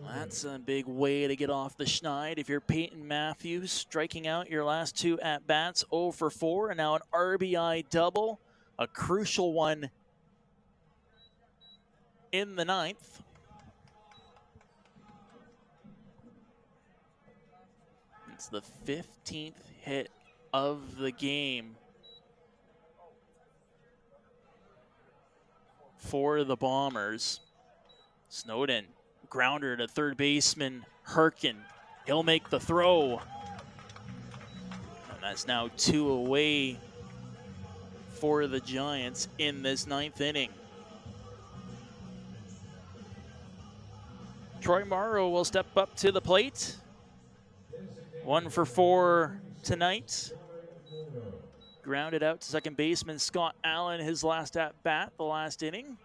That's a big way to get off the schneid. If you're Peyton Matthews, striking out your last 2 at-bats, 0 for 4, and now an RBI double, a crucial one in the 9th. It's the 15th hit of the game. for the Bombers. Snowden, grounder to third baseman Herkin. He'll make the throw. And that's now 2 away for the Giants in this 9th inning. Troy Morrow will step up to the plate. 1 for 4 tonight. Grounded out to second baseman Scott Allen, his last at bat, the last inning.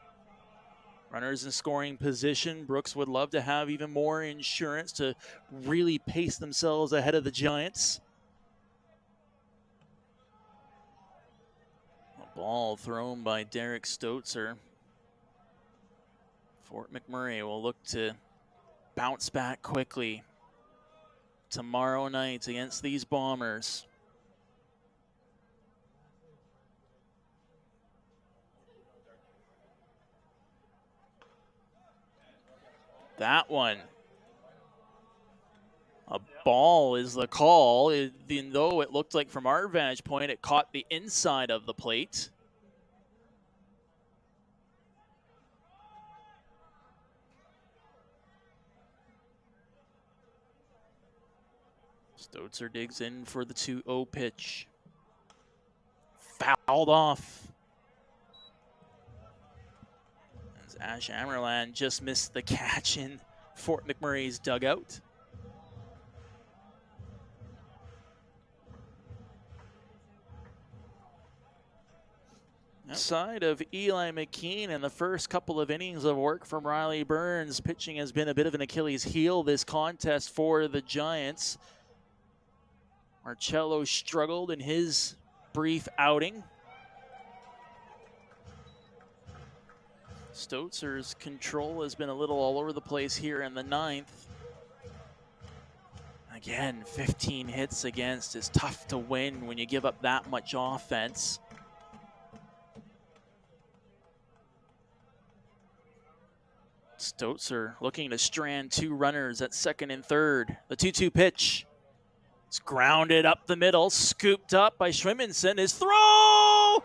Runners in scoring position. Brooks would love to have even more insurance to really pace themselves ahead of the Giants. A ball thrown by Derek Stoetzer. Fort McMurray will look to bounce back quickly tomorrow night against these Bombers. That one. A ball is the call, even though it looked like from our vantage point it caught the inside of the plate. Stoetzer digs in for the 2-0 pitch. Fouled off. As Ash Amerland just missed the catch in Fort McMurray's dugout. Outside of Eli McKean and the first couple of innings of work from Riley Burns, pitching has been a bit of an Achilles heel this contest for the Giants. Marcello struggled in his brief outing. Stoetzer's control has been a little all over the place here in the 9th. Again, 15 hits against is tough to win when you give up that much offense. Stoetzer looking to strand 2 runners at second and third. The 2-2 pitch. It's grounded up the middle, scooped up by Schwimmensen. His throw!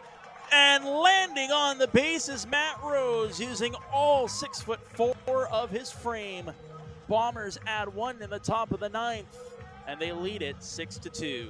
And landing on the base is Matt Rose, using all 6'4" of his frame. Bombers add 1 in the top of the 9th, and they lead it 6-2.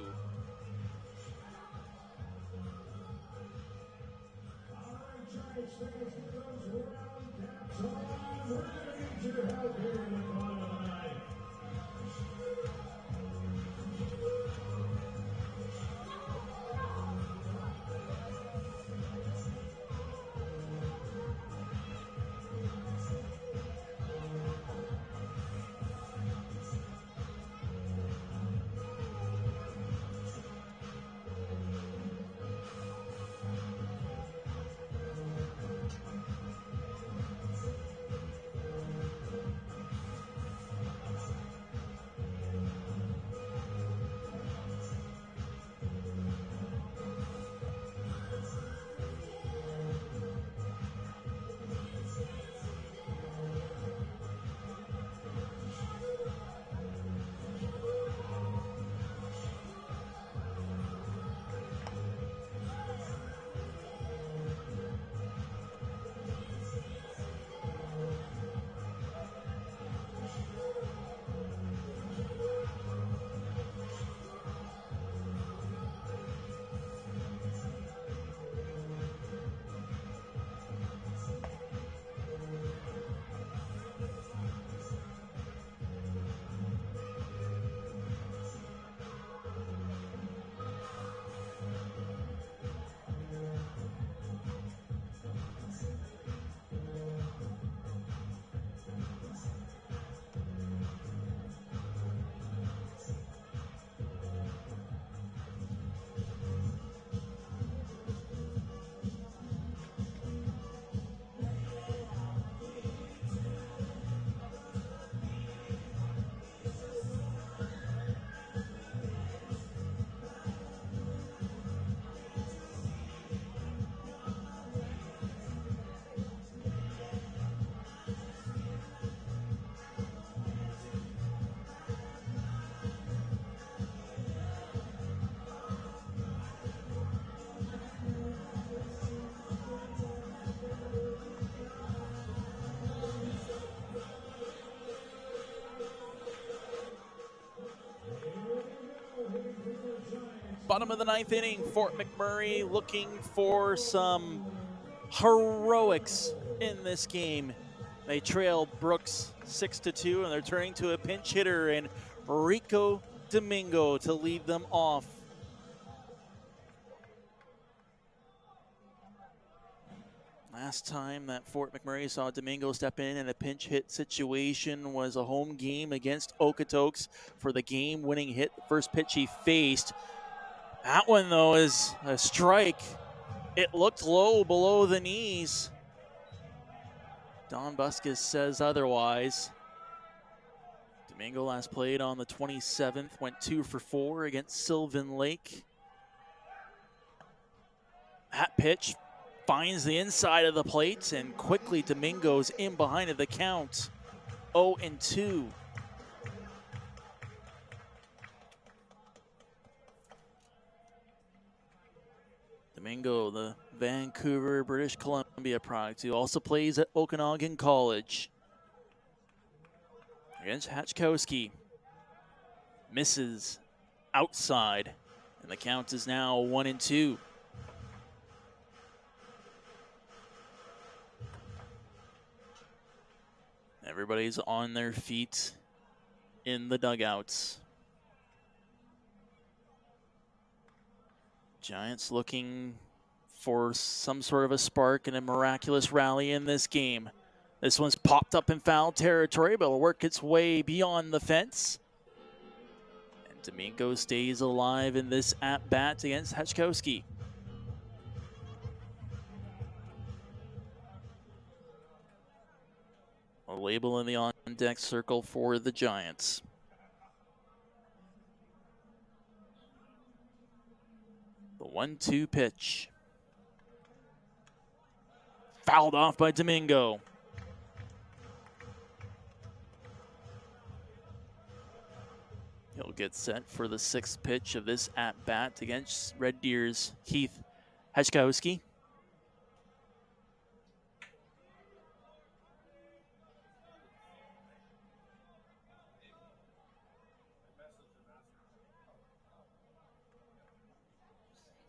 Bottom of the ninth inning, Fort McMurray looking for some heroics in this game. They trail Brooks 6-2, and they're turning to a pinch hitter in Rico Domingo to lead them off. Last time that Fort McMurray saw Domingo step in a pinch hit situation was a home game against Okotoks for the game-winning hit, the first pitch he faced. That one, though, is a strike. It looked low below the knees. Don Busquets says otherwise. Domingo last played on the 27th, went 2 for 4 against Sylvan Lake. That pitch finds the inside of the plate, and quickly Domingo's in behind of the count. 0-2. Domingo, the Vancouver, British Columbia product, who also plays at Okanagan College. Against Hatchkowski. Misses outside, and the count is now 1-2. Everybody's on their feet in the dugouts. Giants looking for some sort of a spark and a miraculous rally in this game. This one's popped up in foul territory, but will work its way beyond the fence. And Domingo stays alive in this at-bat against Hatchkowski. A label in the on-deck circle for the Giants. The 1-2 pitch. Fouled off by Domingo. He'll get set for the 6th pitch of this at-bat against Red Deer's Heath Hatchkowski.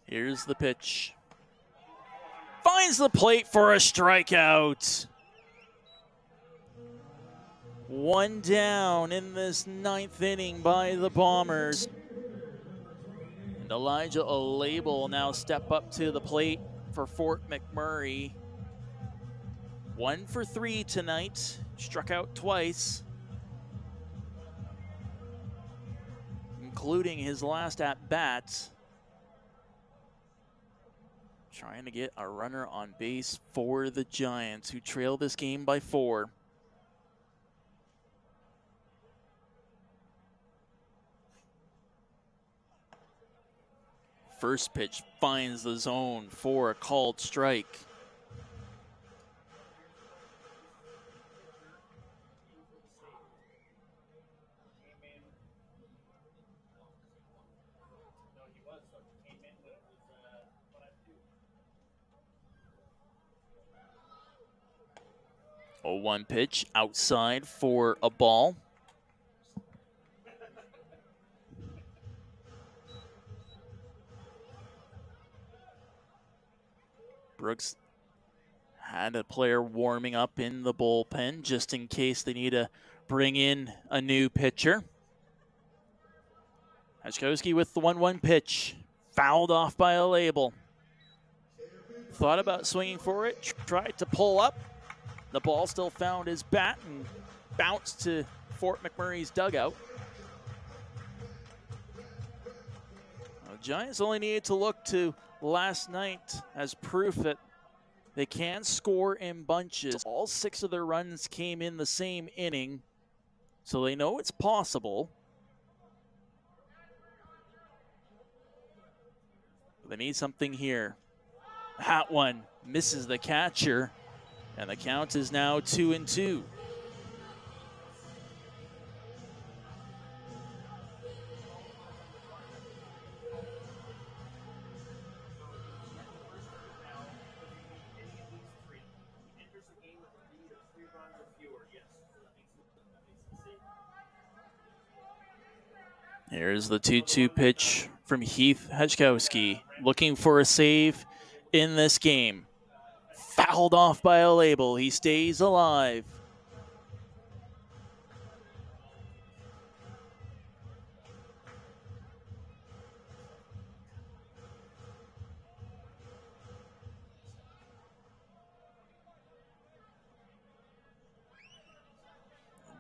Here's the pitch. Finds the plate for a strikeout. One down in this 9th inning by the Bombers. And Elijah Olable will now step up to the plate for Fort McMurray. 1 for 3 tonight. Struck out twice, including his last at-bat. Trying to get a runner on base for the Giants, who trail this game by 4. First pitch finds the zone for a called strike. A 1 pitch outside for a ball. Brooks had a player warming up in the bullpen just in case they need to bring in a new pitcher. Hatchkowski with the 1-1 pitch. Fouled off by a label. Thought about swinging for it, tried to pull up. The ball still found his bat and bounced to Fort McMurray's dugout. The Giants only needed to look to last night as proof that they can score in bunches. All 6 of their runs came in the same inning, so they know it's possible. But they need something here. That one misses the catcher. And the count is now 2-2. Here's the 2-2 pitch from Heath Hechkowski, looking for a save in this game. Fouled off by a label. He stays alive.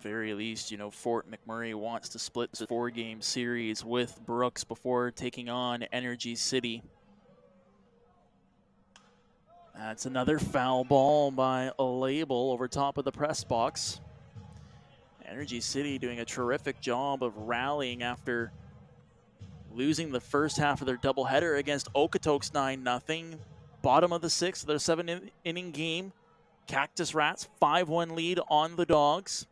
Very least, Fort McMurray wants to split the 4-game series with Brooks before taking on Energy City. That's another foul ball by a label over top of the press box. Energy City doing a terrific job of rallying after losing the first half of their doubleheader against Okotoks 9-0. Bottom of the 6th, their 7-inning game. Cactus Rats 5-1 lead on the Dogs.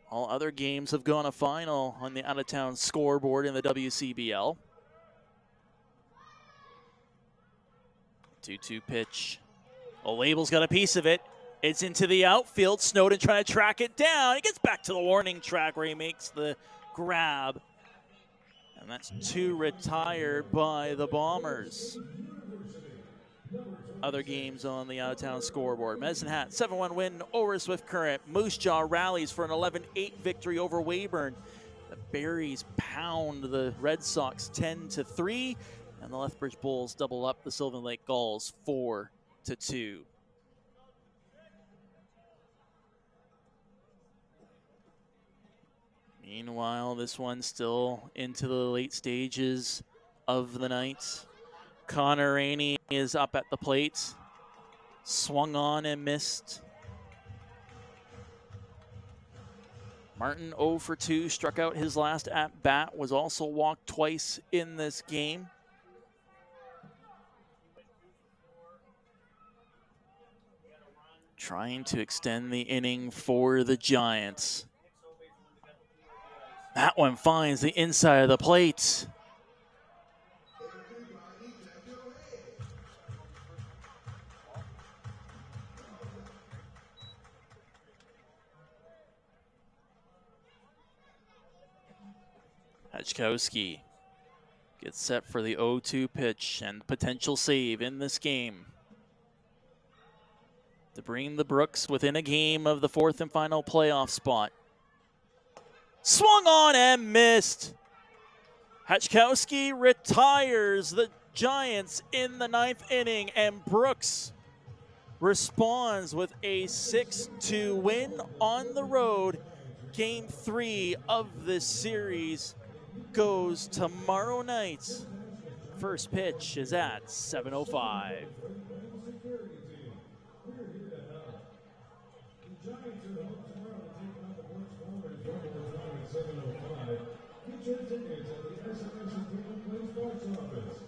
All other games have gone a final on the out-of-town scoreboard in the WCBL. 2-2 pitch. A label's got a piece of it. It's into the outfield. Snowden trying to track it down. He gets back to the warning track where he makes the grab. And that's 2 retired by the Bombers. Other games on the out-of-town scoreboard. Medicine Hat, 7-1 win over Swift Current. Moose Jaw rallies for an 11-8 victory over Weyburn. The Berries pound the Red Sox 10-3. And the Lethbridge Bulls double up the Sylvan Lake Gulls 4-2. Meanwhile, this one's still into the late stages of the night. Connor Rainey is up at the plate. Swung on and missed. Martin 0 for 2, struck out his last at-bat, was also walked twice in this game. Trying to extend the inning for the Giants. That one finds the inside of the plate. Hechkowski gets set for the 0-2 pitch and potential save in this game to bring the Brooks within a game of the 4th and final playoff spot. Swung on and missed. Hechkowski retires the Giants in the 9th inning, and Brooks responds with a 6-2 win on the road. Game 3 of this series goes tomorrow night. First pitch is at 7:05. Get your tickets at the SMS and Box office.